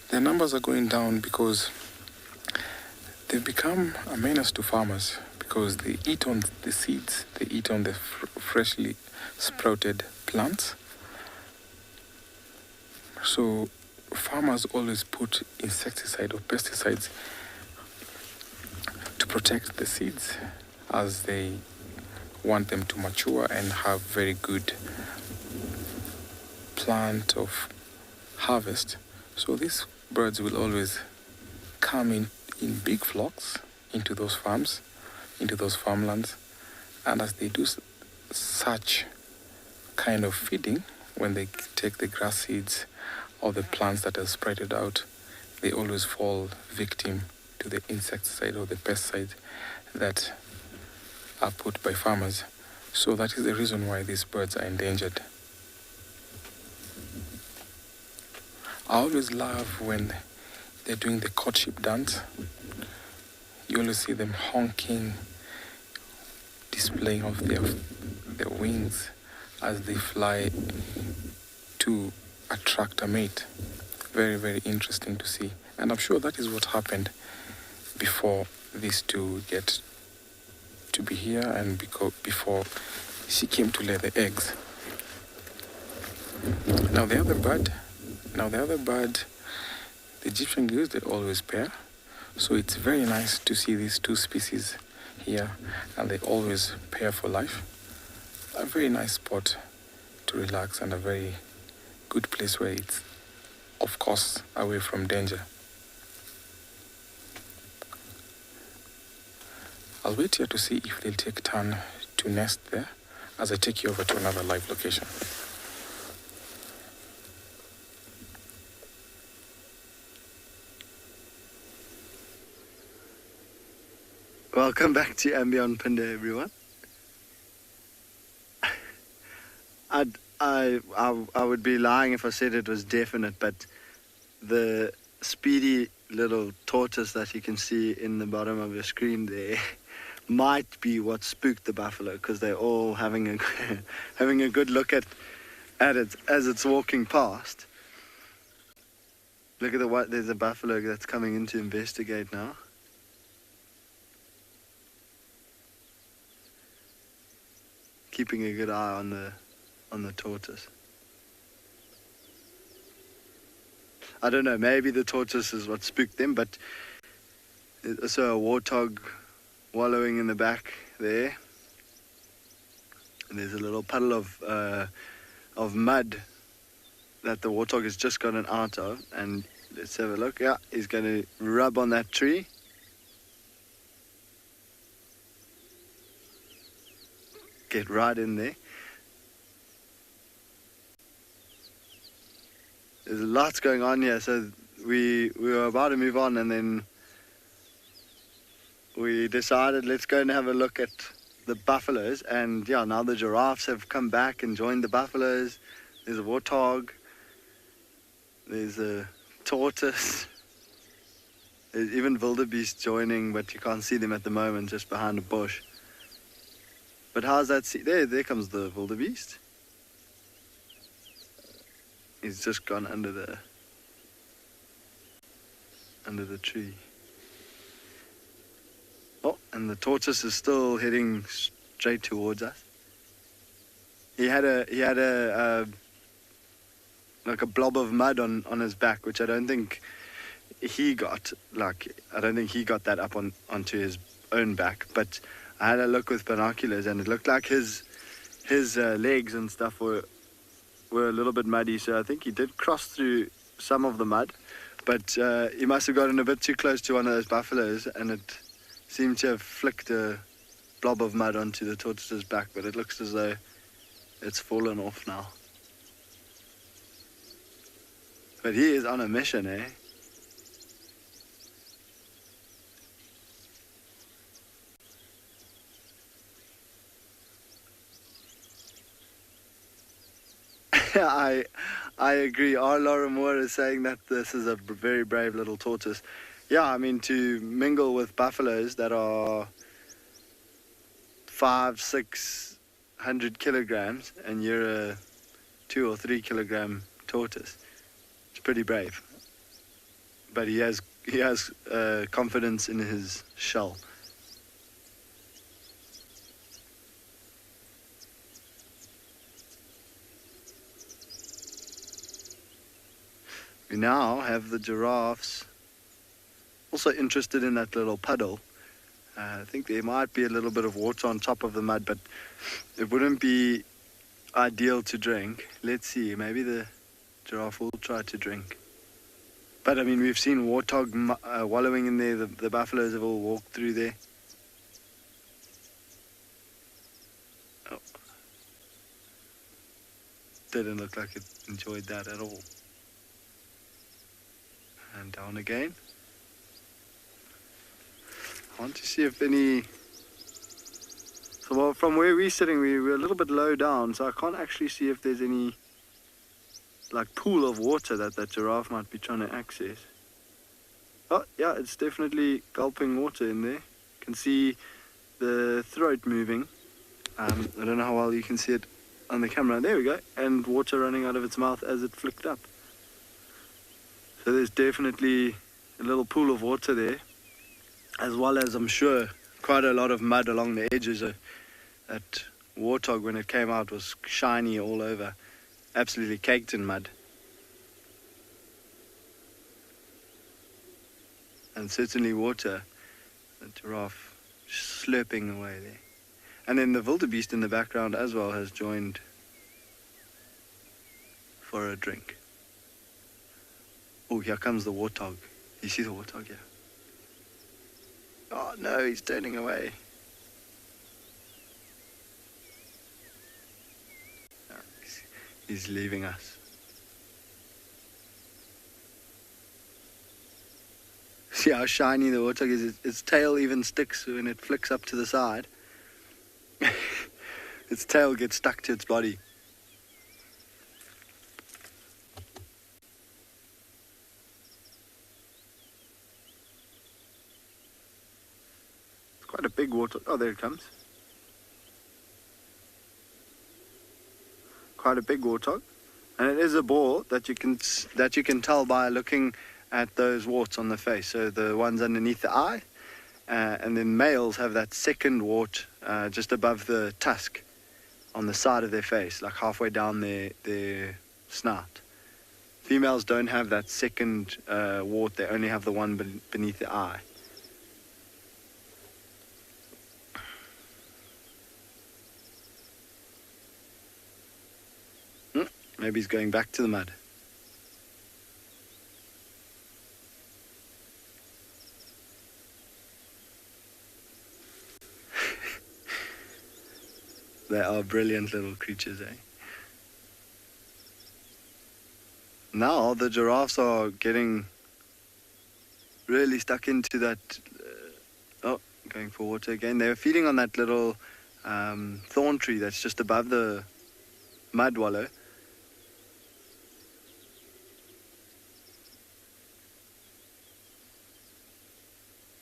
their numbers are going down because they've become a menace to farmers because they eat on the seeds, they eat on the freshly sprouted plants. So farmers always put insecticide or pesticides to protect the seeds as they want them to mature and have very good plant of harvest. So these birds will always come in big flocks into those farms, into those farmlands, and as they do such kind of feeding, when they take the grass seeds or the plants that are spreaded out, they always fall victim to the insecticide or the pesticide that are put by farmers. So that is the reason why these birds are endangered. I always love when they're doing the courtship dance. You always see them honking, displaying of their wings as they fly to attract a mate. Very, very interesting to see. And I'm sure that is what happened before these two get to be here and before she came to lay the eggs. Now the other bird, the Egyptian goose, they always pair. So it's very nice to see these two species here, and they always pair for life. A very nice spot to relax and a very good place where it's, of course, away from danger. I'll wait here to see if they'll take turn to nest there as I take you over to another live location. Welcome back to Ambient Pinda, everyone. I would be lying if I said it was definite, but the speedy little tortoise that you can see in the bottom of your screen there might be what spooked the buffalo, because they're all having a having a good look at it as it's walking past. Look at there's a buffalo that's coming in to investigate now. Keeping a good eye on the tortoise. I don't know, maybe the tortoise is what spooked them, but there's also a warthog wallowing in the back there. And there's a little puddle of mud that the warthog has just gotten out of. And let's have a look. Yeah, he's going to rub on that tree. Get right in there. There's lots going on here, so we were about to move on, and then we decided let's go and have a look at the buffaloes. And yeah, now the giraffes have come back and joined the buffaloes. There's a warthog. There's a tortoise. There's even wildebeest joining, but you can't see them at the moment, just behind a bush. But how's that? There comes the wildebeest. He's just gone under the tree. Oh, and the tortoise is still heading straight towards us. He had a like a blob of mud on his back, which I don't think he got. I don't think he got that up onto his own back. But I had a look with binoculars, and it looked like his legs and stuff were a little bit muddy, so I think he did cross through some of the mud, but he must have gotten a bit too close to one of those buffaloes, and it seemed to have flicked a blob of mud onto the tortoise's back, but it looks as though it's fallen off now. But he is on a mission, eh? I agree. Our Laura Moore is saying that this is a very brave little tortoise. Yeah, I mean, to mingle with buffaloes that are 500-600 kilograms, and you're a 2 or 3 kilogram tortoise, it's pretty brave. But he has confidence in his shell. We now have the giraffes also interested in that little puddle. I think there might be a little bit of water on top of the mud, but it wouldn't be ideal to drink. Let's see, maybe the giraffe will try to drink. But I mean, we've seen warthog wallowing in there. The buffaloes have all walked through there. Oh. Didn't look like it enjoyed that at all. And down again. I want to see if any... So well, from where we're sitting, we're a little bit low down, so I can't actually see if there's any like pool of water that giraffe might be trying to access. Oh, yeah, it's definitely gulping water in there. You can see the throat moving. I don't know how well you can see it on the camera. There we go. And water running out of its mouth as it flicked up. So there's definitely a little pool of water there, as well as, I'm sure, quite a lot of mud along the edges. That warthog, when it came out, was shiny all over, absolutely caked in mud. And certainly water, the giraffe slurping away there. And then the wildebeest in the background as well has joined for a drink. Oh, here comes the warthog. You see the warthog here? Oh no, he's turning away. Oh, he's leaving us. See how shiny the warthog is? Its tail even sticks when it flicks up to the side. Its tail gets stuck to its body. Quite a big water. Oh, there it comes. Quite a big warthog, and it is a boar that you can tell by looking at those warts on the face. So the ones underneath the eye, and then males have that second wart just above the tusk on the side of their face, like halfway down their snout. Females don't have that second wart; they only have the one beneath the eye. Maybe he's going back to the mud. They are brilliant little creatures, eh? Now the giraffes are getting really stuck into that... oh, going for water again. They're feeding on that little thorn tree that's just above the mud wallow.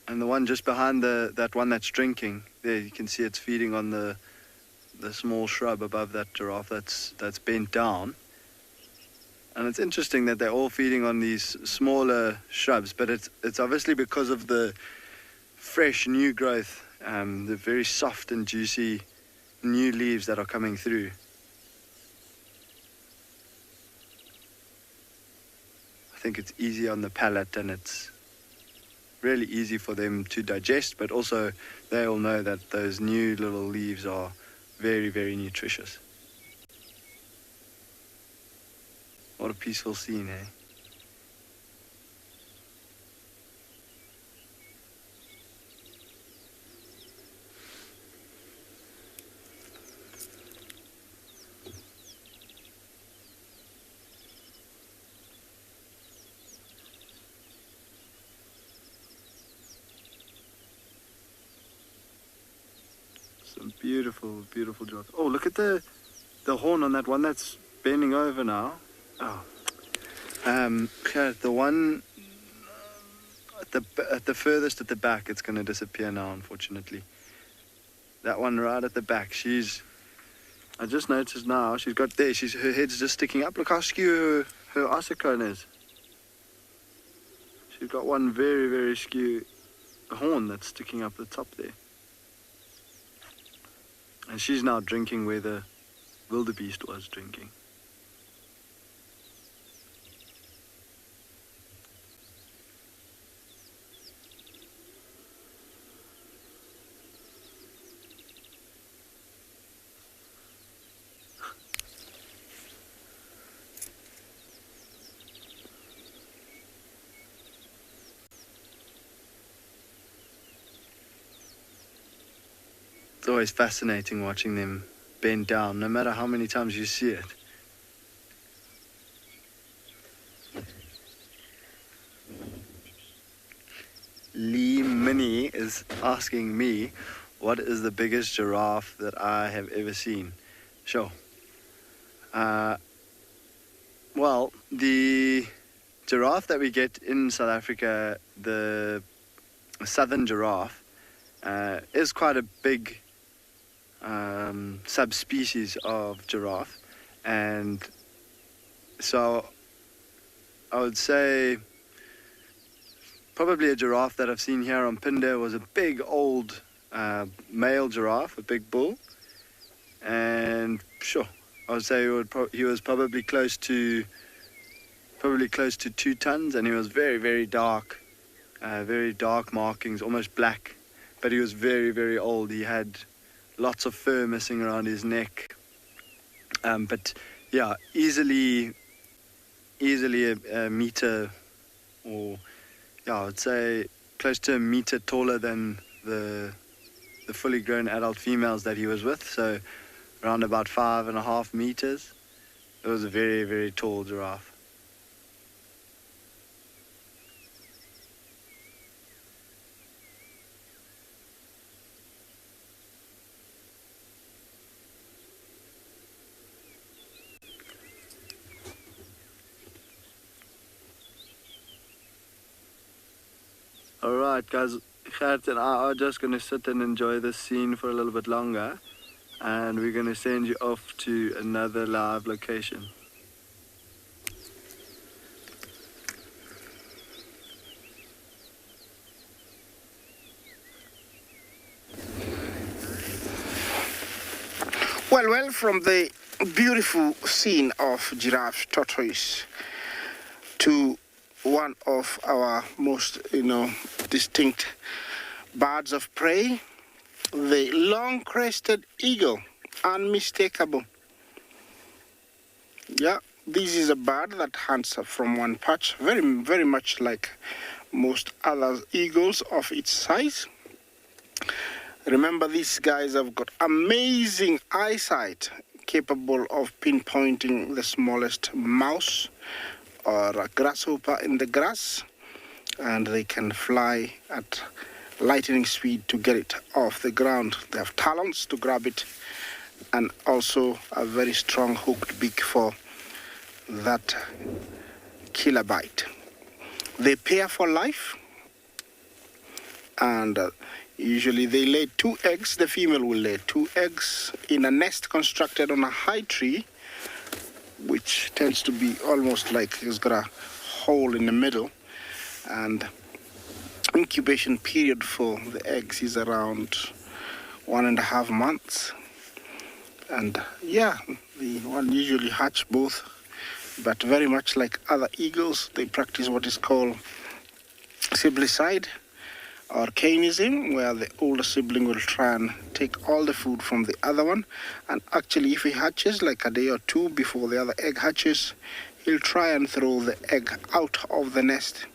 And the one just behind that one that's drinking, there you can see it's feeding on the small shrub above that giraffe that's bent down. And it's interesting that they're all feeding on these smaller shrubs, but it's obviously because of the fresh new growth, the very soft and juicy new leaves that are coming through. I think it's easy on the palate, and it's really easy for them to digest, but also they all know that those new little leaves are very, very nutritious. What a peaceful scene, eh? Beautiful, beautiful giraffe. Oh, look at the horn on that one that's bending over now. Oh. The one at the furthest at the back, it's going to disappear now, unfortunately. That one right at the back, I just noticed now, she's got there, her head's just sticking up. Look how skew her ossicone is. She's got one very, very skew horn that's sticking up the top there. And she's now drinking where the wildebeest was drinking. It's always fascinating watching them bend down, no matter how many times you see it. Lee Mini is asking me, what is the biggest giraffe that I have ever seen? Sure. Well, the giraffe that we get in South Africa, the southern giraffe, is quite a big subspecies of giraffe, and so I would say probably a giraffe that I've seen here on Pinde was a big old male giraffe, a big bull, and sure, I would say he was probably close to 2 tons, and he was very, very dark markings, almost black, but he was very, very old. He had lots of fur missing around his neck, but yeah, easily a meter, or yeah, I would say close to a meter taller than the fully grown adult females that he was with, so around about 5.5 meters. It was a very, very tall giraffe. Alright guys, Gert and I are just going to sit and enjoy this scene for a little bit longer, and we're going to send you off to another live location. Well, from the beautiful scene of giraffe tortoise to one of our most, distinct birds of prey, the long-crested eagle, unmistakable. Yeah, this is a bird that hunts from one perch, very, very much like most other eagles of its size. Remember, these guys have got amazing eyesight, capable of pinpointing the smallest mouse or a grasshopper in the grass, and they can fly at lightning speed to get it off the ground. They have talons to grab it, and also a very strong hooked beak for that killer bite. They pair for life, and usually they lay 2 eggs. The female will lay 2 eggs in a nest constructed on a high tree, which tends to be almost like it's got a hole in the middle, and incubation period for the eggs is around 1.5 months. And yeah, the one usually hatch both, but very much like other eagles, they practice what is called siblicide or canism, where the older sibling will try and take all the food from the other one, and actually if he hatches like a day or 2 before the other egg hatches, he'll try and throw the egg out of the nest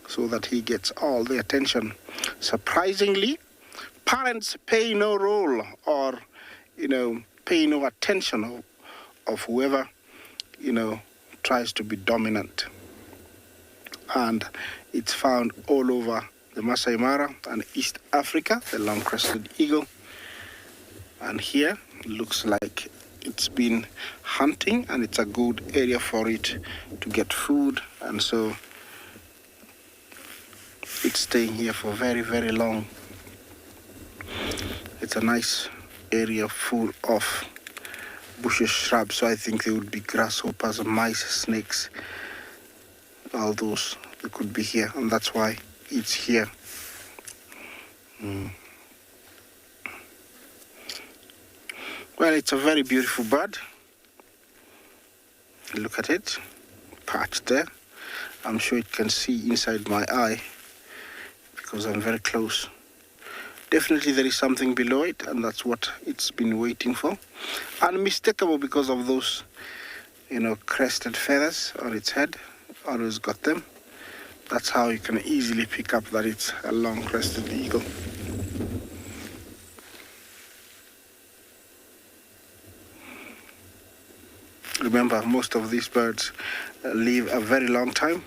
so that he gets all the attention. Surprisingly, parents pay no role or pay no attention of whoever tries to be dominant, and it's found all over the Masai Mara and East Africa, the long-crested eagle. And here looks like it's been hunting, and it's a good area for it to get food, and so it's staying here for very, very long. It's a nice area full of bushes, shrubs, so I think there would be grasshoppers, mice, snakes, all those that could be here, and that's why it's here. Well, it's a very beautiful bird. Look at it, perched there. I'm sure it can see inside my eye because I'm very close. Definitely there is something below it, and that's what it's been waiting for. Unmistakable because of those, crested feathers on its head. Always got them. That's how you can easily pick up that it's a long-crested eagle. Remember, most of these birds live a very long time.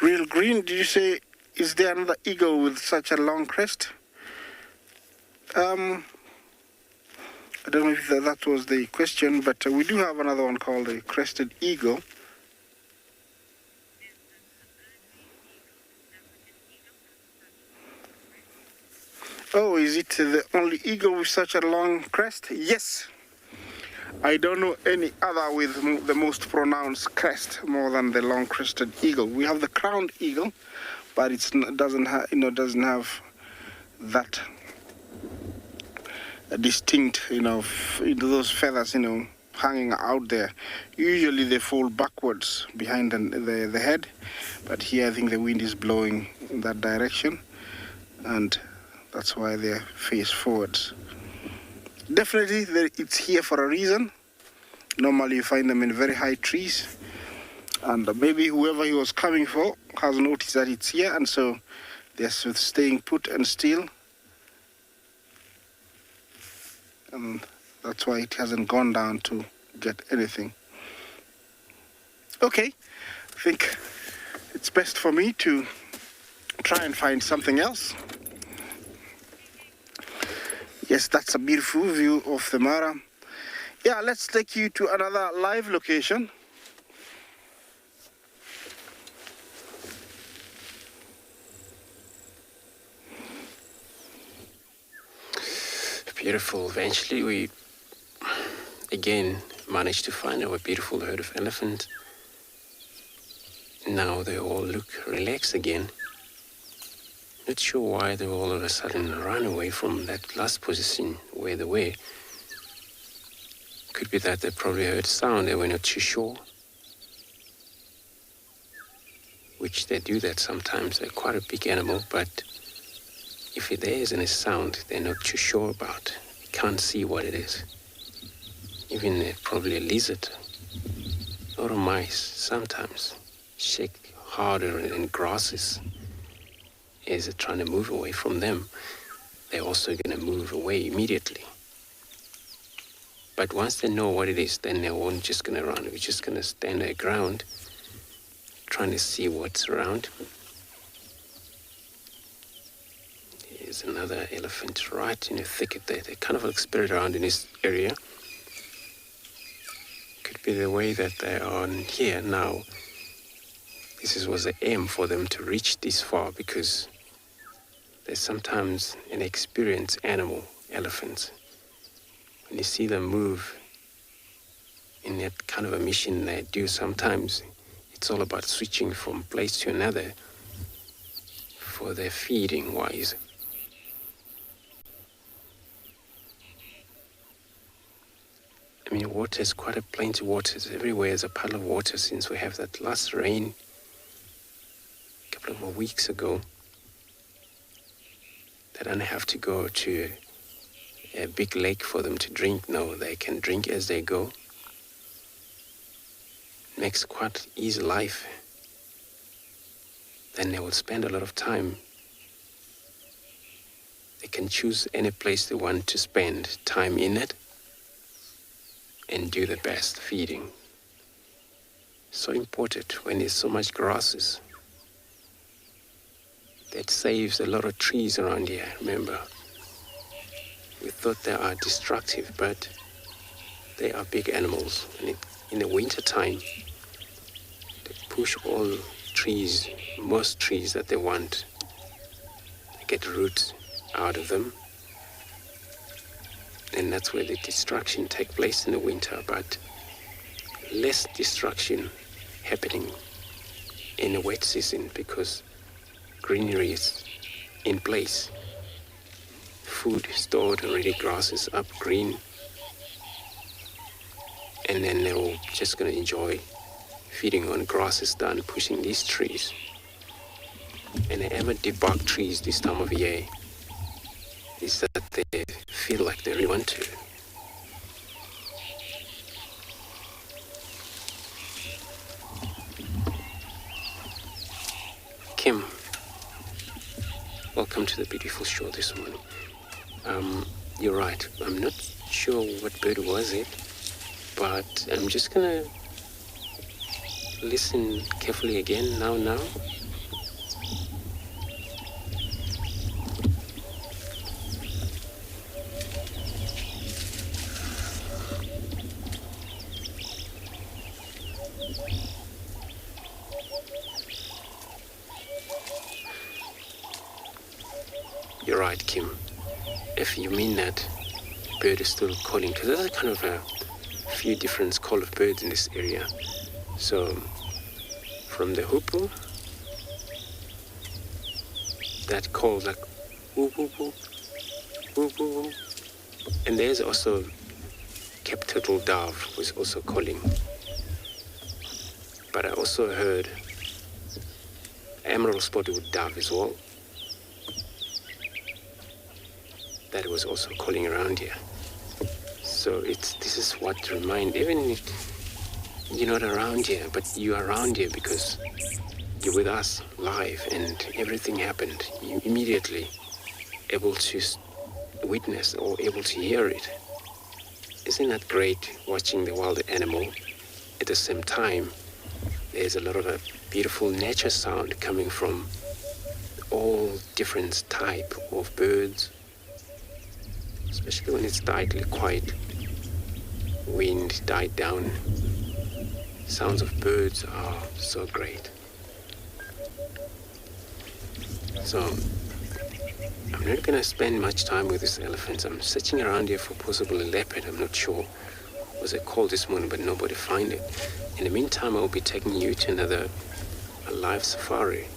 Real green, did you say, is there another eagle with such a long crest? I don't know if that was the question, but we do have another one called the crested eagle. Oh, is it the only eagle with such a long crest? Yes. I don't know any other with the most pronounced crest more than the long-crested eagle. We have the crowned eagle, but it doesn't have that distinct, those feathers, hanging out there. Usually they fall backwards behind the head, but here I think the wind is blowing in that direction, and that's why they're face forwards. Definitely, it's here for a reason. Normally you find them in very high trees, and maybe whoever he was coming for has noticed that it's here, and so they're staying put and still, and that's why it hasn't gone down to get anything. Okay, I think it's best for me to try and find something else. Yes, that's a beautiful view of the Mara. Yeah, let's take you to another live location. Beautiful. Eventually we again managed to find our beautiful herd of elephants. Now they all look relaxed again. Not sure why they all of a sudden ran away from that last position where they were. Could be that they probably heard sound, they were not too sure. Which they do that sometimes. They're quite a big animal, but if there isn't a sound they're not too sure about, you can't see what it is. Even probably a lizard or a mice sometimes shake harder in grasses as they're trying to move away from them. They're also going to move away immediately. But once they know what it is, then they won't just going to run. We're just going to stand their ground, trying to see what's around. There's another elephant right in the thicket there. They kind of spread around in this area. Could be the way that they are here now. This was the aim for them to reach this far, because there's sometimes an experienced animal, elephants. When you see them move in that kind of a mission they do, sometimes it's all about switching from place to another for their feeding wise. I mean, water is quite a plenty of water. Everywhere is a puddle of water since we have that last rain a couple of weeks ago. They don't have to go to a big lake for them to drink. No, they can drink as they go. Makes quite easy life. Then they will spend a lot of time. They can choose any place they want to spend time in it and do the best feeding. So important when there's so much grasses. that saves a lot of trees around here, remember? We thought they are destructive, but they are big animals. And in the winter time, they push all trees, most trees that they want. They get roots out of them. And that's where the destruction takes place in the winter, but less destruction happening in the wet season because greenery is in place. Food stored already, grass is up, green. And then they're all just going to enjoy feeding on grass is done, pushing these trees. And they ever debug trees this time of year is that they feel like they really want to. Kim, welcome to the beautiful show this morning. You're right, I'm not sure what bird was it, but I'm just gonna listen carefully again now. You're right, Kim. If you mean that bird is still calling, because there's kind of a few different call of birds in this area. So from the hoopoe, that calls like whoop whoop whoop, whoop whoop whoop. And there's also cape turtle dove who's also calling. But I also heard emerald spotted dove as well. That was also calling around here. So this is what to remind, even if you're not around here, but you are around here because you're with us live and everything happened. You immediately able to witness or able to hear it. Isn't that great, watching the wild animal? At the same time, there's a lot of a beautiful nature sound coming from all different type of birds, especially when it's tightly quiet. Wind died down. Sounds of birds are so great. So I'm not going to spend much time with these elephants. I'm searching around here for possibly a leopard. I'm not sure. Was a call this morning, but nobody find it. In the meantime, I'll be taking you to another live safari.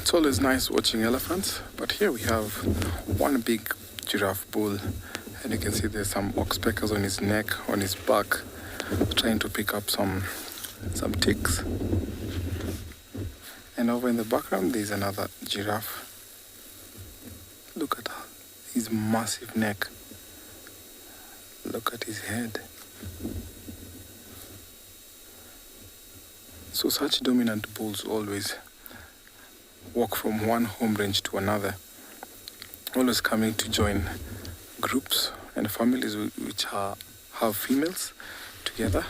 It's always nice watching elephants, but here we have one big giraffe bull, and you can see there's some oxpeckers on his neck, on his back, trying to pick up some ticks. And over in the background there's another giraffe. Look at his massive neck. Look at his head. So such dominant bulls always walk from one home range to another, always coming to join groups and families which have females together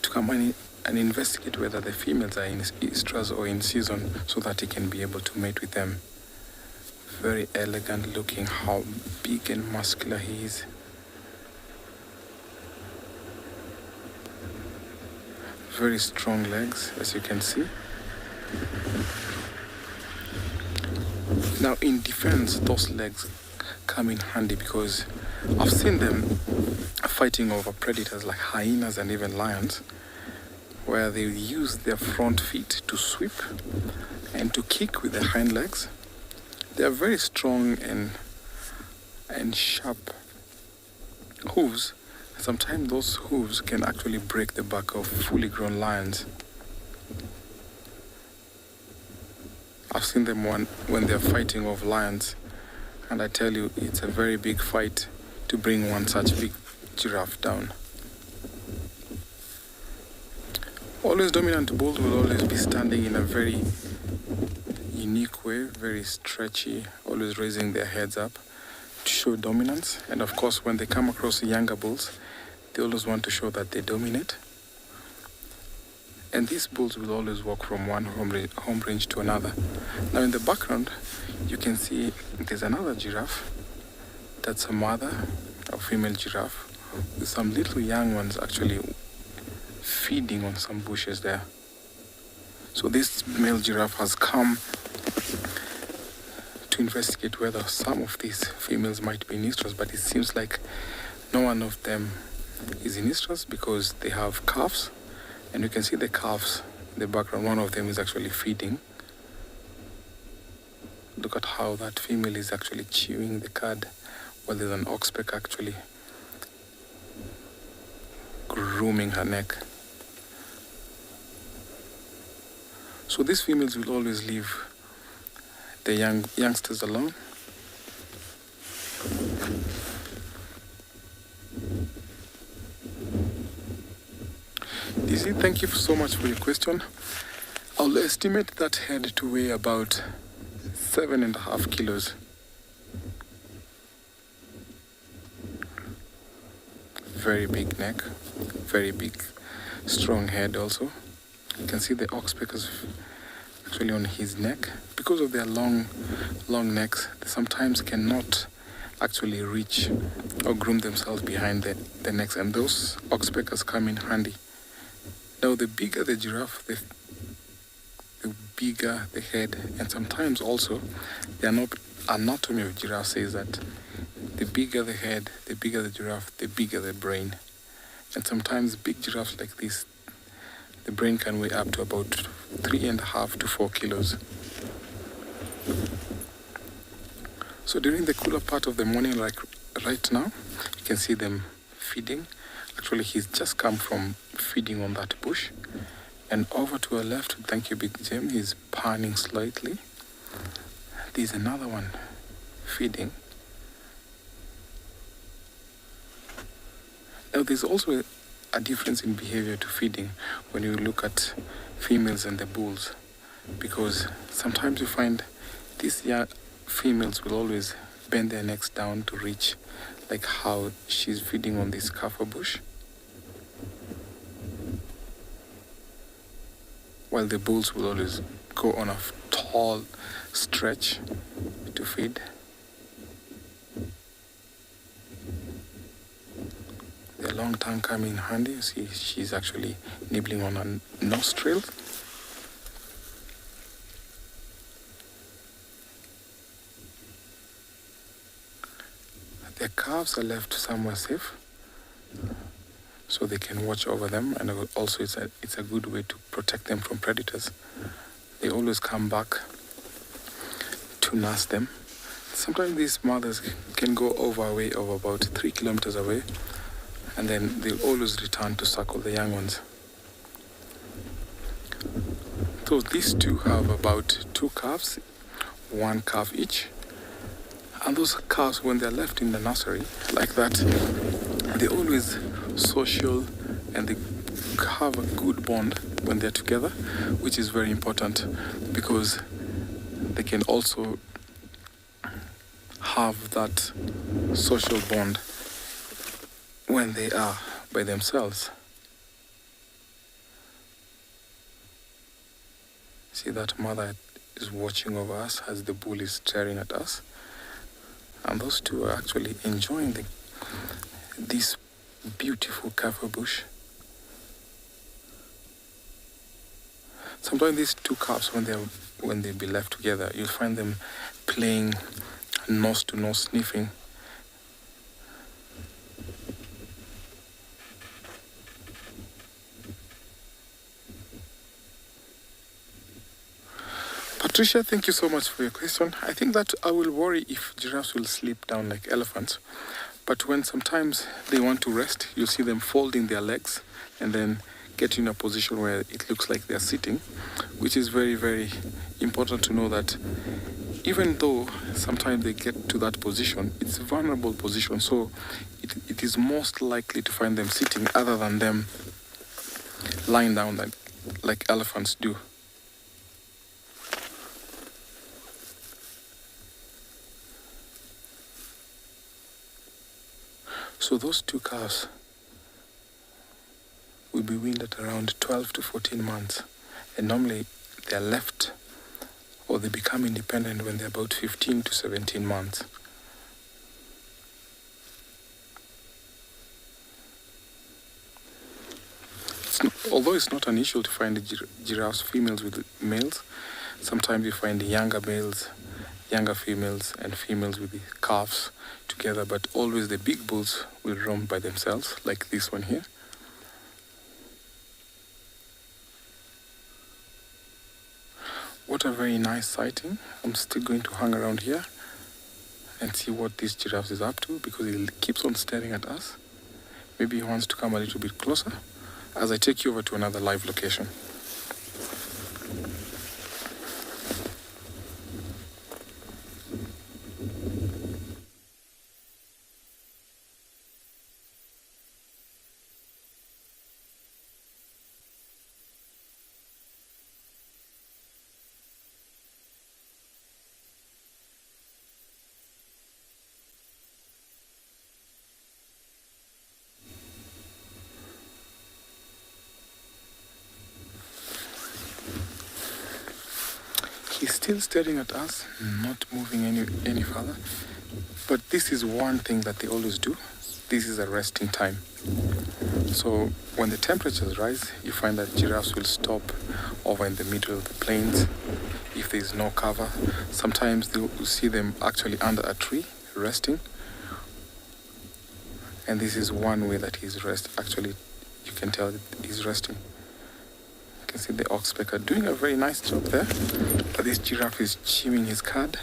to come and investigate whether the females are in estrus or in season, so that he can be able to mate with them. Very elegant looking, how big and muscular he is. Very strong legs, as you can see. Now in defense, those legs come in handy because I've seen them fighting over predators like hyenas and even lions, where they use their front feet to sweep and to kick with their hind legs. They are very strong and sharp hooves. Sometimes those hooves can actually break the back of fully grown lions. I've seen them when they're fighting off lions, and I tell you, it's a very big fight to bring one such big giraffe down. Always dominant bulls will always be standing in a very unique way, very stretchy, always raising their heads up to show dominance. And of course, when they come across younger bulls, they always want to show that they dominate. And these bulls will always walk from one home range to another. Now in the background, you can see there's another giraffe. That's a mother, a female giraffe, with some little young ones actually feeding on some bushes there. So this male giraffe has come to investigate whether some of these females might be in estrus, but it seems like no one of them is in estrus because they have calves, and you can see the calves in the background. One of them is actually feeding. Look at how that female is actually chewing the cud, while there's an oxpeck actually grooming her neck. So these females will always leave the youngsters alone. Dizzy, thank you so much for your question. I'll estimate that head to weigh about 7.5 kilos. Very big neck, very big, strong head also. You can see the oxpeckers actually on his neck. Because of their long necks, they sometimes cannot actually reach or groom themselves behind the necks, and those oxpeckers come in handy. Now, the bigger the giraffe, the bigger the head, and sometimes also the anatomy of giraffe says that the bigger the head, the bigger the giraffe, the bigger the brain. And sometimes big giraffes like this, the brain can weigh up to about 3.5 to 4 kilos. So during the cooler part of the morning, like right now, you can see them feeding. Actually, he's just come from feeding on that bush. And over to our left, thank you, Big Jim, he's panning slightly. There's another one feeding. Now, there's also a difference in behavior to feeding when you look at females and the bulls, because sometimes you find these young females will always bend their necks down to reach, like how she's feeding on this kaffir bush, while the bulls will always go on a tall stretch to feed. The long tongue come in handy. You see, she's actually nibbling on a nostril. Their calves are left somewhere safe, so they can watch over them, and also it's a good way to protect them from predators. They always come back to nurse them. Sometimes these mothers can go over about 3 kilometers away, and then they'll always return to suckle the young ones. So these two have about 2 calves, 1 calf each. And those calves, when they're left in the nursery like that, they're always social and they have a good bond when they're together, which is very important because they can also have that social bond when they are by themselves. See, that mother is watching over us as the bull is staring at us. And those two are actually enjoying this beautiful kaffir bush. Sometimes these 2 calves, when they be left together, you'll find them playing nose to nose sniffing. Patricia, thank you so much for your question. I think that I will worry if giraffes will sleep down like elephants. But when sometimes they want to rest, you'll see them folding their legs and then get in a position where it looks like they're sitting, which is very, very important to know that even though sometimes they get to that position, it's a vulnerable position. So it is most likely to find them sitting other than them lying down like elephants do. So those 2 calves will be weaned at around 12 to 14 months. And normally they're left or they become independent when they're about 15 to 17 months. Although it's not unusual to find the giraffes females with males, sometimes you find the younger males, younger females, and females with the calves together, but always the big bulls will roam by themselves, like this one here. What a very nice sighting. I'm still going to hang around here and see what this giraffe is up to, because he keeps on staring at us. Maybe he wants to come a little bit closer as I take you over to another live location. He's still staring at us, not moving any further. But this is one thing that they always do. This is a resting time. So when the temperatures rise, you find that giraffes will stop over in the middle of the plains if there is no cover. Sometimes you'll see them actually under a tree resting. And this is one way that he's resting. Actually, you can tell that he's resting. You can see the oxpecker doing a very nice job there. But this giraffe is chewing his cud.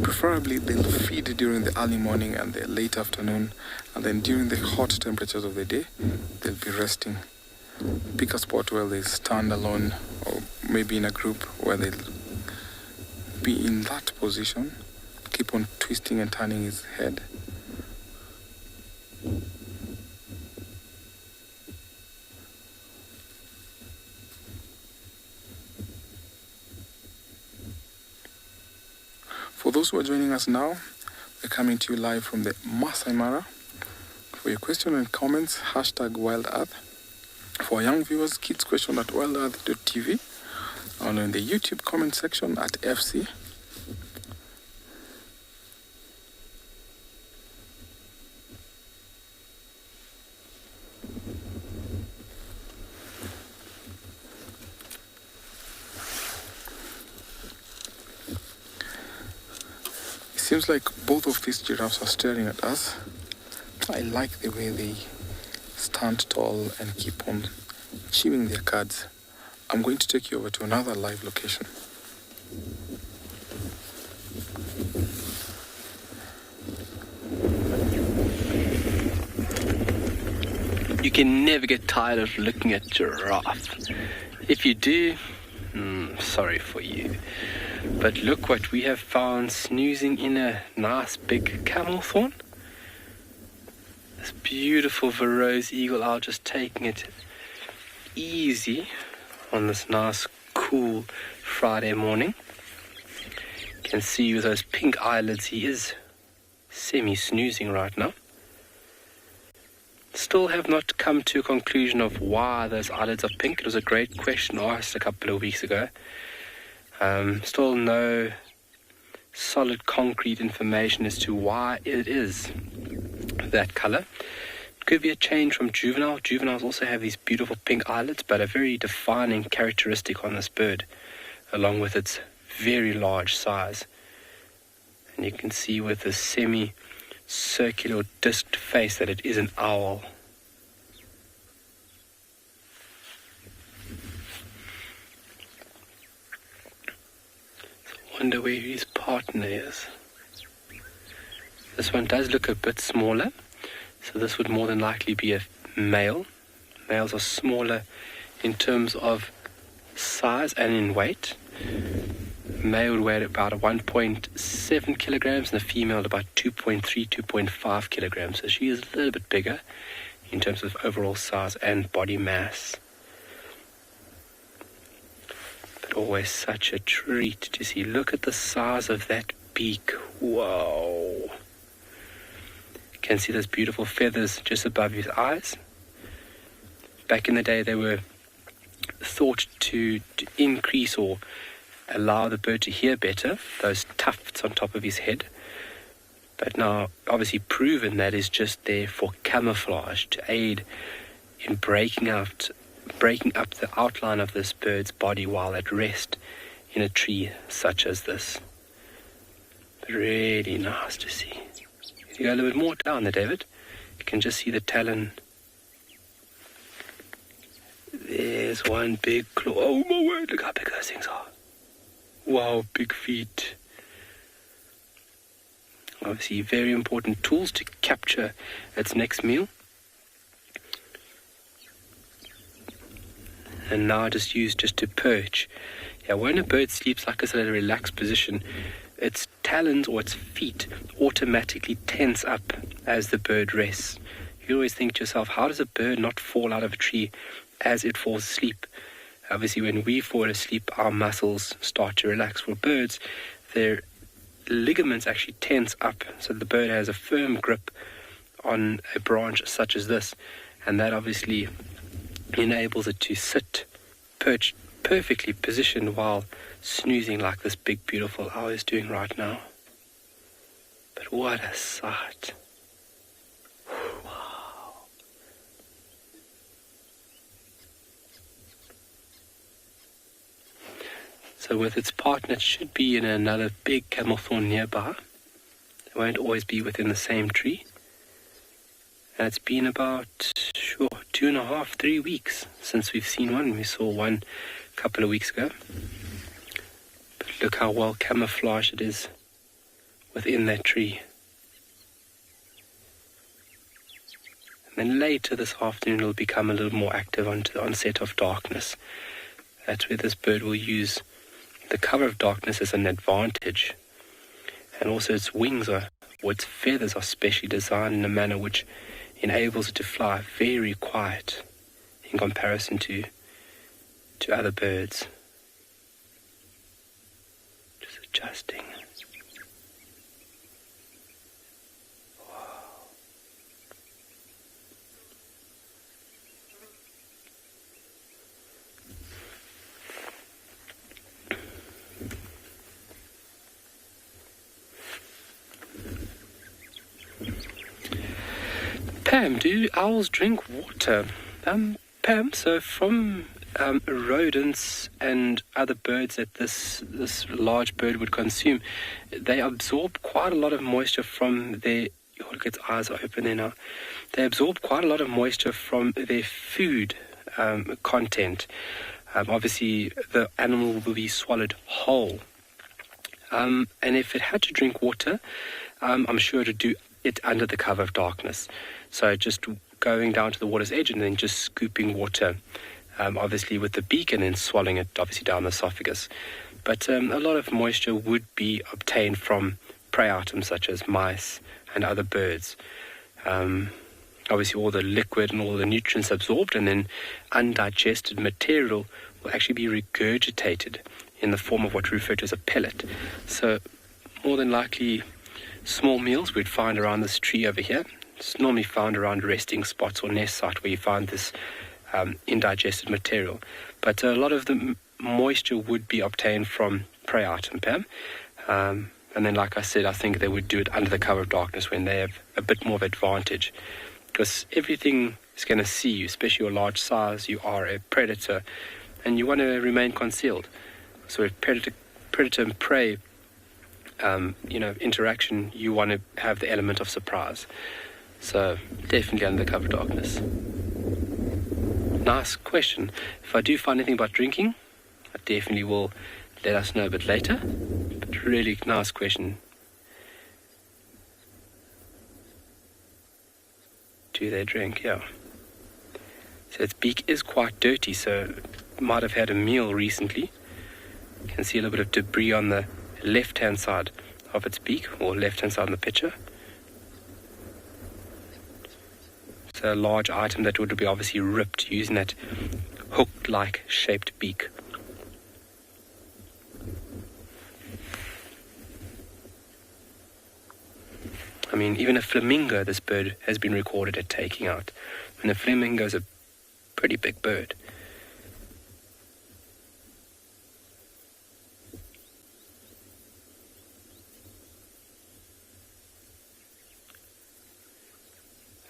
Preferably they'll feed during the early morning and the late afternoon, and then during the hot temperatures of the day they'll be resting. Pick a spot where they stand alone, or maybe in a group where they'll be in that position, keep on twisting and turning his head. For those who are joining us now, we're coming to you live from the Masai Mara. For your question and comments, #WildEarth. For young viewers, kids question at wildearth.tv, and in the YouTube comment section at FC. Seems like both of these giraffes are staring at us. I like the way they stand tall and keep on chewing their cuds. I'm going to take you over to another live location. You can never get tired of looking at giraffe. If you do, sorry for you. But look what we have found snoozing in a nice big camel thorn. This beautiful Varro's eagle owl just taking it easy on this nice cool Friday morning. You can see with those pink eyelids he is semi-snoozing right now. Still have not come to a conclusion of why those eyelids are pink. It was a great question asked a couple of weeks ago. Still no solid concrete information as to why it is that color. It could be a change from juvenile. Juveniles also have these beautiful pink eyelids, but a very defining characteristic on this bird, along with its very large size. And you can see with the semi-circular disked face that it is an owl. Wonder where his partner is. This one does look a bit smaller, so this would more than likely be a male. Males are smaller in terms of size and in weight. Male would weigh about 1.7 kilograms and the female about 2.3, 2.5 kilograms. So she is a little bit bigger in terms of overall size and body mass. Always such a treat to see. Look at the size of that beak. Whoa. You can see those beautiful feathers just above his eyes. back in the day they were thought to increase or allow the bird to hear better, those tufts on top of his head. But now, obviously proven that is just there for camouflage, to aid in breaking up the outline of this bird's body while at rest in a tree such as this. But really nice to see. If you go a little bit more down there, David, you can just see the talon. There's one big claw. Oh my word, look how big those things are. Wow, big feet. Obviously very important tools to capture its next meal. And now just used just to perch. Yeah, when a bird sleeps, like I said, in a relaxed position, its talons or its feet automatically tense up as the bird rests. You always think to yourself, how does a bird not fall out of a tree as it falls asleep? Obviously, when we fall asleep, our muscles start to relax. For birds, their ligaments actually tense up, so the bird has a firm grip on a branch such as this, and that obviously enables it to sit perched, perfectly positioned while snoozing like this big beautiful owl is doing right now. But what a sight. Wow. So with its partner, it should be in another big camel thorn nearby. They won't always be within the same tree. And it's been about, 2.5, 3 weeks since we've seen one. We saw one a couple of weeks ago. But look how well camouflaged it is within that tree. And then later this afternoon it'll become a little more active onto the onset of darkness. That's where this bird will use the cover of darkness as an advantage. And also its wings its feathers are specially designed in a manner which enables it to fly very quiet in comparison to other birds. Just adjusting. Wow. Pam, do owls drink water? Pam, so from rodents and other birds that this large bird would consume, they absorb quite a lot of moisture from their... Oh, look, its eyes are open there now. They absorb quite a lot of moisture from their food content. Obviously, the animal will be swallowed whole. And if it had to drink water, I'm sure it would do it under the cover of darkness. So just going down to the water's edge and then just scooping water, obviously with the beak, and then swallowing it obviously down the esophagus. But a lot of moisture would be obtained from prey items such as mice and other birds. Obviously all the liquid and all the nutrients absorbed, and then undigested material will actually be regurgitated in the form of what we refer to as a pellet. So more than likely small meals we'd find around this tree over here. It's normally found around resting spots or nest site where you find this indigested material. But a lot of the moisture would be obtained from prey item, Pam. And then, like I said, I think they would do it under the cover of darkness when they have a bit more of advantage. Because everything is going to see you, especially your large size. You are a predator, and you want to remain concealed. So if predator and prey interaction, you want to have the element of surprise. So definitely under the cover of darkness. Nice question. If I do find anything about drinking, I definitely will let us know a bit later. But really nice question. Do they drink? Yeah. So its beak is quite dirty, so it might have had a meal recently. You can see a little bit of debris on the left-hand side of its beak, or left-hand side in the picture. So a large item that would be obviously ripped using that hook-like shaped beak. I mean, even a flamingo, this bird has been recorded at taking out. And the flamingo is a pretty big bird.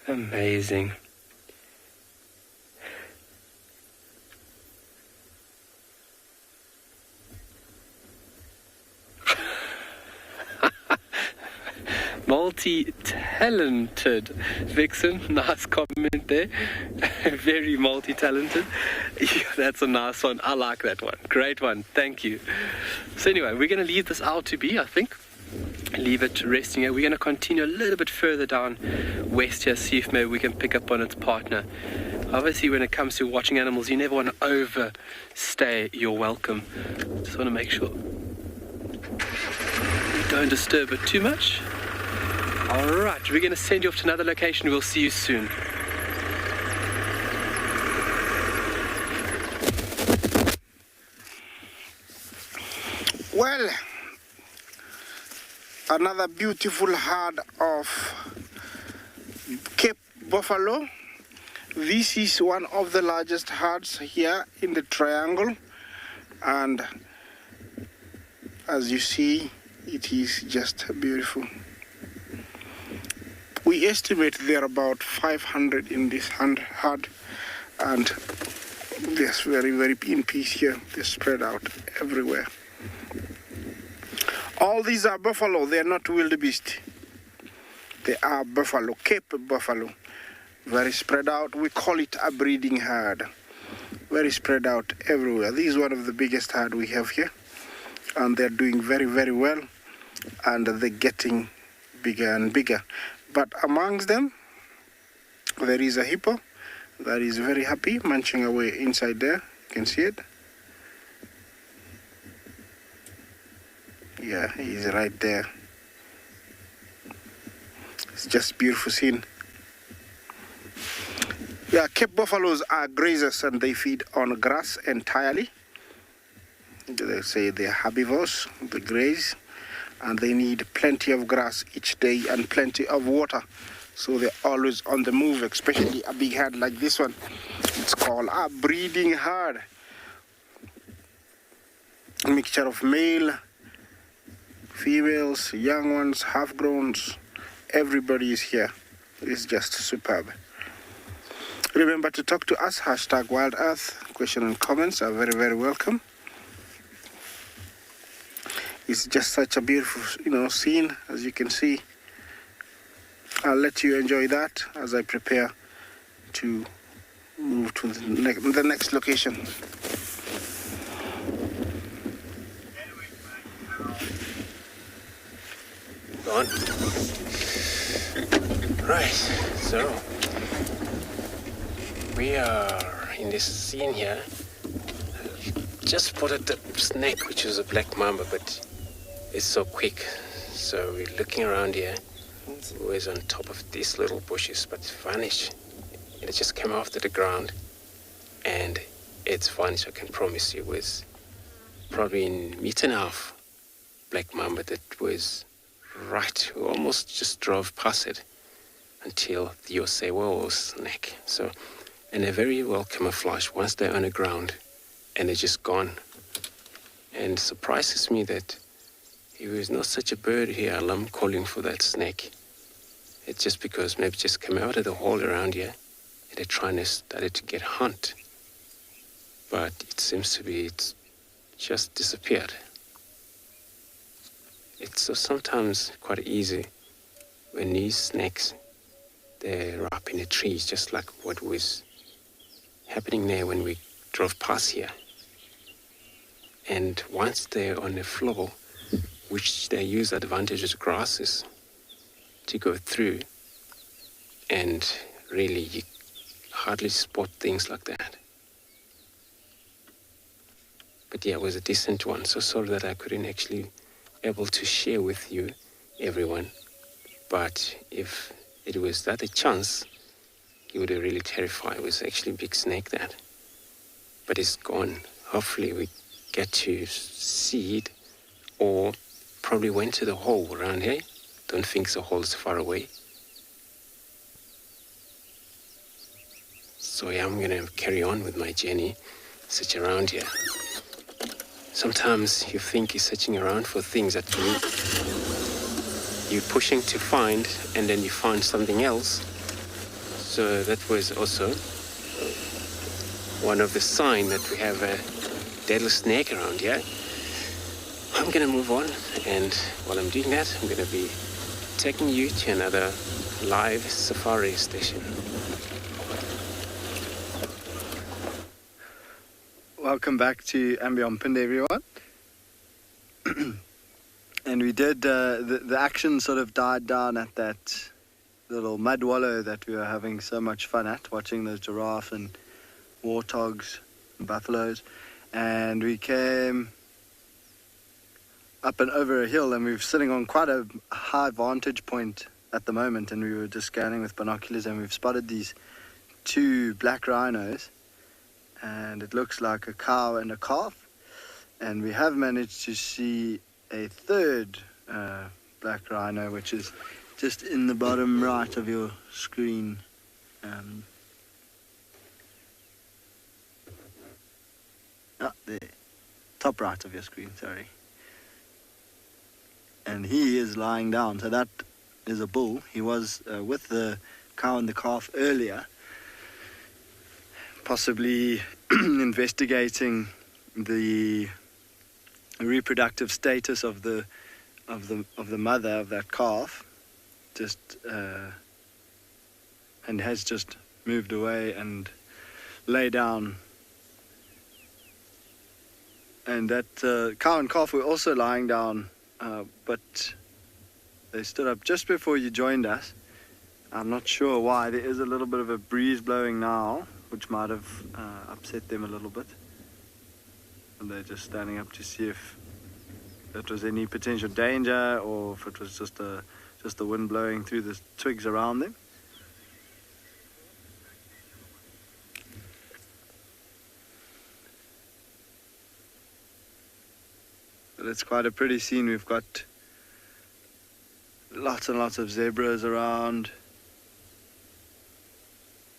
Amazing. Multi-talented vixen. Nice comment there. Very multi-talented. Yeah, that's a nice one. I like that one. Great one. Thank you. So anyway, we're going to leave this owl to be, I think. Leave it resting here. We're going to continue a little bit further down west here, see if maybe we can pick up on its partner. Obviously, when it comes to watching animals, you never want to overstay your welcome. Just want to make sure we don't disturb it too much. All right, we're going to send you off to another location. We'll see you soon. Well, another beautiful herd of Cape buffalo. This is one of the largest herds here in the triangle, and as you see, it is just beautiful. We estimate there are about 500 in this herd, and they're very in peace here. They're spread out everywhere. All these are buffalo. They are not wildebeest. They are buffalo, Cape buffalo. Very spread out. We call it a breeding herd. Very spread out everywhere. This is one of the biggest herd we have here, and they're doing very well, and they're getting bigger and bigger. But amongst them, there is a hippo that is very happy, munching away inside there. You can see it. Yeah, he's right there. It's just beautiful scene. Yeah, Cape buffaloes are grazers and they feed on grass entirely. They say they're herbivores, they graze, and they need plenty of grass each day and plenty of water. So they're always on the move, especially a big herd like this one. It's called a breeding herd. A mixture of male, females, young ones, half-growns. Everybody is here. It's just superb. Remember to talk to us, #WildEarth. Questions and comments are very welcome. It's just such a beautiful, scene, as you can see. I'll let you enjoy that as I prepare to move to the next location. On. Right, so we are in this scene here. Just spotted the snake, which is a black mamba, but it's so quick. So we're looking around here. Always on top of these little bushes, but vanished. It just came off to the ground, and it's vanished. I can promise you, it was probably in meter and a half black mamba that was right. We almost just drove past it until you say, "Whoa, snake!" So, and they're very well camouflaged once they're on the ground, and they're just gone. And it surprises me that he was not such a bird here. I'm calling for that snake. It's just because maybe just came out of the hole around here and they're trying to start to get hunt. But it seems to be it's just disappeared. It's so sometimes quite easy when these snakes, they're up in the trees, just like what was happening there when we drove past here. And once they're on the floor, which they use advantageous grasses to go through, and really you hardly spot things like that. But yeah, it was a decent one. So sorry that I couldn't actually able to share with you, everyone. But if it was that a chance, you would have really terrified. It was actually a big snake that. But it's gone. Hopefully we get to see it, or probably went to the hole around here. Don't think the hole is far away. So So yeah, I'm gonna carry on with my journey, search around here. Sometimes you think you're searching around for things that you're pushing to find, and then you find something else. So that was also one of the signs that we have a deadly snake around here. I'm gonna move on, and while I'm doing that, I'm gonna be taking you to another live safari station. Welcome back to Ambient Pinde, everyone. And we did, the action sort of died down at that little mud wallow that we were having so much fun at, watching those giraffe and warthogs and buffaloes. And we came up and over a hill, and we were sitting on quite a high vantage point at the moment, and we were just scanning with binoculars, and we've spotted these 2 black rhinos, and it looks like a cow and a calf, and we have managed to see a 3rd black rhino, which is just in the bottom right of your screen. The top right of your screen, sorry. And he is lying down, so that is a bull. He was with the cow and the calf earlier, possibly investigating the reproductive status of the mother of that calf, and has just moved away and lay down. And that cow and calf were also lying down, but they stood up just before you joined us. I'm not sure why. There is a little bit of a breeze blowing now, which might have upset them a little bit. And they're just standing up to see if there was any potential danger, or if it was just the wind blowing through the twigs around them. But it's quite a pretty scene. We've got lots and lots of zebras around,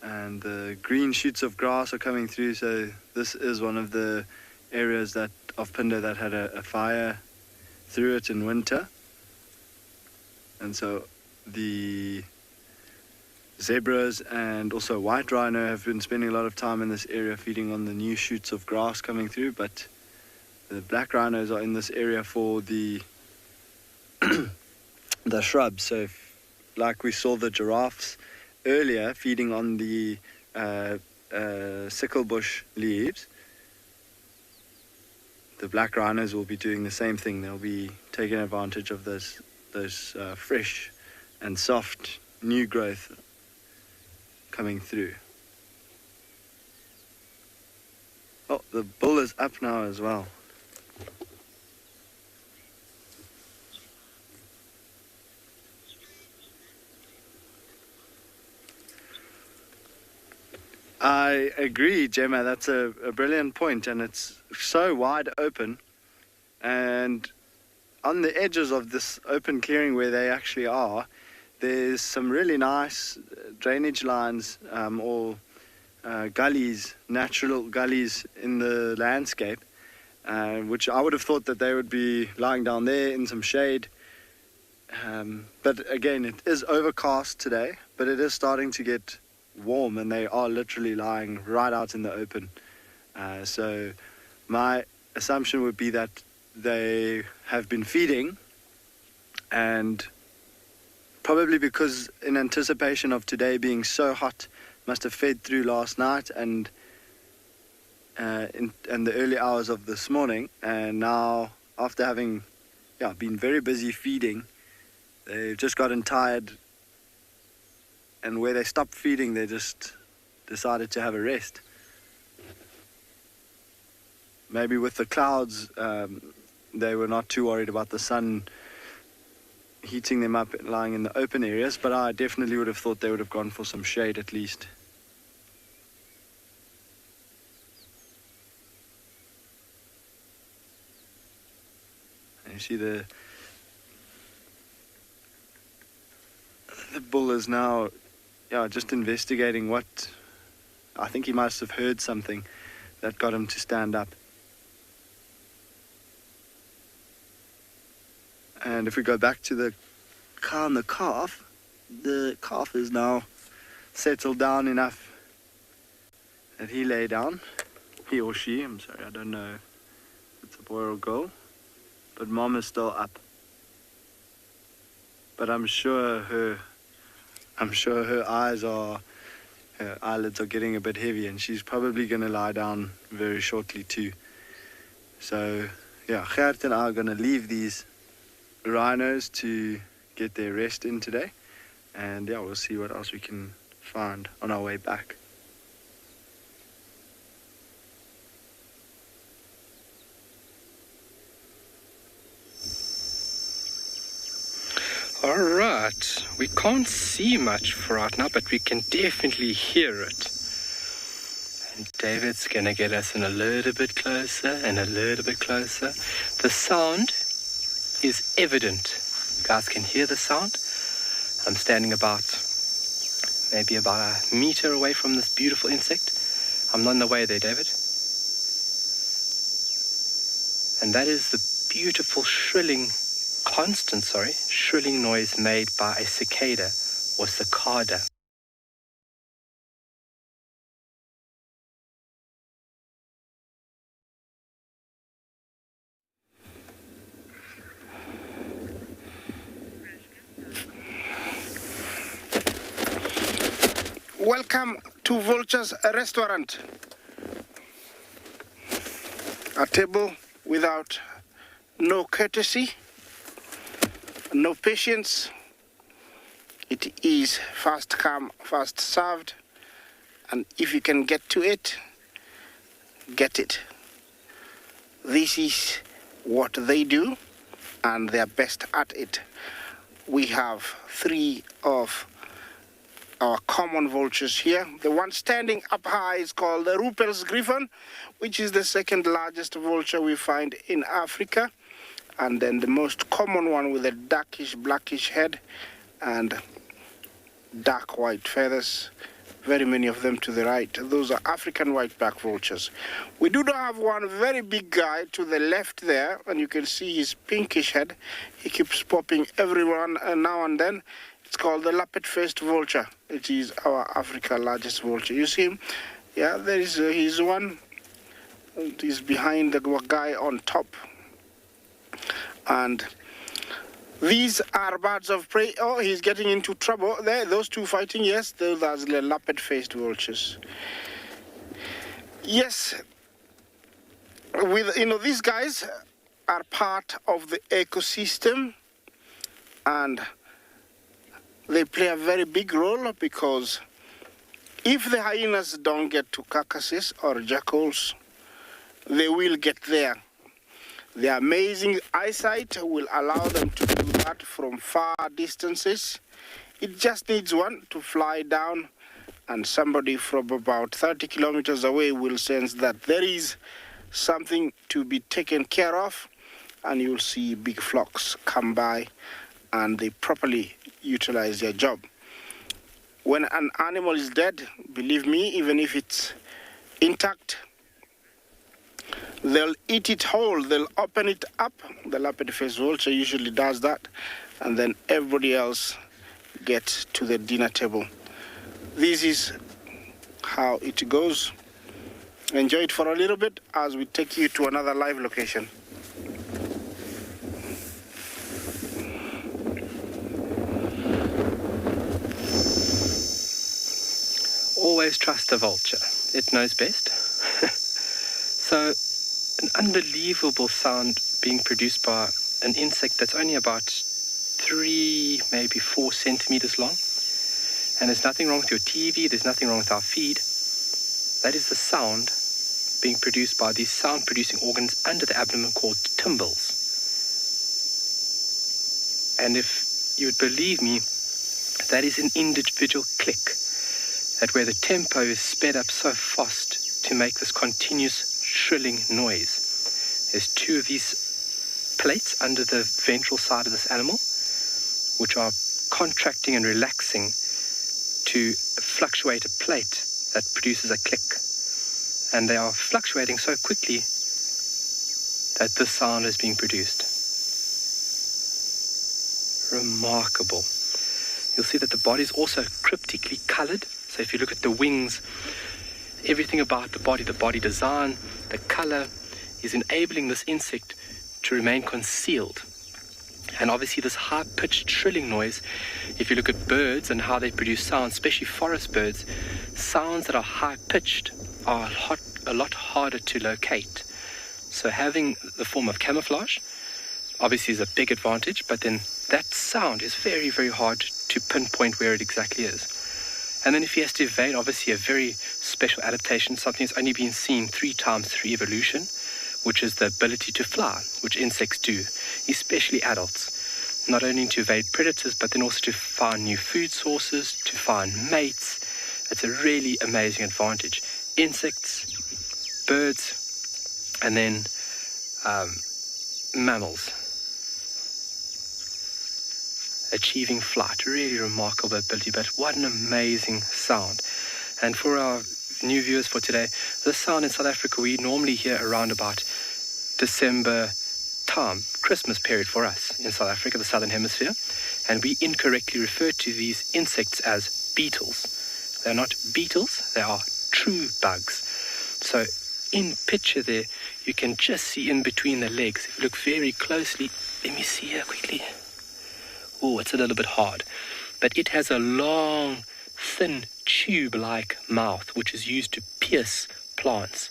and the green shoots of grass are coming through. So this is one of the areas of Pinde that had a fire through it in winter, and so the zebras and also white rhino have been spending a lot of time in this area feeding on the new shoots of grass coming through, but the black rhinos are in this area for the the shrubs. So like we saw the giraffes earlier feeding on the sickle bush leaves, the black rhinos will be doing the same thing. They'll be taking advantage of those fresh and soft new growth coming through. Oh, the bull is up now as well. I agree, Gemma. That's a brilliant point, and it's so wide open. And on the edges of this open clearing where they actually are, there's some really nice drainage lines or gullies, natural gullies in the landscape, which I would have thought that they would be lying down there in some shade. But again, it is overcast today, but it is starting to get warm, and they are literally lying right out in the open. So my assumption would be that they have been feeding, and probably because in anticipation of today being so hot, must have fed through last night and in the early hours of this morning, and now after having been very busy feeding, they've just gotten tired, and where they stopped feeding, they just decided to have a rest. Maybe with the clouds, they were not too worried about the sun heating them up lying in the open areas, but I definitely would have thought they would have gone for some shade at least. And you see the bull is now just investigating what I think he must have heard something that got him to stand up. And if we go back to the cow and the calf is now settled down enough that he lay down. He or she, I'm sorry, I don't know if it's a boy or a girl, but mom is still up. But I'm sure her eyes are, her eyelids are getting a bit heavy, and she's probably going to lie down very shortly too. So yeah, Gert and I are going to leave these rhinos to get their rest in today, and yeah, we'll see what else we can find on our way back. All right, we can't see much for right now, but we can definitely hear it. And David's gonna get us in a little bit closer and a little bit closer. The sound is evident. You guys can hear the sound. I'm standing maybe about a meter away from this beautiful insect. I'm not in the way there, David. And that is the beautiful shrilling noise made by a cicada or cicada. Welcome to Vulture's restaurant. A table without no courtesy, no patience. It is fast come, fast served, and if you can get to it, get it. This is what they do, and they're best at it. We have 3 of our common vultures here. The one standing up high is called the Ruppel's griffon, which is the second largest vulture we find in Africa. And then the most common one with a darkish blackish head and dark white feathers, very many of them to the right. Those are African white-backed vultures. We do have one very big guy to the left there, and you can see his pinkish head. He keeps popping everyone now and then. It's called the lappet-faced vulture. It is our Africa's largest vulture. You see him? Yeah, there is he's one. He's behind the guy on top. And these are birds of prey. Oh, he's getting into trouble. There, those two fighting. Yes, those are the lappet-faced vultures. Yes, these guys are part of the ecosystem, and they play a very big role, because if the hyenas don't get to carcasses or jackals, they will get there. Their amazing eyesight will allow them to do that from far distances. It just needs one to fly down, and somebody from about 30 kilometers away will sense that there is something to be taken care of, and you'll see big flocks come by, and they properly utilize their job. When an animal is dead, believe me, even if it's intact, they'll eat it whole. They'll open it up. The lappet-faced vulture usually does that, and then everybody else gets to the dinner table. This is how it goes. Enjoy it for a little bit as we take you to another live location. Always trust the vulture. It knows best. So, an unbelievable sound being produced by an insect that's only about 3, maybe 4 centimeters long. And there's nothing wrong with your TV, there's nothing wrong with our feed. That is the sound being produced by these sound-producing organs under the abdomen called tymbals. And if you would believe me, that is an individual click. That where the tempo is sped up so fast to make this continuous shrilling noise. There's 2 of these plates under the ventral side of this animal, which are contracting and relaxing to fluctuate a plate that produces a click. And they are fluctuating so quickly that this sound is being produced. Remarkable. You'll see that the body is also cryptically colored. So if you look at the wings, everything about the body design, the color is enabling this insect to remain concealed. And obviously this high-pitched trilling noise, if you look at birds and how they produce sounds, especially forest birds, sounds that are high-pitched are a lot harder to locate. So having the form of camouflage obviously is a big advantage, but then that sound is very, very hard to pinpoint where it exactly is. And then if he has to evade, obviously a very special adaptation, something that's only been seen 3 times through evolution, which is the ability to fly, which insects do, especially adults. Not only to evade predators, but then also to find new food sources, to find mates. It's a really amazing advantage. Insects, birds, and then mammals. Achieving flight, really remarkable ability, but what an amazing sound. And for our new viewers for today, this sound in South Africa we normally hear around about December time, Christmas period for us in South Africa, the Southern Hemisphere, and we incorrectly refer to these insects as beetles. They're not beetles, they are true bugs. So in picture there, you can just see in between the legs. If you look very closely, let me see here quickly. Oh, it's a little bit hard. But it has a long, thin, tube-like mouth, which is used to pierce plants.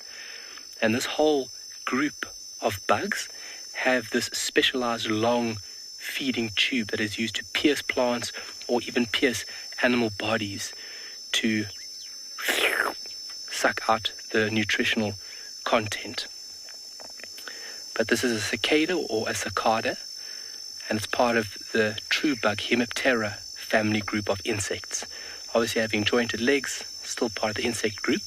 And this whole group of bugs have this specialized long feeding tube that is used to pierce plants or even pierce animal bodies to suck out the nutritional content. But this is a cicada or a cicada, and it's part of the true bug Hemiptera family group of insects. Obviously having jointed legs, still part of the insect group,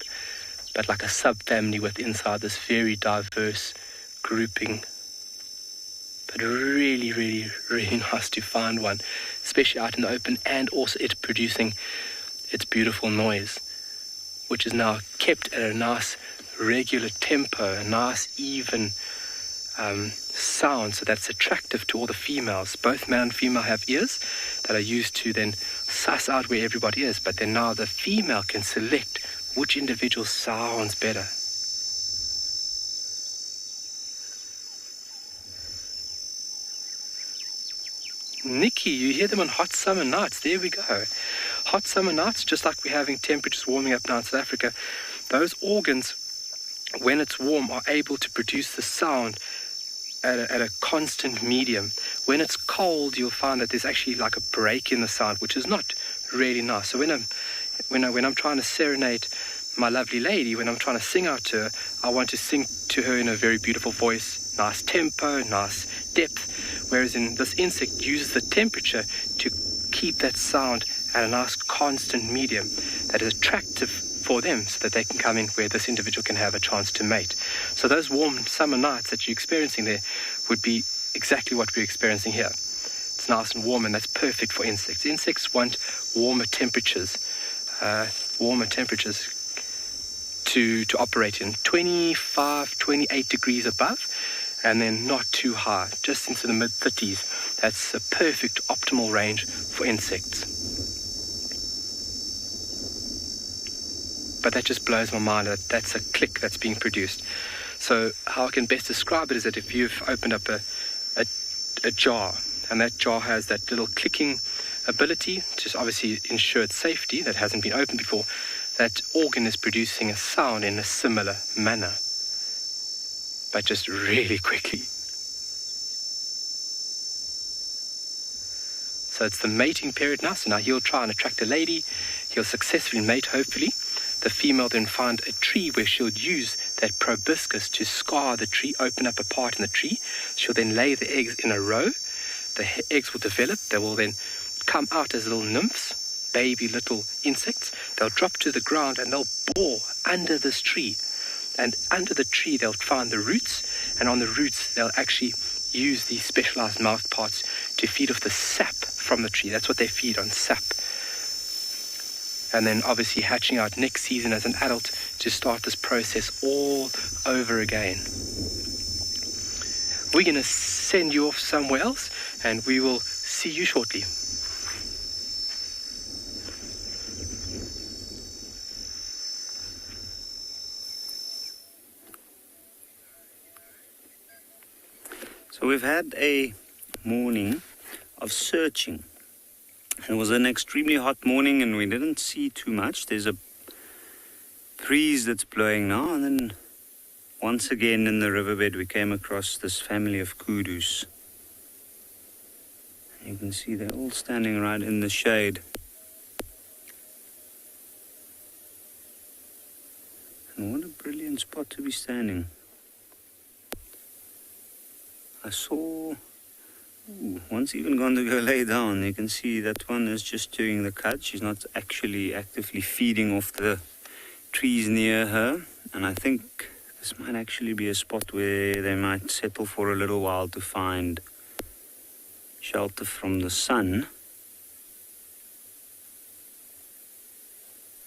but like a subfamily within inside this very diverse grouping. But really, really, really nice to find one, especially out in the open, and also it producing its beautiful noise, which is now kept at a nice regular tempo, a nice even sound, so that's attractive to all the females. Both male and female have ears that are used to then suss out where everybody is, but then now the female can select which individual sounds better. Nikki, you hear them on hot summer nights. There we go. Hot summer nights, just like we're having temperatures warming up now in South Africa, those organs, when it's warm, are able to produce the sound at a constant medium. When it's cold, you'll find that there's actually like a break in the sound, which is not really nice. So when I'm trying to serenade my lovely lady, when I'm trying to sing out to her, I want to sing to her in a very beautiful voice, nice tempo, nice depth, whereas in this insect uses the temperature to keep that sound at a nice constant medium that is attractive for them, so that they can come in where this individual can have a chance to mate. So those warm summer nights that you're experiencing there would be exactly what we're experiencing here. It's nice and warm, and that's perfect for insects. Insects want warmer temperatures to operate in, 25, 28 degrees above, and then not too high, just into the mid-30s. That's a perfect optimal range for insects. But that just blows my mind that that's a click that's being produced. So how I can best describe it is that if you've opened up a jar, and that jar has that little clicking ability to obviously ensure its safety, that hasn't been opened before, that organ is producing a sound in a similar manner, but just really quickly. So it's the mating period now. So now he'll try and attract a lady. He'll successfully mate, hopefully. The female then find a tree where she'll use that proboscis to scar the tree, open up a part in the tree. She'll then lay the eggs in a row. The eggs will develop. They will then come out as little nymphs, baby little insects. They'll drop to the ground and they'll bore under this tree. And under the tree, they'll find the roots. And on the roots, they'll actually use these specialized mouth parts to feed off the sap from the tree. That's what they feed on, sap. and then obviously hatching out next season as an adult to start this process all over again. We're going to send you off somewhere else, and we will see you shortly. So we've had a morning of searching. It was an extremely hot morning and we didn't see too much. There's a breeze that's blowing now, and then once again in the riverbed we came across this family of kudus. You can see they're all standing right in the shade. And what a brilliant spot to be standing. I saw one's even gone to go lay down. You can see that one is just doing the cut. She's not actually actively feeding off the trees near her. And I think this might actually be a spot where they might settle for a little while to find shelter from the sun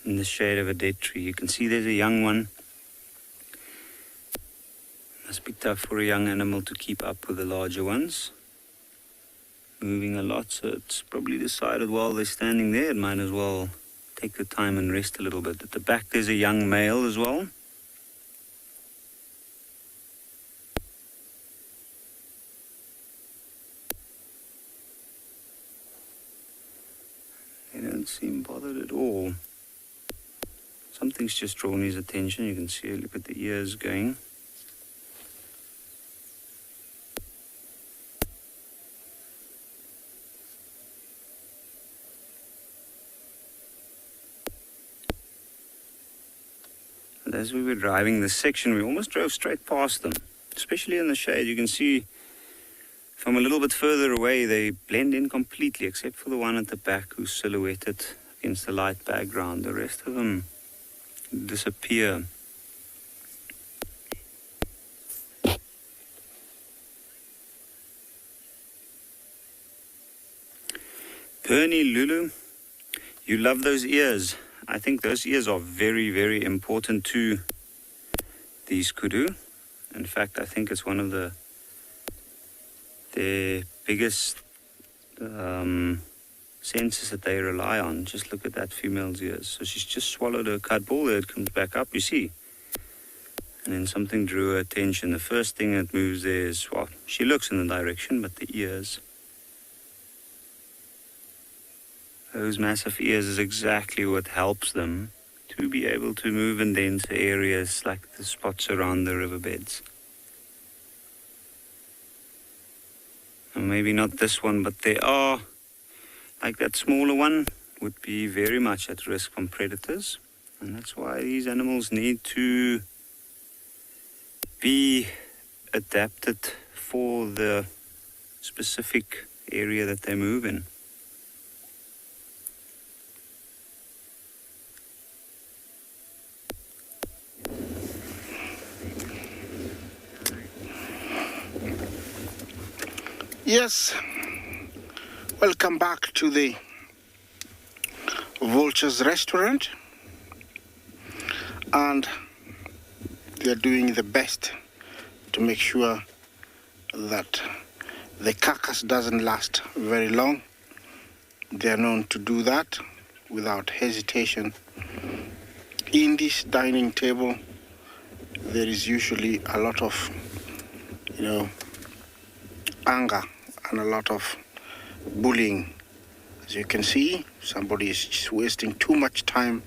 in the shade of a dead tree. You can see there's a young one. Must be tough for a young animal to keep up with the larger ones. Moving a lot, so it's probably decided while they're standing there, it might as well take the time and rest a little bit. At the back there's a young male as well. They don't seem bothered at all. Something's just drawn his attention. You can see, look at the ears going. And as we were driving this section, we almost drove straight past them, especially in the shade. You can see from a little bit further away, they blend in completely, except for the one at the back who's silhouetted against the light background. The rest of them disappear. Pernie Lulu, you love those ears. I think those ears are very, very important to these kudu. In fact, I think it's one of their biggest senses that they rely on. Just look at that female's ears. So she's just swallowed her cud ball. There it comes back up, you see. And then something drew her attention. The first thing that moves there is, well, she looks in the direction, but the ears. Those massive ears is exactly what helps them to be able to move in denser areas like the spots around the riverbeds. And maybe not this one, but there are, like that smaller one, would be very much at risk from predators. And that's why these animals need to be adapted for the specific area that they move in. Yes, welcome back to the Vultures restaurant, and they are doing the best to make sure that the carcass doesn't last very long. They are known to do that without hesitation. In this dining table, there is usually a lot of, anger and a lot of bullying. As you can see, somebody is just wasting too much time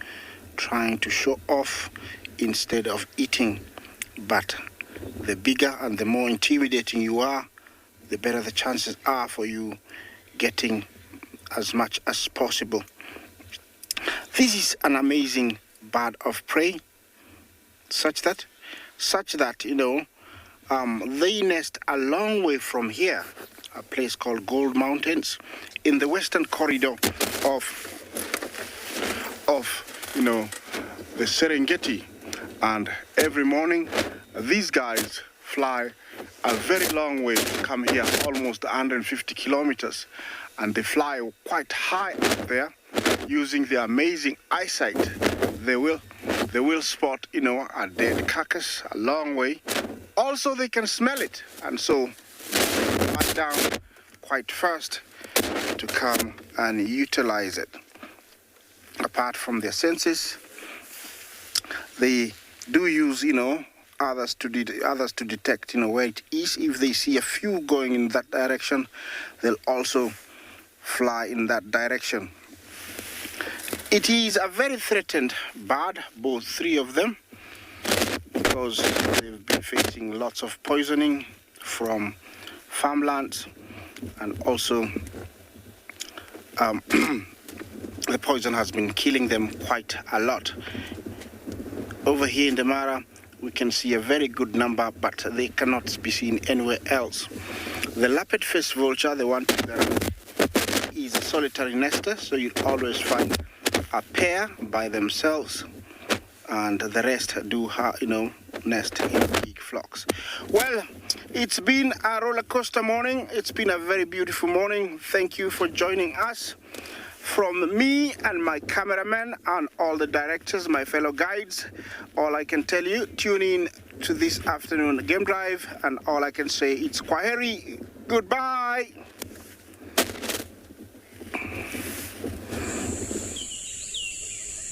trying to show off instead of eating. But the bigger and the more intimidating you are, the better the chances are for you getting as much as possible. This is an amazing bird of prey, such that they nest a long way from here, a place called Gold Mountains, in the western corridor of the Serengeti. And every morning, these guys fly a very long way to come here, almost 150 kilometers. And they fly quite high up there using their amazing eyesight, they will spot, a dead carcass a long way. Also, they can smell it, and so lie down quite fast to come and utilize it. Apart from their senses, they do use, others to detect, where it is. If they see a few going in that direction, they'll also fly in that direction. It is a very threatened bird, both three of them, because they've been facing lots of poisoning from farmlands, and also the poison has been killing them quite a lot. Over here in the Mara, we can see a very good number, but they cannot be seen anywhere else. The leopard-faced vulture, the one that is a solitary nester, so you always find a pair by themselves, and the rest do, nest in big flocks. Well, it's been a roller coaster morning. It's been a very beautiful morning. Thank you for joining us. From me and my cameraman and all the directors, my fellow guides, all I can tell you, tune in to this afternoon game drive, and all I can say, it's Kwaheri. Goodbye.